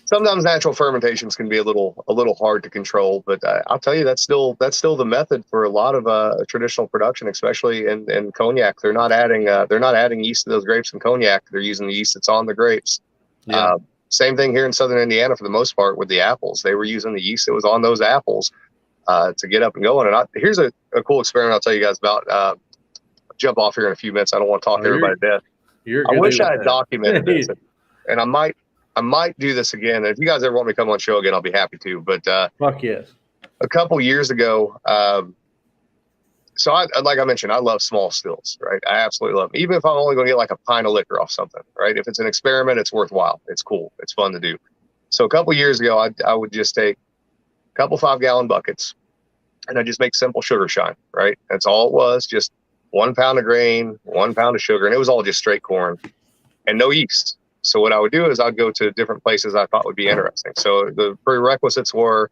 sometimes natural fermentations can be a little hard to control, but I'll tell you that's still the method for a lot of traditional production, especially in cognac. They're not adding yeast to those grapes in cognac. They're using the yeast that's on the grapes. Yeah. Same thing here in Southern Indiana for the most part with the apples. They were using the yeast that was on those apples to get up and going. And here's a cool experiment I'll tell you guys about. I'll jump off here in a few minutes. I don't want to talk to everybody to death. I wish I had documented this, and I might do this again. If you guys ever want me to come on the show again, I'll be happy to. But fuck yes. A couple years ago, so like I mentioned, I love small stills, right? I absolutely love them. Even if I'm only going to get like a pint of liquor off something, right? If it's an experiment, it's worthwhile. It's cool. It's fun to do. So a couple years ago, I would just take a couple 5-gallon buckets and I just make simple sugar shine, right? That's all it was. Just 1 pound of grain, 1 pound of sugar. And it was all just straight corn and no yeast. So what I would do is I'd go to different places I thought would be interesting. So the prerequisites were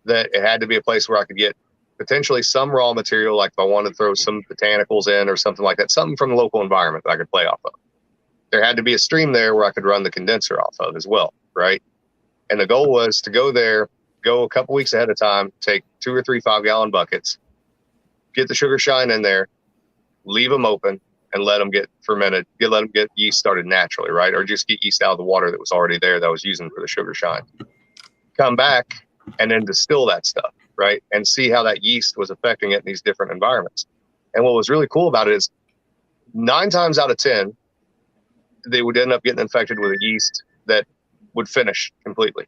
that it had to be a place where I could get potentially some raw material, like if I wanted to throw some botanicals in or something like that, something from the local environment that I could play off of. There had to be a stream there where I could run the condenser off of as well, right? And the goal was to go there, go a couple weeks ahead of time, take 2 or 3 5-gallon buckets, get the sugar shine in there, leave them open, and let them get fermented, let them get yeast started naturally, right? Or just get yeast out of the water that was already there that I was using for the sugar shine. Come back and then distill that stuff, right? And see how that yeast was affecting it in these different environments. And what was really cool about it is 9 times out of 10, they would end up getting infected with a yeast that would finish completely.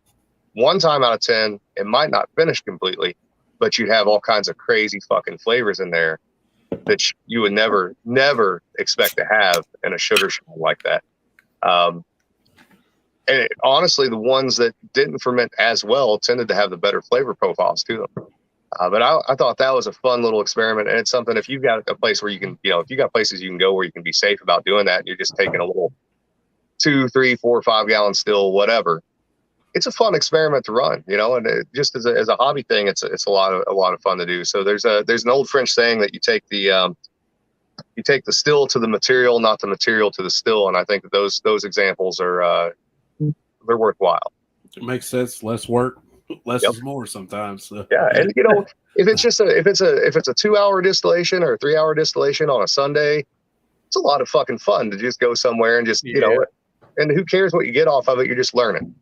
1 time out of 10, it might not finish completely, but you'd have all kinds of crazy fucking flavors in there that you would never expect to have in a sugar shine like that. And honestly, the ones that didn't ferment as well tended to have the better flavor profiles to them. But I thought that was a fun little experiment. And it's something, if you've got a place where you can, if you got places you can go where you can be safe about doing that, and you're just taking a little 2, 3, 4, 5-gallon still, whatever. It's a fun experiment to run, and just as a hobby thing, it's a lot of fun to do. So there's an old French saying that you take the still to the material, not the material to the still. And I think that those examples are, they're worthwhile. It makes sense. Less work, less is more sometimes. So. Yeah. And if it's a 2-hour distillation or a 3-hour distillation on a Sunday, it's a lot of fucking fun to just go somewhere and just, and who cares what you get off of it? You're just learning.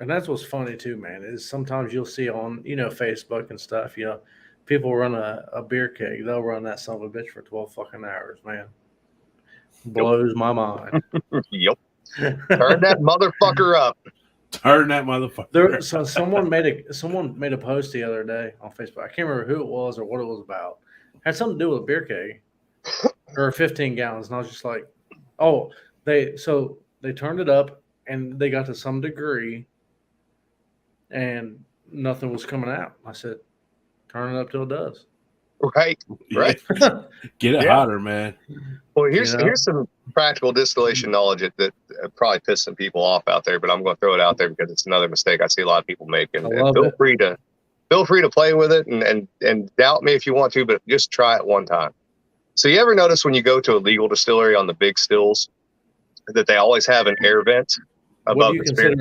And that's what's funny too, man, is sometimes you'll see on, Facebook and stuff, people run a beer keg. They'll run that son of a bitch for 12 fucking hours, man. Blows my mind. Yep. Turn that motherfucker up. Turn that motherfucker. So someone made a post the other day on Facebook. I can't remember who it was or what it was about. Had something to do with a beer keg or 15 gallons, and I was just like, oh, they turned it up and they got to some degree, and nothing was coming out. I said, turn it up till it does. Right. Right. Get it hotter, man. Well, here's some practical distillation knowledge that probably pissed some people off out there, but I'm going to throw it out there because it's another mistake I see a lot of people make. And feel free to play with it and doubt me if you want to, but just try it one time. So you ever notice when you go to a legal distillery on the big stills that they always have an air vent above the spirit?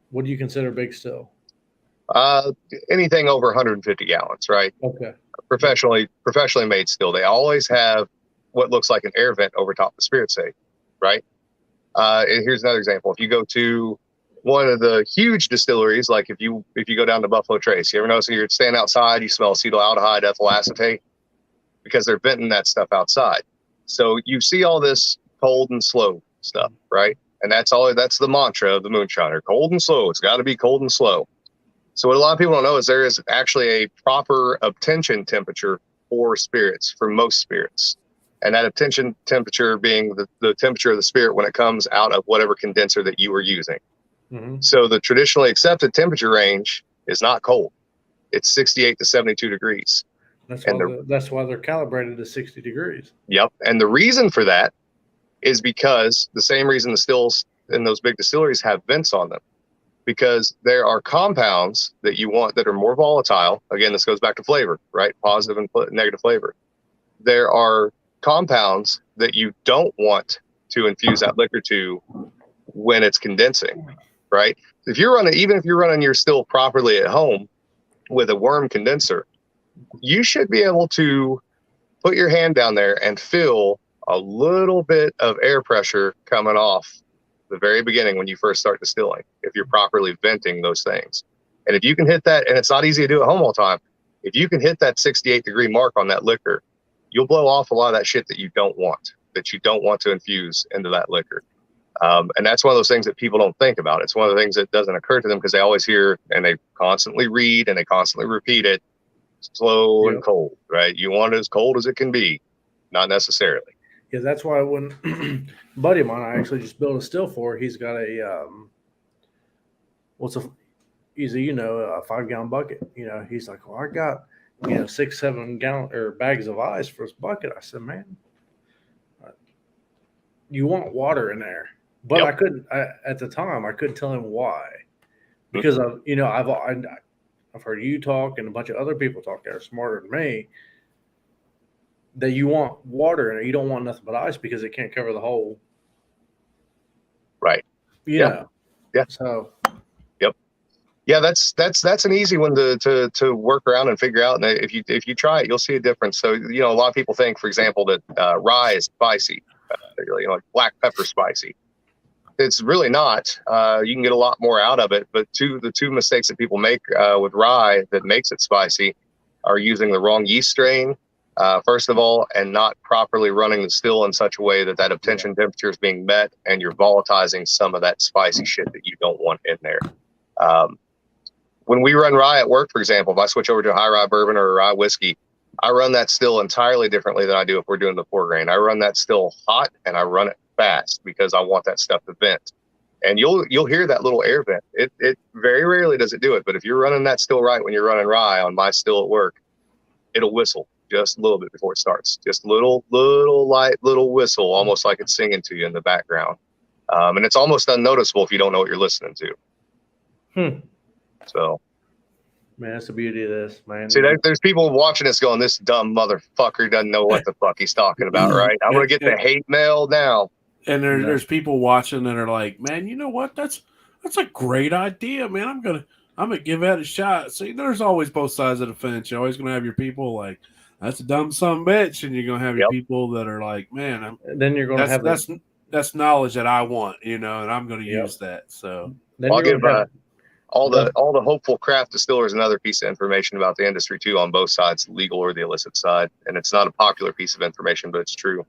What do you consider a big still? Anything over 150 gallons, right? Okay. Professionally made still. They always have what looks like an air vent over top of the spirit safe, right? And here's another example. If you go to one of the huge distilleries, like if you go down to Buffalo Trace, you ever notice you're standing outside, you smell acetaldehyde, ethyl acetate, because they're venting that stuff outside. So you see all this cold and slow stuff, right? And that's the mantra of the moonshiner: cold and slow. It's got to be cold and slow. So what a lot of people don't know is there is actually a proper obtention temperature for spirits, for most spirits. And that obtention temperature being the temperature of the spirit when it comes out of whatever condenser that you were using. Mm-hmm. So the traditionally accepted temperature range is not cold. It's 68 to 72 degrees. That's why they're calibrated to 60 degrees. Yep. And the reason for that is because the same reason the stills in those big distilleries have vents on them. Because there are compounds that you want that are more volatile. Again, this goes back to flavor, right? Positive and negative flavor. There are compounds that you don't want to infuse that liquor to when it's condensing, right? Even if you're running your still properly at home with a worm condenser, you should be able to put your hand down there and feel a little bit of air pressure coming off the very beginning when you first start distilling, if you're properly venting those things. And if you can hit that, and it's not easy to do at home all the time, if you can hit that 68 degree mark on that liquor, you'll blow off a lot of that shit that you don't want to infuse into that liquor. And that's one of those things that people don't think about. It's one of the things that doesn't occur to them because they always hear and they constantly read and they constantly repeat it, slow and cold, right? You want it as cold as it can be. Not necessarily. Yeah, that's why when a buddy of mine I actually just built a still for, he's got a he's a 5-gallon bucket. He's like, well, I got 6-7 gallon or bags of ice for his bucket. I said, man, you want water in there, but I couldn't at the time. I couldn't tell him why, because I've heard you talk and a bunch of other people talk that are smarter than me. That you want water in it. You don't want nothing but ice because it can't cover the whole. Right. Yeah. So. Yep. Yeah, that's an easy one to work around and figure out. And if you try it, you'll see a difference. So a lot of people think, for example, that rye is spicy, like black pepper spicy. It's really not. You can get a lot more out of it. But the two mistakes that people make with rye that makes it spicy are using the wrong yeast strain. First of all, and not properly running the still in such a way that obtention temperature is being met and you're volatilizing some of that spicy shit that you don't want in there. When we run rye at work, for example, if I switch over to a high rye bourbon or a rye whiskey, I run that still entirely differently than I do if we're doing the 4-grain. I run that still hot and I run it fast because I want that stuff to vent. And you'll hear that little air vent. It very rarely does it do it, but if you're running that still right when you're running rye on my still at work, it'll whistle just a little bit before it starts. Just little light little whistle, almost like it's singing to you in the background. And it's almost unnoticeable if you don't know what you're listening to. So, man, that's the beauty of this, man. See, there's people watching this going, this dumb motherfucker doesn't know what the fuck he's talking about, right? I'm gonna get the hate mail now. And there's people watching that are like, man, you know what? That's a great idea, man. I'm gonna give that a shot. See, there's always both sides of the fence. You're always gonna have your people like, that's a dumb son of a bitch, and you're gonna have your people that are like, man, then you're gonna have that's knowledge that I want, and I'm gonna use that. So then I'll give all the hopeful craft distillers another piece of information about the industry too, on both sides, the legal or the illicit side. And it's not a popular piece of information, but it's true.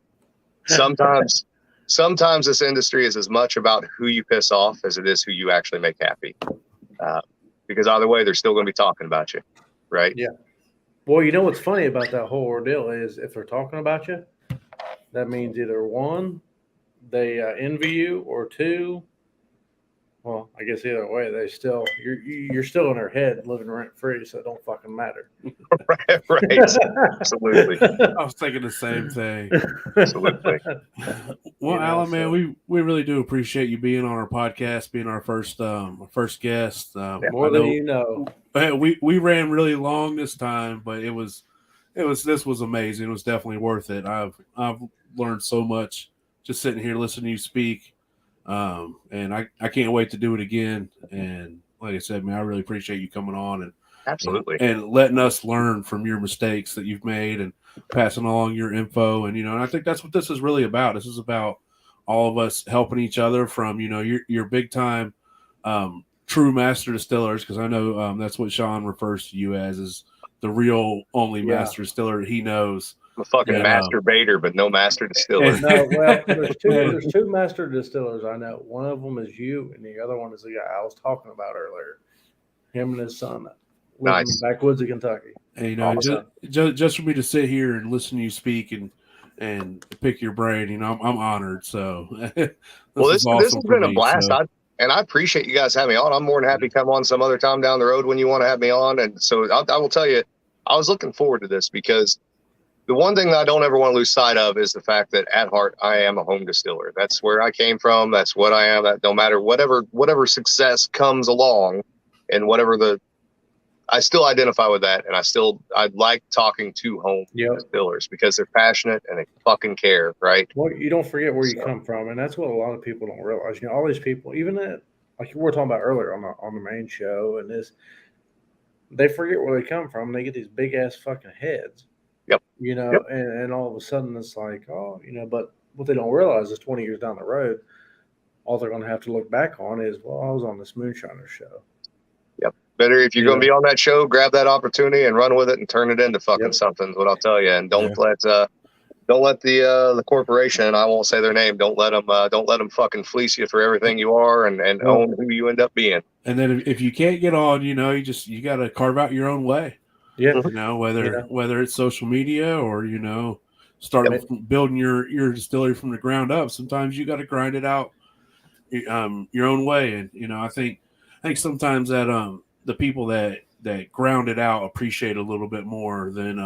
Sometimes sometimes this industry is as much about who you piss off as it is who you actually make happy. Because either way, they're still going to be talking about you, right? Yeah. Well, you know what's funny about that whole ordeal is if they're talking about you, that means either one, they envy you, or two, well, I guess either way, you're still in their head living rent free, so it don't fucking matter. Right. Absolutely. I was thinking the same thing. Absolutely. Well, Alan, man, we really do appreciate you being on our podcast, being our first guest. More than you know. We ran really long this time, but this was amazing. It was definitely worth it. I've learned so much just sitting here listening to you speak. And I can't wait to do it again. And like I said, man, I really appreciate you coming on and absolutely and letting us learn from your mistakes that you've made and passing along your info. And, and I think that's what this is really about. This is about all of us helping each other from, your big time, true master distillers. Cause I know, that's what Sean refers to you as is the real only master distiller he knows. I'm a fucking masturbator, but no master distiller. No, well, there's two master distillers I know. One of them is you, and the other one is the guy I was talking about earlier. Him and his son live in the backwoods of Kentucky. And, just for me to sit here and listen to you speak and pick your brain, I'm honored. So, this has been a blast. So. I appreciate you guys having me on. I'm more than happy to come on some other time down the road when you want to have me on. And so I will tell you, I was looking forward to this because the one thing that I don't ever want to lose sight of is the fact that at heart, I am a home distiller. That's where I came from. That's what I am. That no matter whatever success comes along and I still identify with that. And I like talking to home distillers because they're passionate and they fucking care. Right. Well, you don't forget where you come from. And that's what a lot of people don't realize. All these people, even that, like we were talking about earlier on the main show and this, they forget where they come from. And they get these big ass fucking heads. Yep. And all of a sudden it's like, but what they don't realize is 20 years down the road, all they're going to have to look back on is, well, I was on this Moonshiner show. Yep. Better if you're going to be on that show, grab that opportunity and run with it and turn it into fucking something. Is what I'll tell you. And don't let the corporation, and I won't say their name, don't let them fucking fleece you for everything you are and own who you end up being. And then if you can't get on, you got to carve out your own way. Yeah. Whether it's social media or, start building your distillery from the ground up. Sometimes you got to grind it out your own way. And, I think sometimes that the people that ground it out appreciate a little bit more than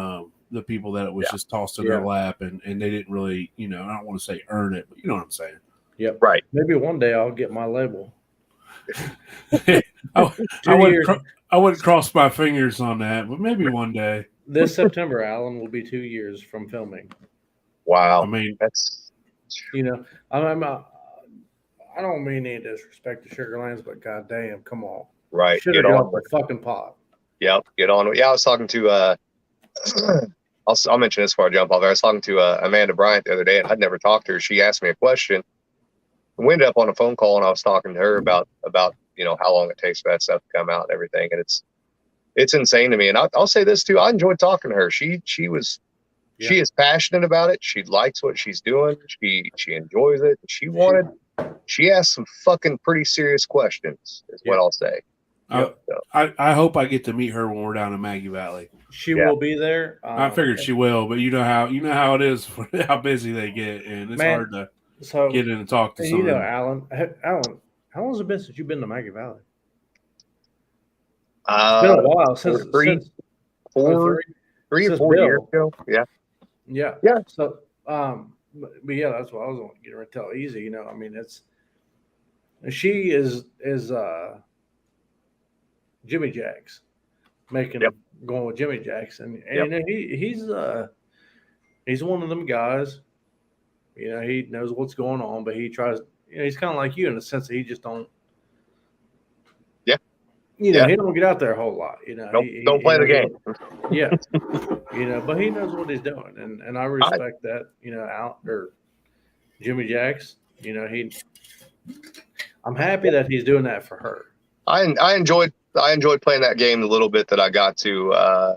the people that it was just tossed in their lap and they didn't really, I don't want to say earn it, but you know what I'm saying? Yep. Right. Maybe one day I'll get my label. I wouldn't cross my fingers on that, but maybe one day. This September, Alan, will be 2 years from filming. Wow. I mean, that's I don't mean any disrespect to Sugarlands, but goddamn, come on. Right. Should have got the fucking pot. Yep. Get on. Yeah, I was talking to I'll mention this before I jump off there. I was talking to Amanda Bryant the other day, and I'd never talked to her. She asked me a question. We ended up on a phone call, and I was talking to her about how long it takes for that stuff to come out and everything. And it's insane to me. And I'll say this too. I enjoyed talking to her. She is passionate about it. She likes what she's doing. She enjoys it. She asked some fucking pretty serious questions is what I'll say. I hope I get to meet her when we're down in Maggie Valley. She will be there. I figured she will, but you know how it is for how busy they get, and it's hard to get in and talk to someone. Alan, how long has it been since you've been to Maggie Valley? It's been a while since 3 or 4 years ago. Yeah. Yeah. Yeah. So, but yeah, that's what I was getting ready to tell Easy. I mean, she is Jimmy Jacks, going with Jimmy Jacks, and he's one of them guys. He knows what's going on, but he tries. He's kind of like you in the sense that he just don't. He don't get out there a whole lot. Don't play the game. Yeah. But he knows what he's doing, and I respect that. Jimmy Jacks. I'm happy that he's doing that for her. I enjoyed playing that game the little bit that I got to. A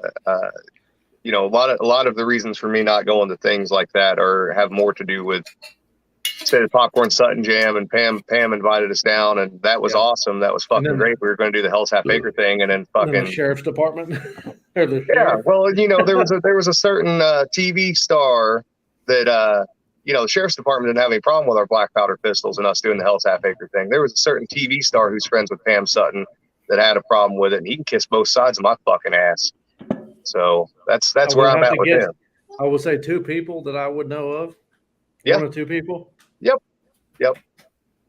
lot of the reasons for me not going to things like that have more to do with stayed at Popcorn Sutton Jam, and Pam invited us down, and that was awesome. That was fucking great. We were going to do the Hell's Half Acre thing, and then fucking the sheriff's department. Or the yeah. sheriff. Well, there was a certain TV star that the sheriff's department didn't have any problem with our black powder pistols and us doing the Hell's Half Acre thing. There was a certain TV star who's friends with Pam Sutton that had a problem with it, and he can kiss both sides of my fucking ass. So that's where I'm at with him. I would say 2 people that I would know of. Yep. 1 or 2 people. Yep.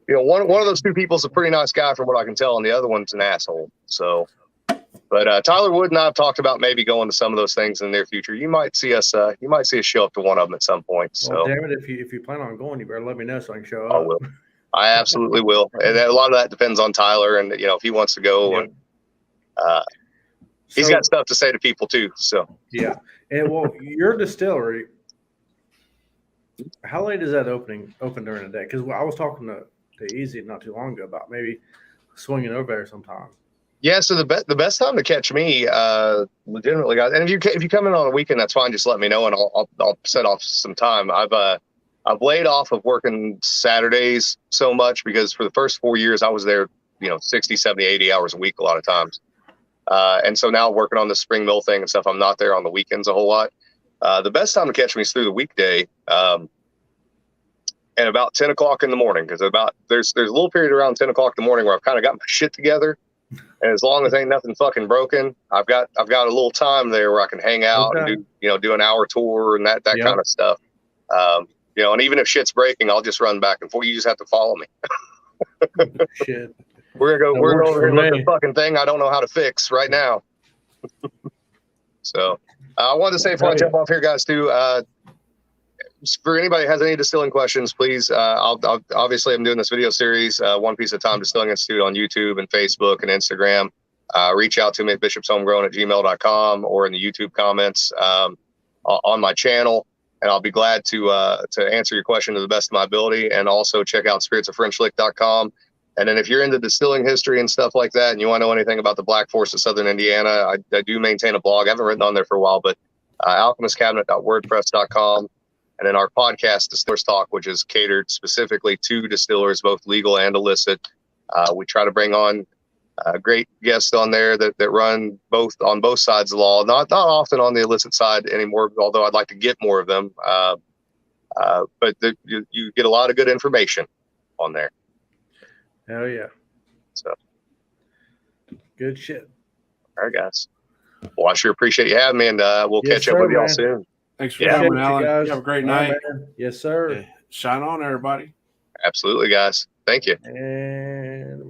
One of those 2 people is a pretty nice guy from what I can tell, and the other one's an asshole. So, but Tyler Wood and I have talked about maybe going to some of those things in the near future. You might see us show up to one of them at some point. So, well, damn it, if you plan on going, you better let me know so I can show up. I will. I absolutely will, and a lot of that depends on Tyler, and if he wants to go, and he's got stuff to say to people too. So yeah, and well, your distillery, how late is that open during the day? Because I was talking to Easy not too long ago about maybe swinging over there sometime. Yeah, so the best time to catch me, legitimately, guys, and if you come in on a weekend, that's fine. Just let me know, and I'll set off some time. I've laid off of working Saturdays so much because for the first 4 years I was there, 60, 70, 80 hours a week a lot of times. And so now working on the spring mill thing and stuff, I'm not there on the weekends a whole lot. The best time to catch me is through the weekday, and about 10 o'clock in the morning, because there's a little period around 10 o'clock in the morning where I've kind of got my shit together. And as long as ain't nothing fucking broken, I've got a little time there where I can hang out and do an hour tour and that kind of stuff. And even if shit's breaking, I'll just run back and forth. You just have to follow me. Shit. We're going over here and look at the fucking thing I don't know how to fix right now. So I wanted to say before I jump off here, guys, too, for anybody who has any distilling questions, please, obviously I'm doing this video series, One Piece at a Time Distilling Institute on YouTube and Facebook and Instagram. Reach out to me at bishopshomegrown@gmail.com or in the YouTube comments on my channel. And I'll be glad to answer your question to the best of my ability. And also check out spiritsofFrenchlick.com. And then if you're into distilling history and stuff like that, and you want to know anything about the Black Forest of Southern Indiana, I do maintain a blog. I haven't written on there for a while, but alchemistcabinet.wordpress.com. And then our podcast, Distillers Talk, which is catered specifically to distillers, both legal and illicit. We try to bring on great guests on there that run on both sides of the law. Not often on the illicit side anymore, although I'd like to get more of them. But you get a lot of good information on there. Hell yeah. So good shit. All right, guys. Well, I sure appreciate you having me, and we'll catch up with y'all soon. Thanks for coming, Alan. You have a great night. Yes, sir. Yeah. Shine on, everybody. Absolutely, guys. Thank you. And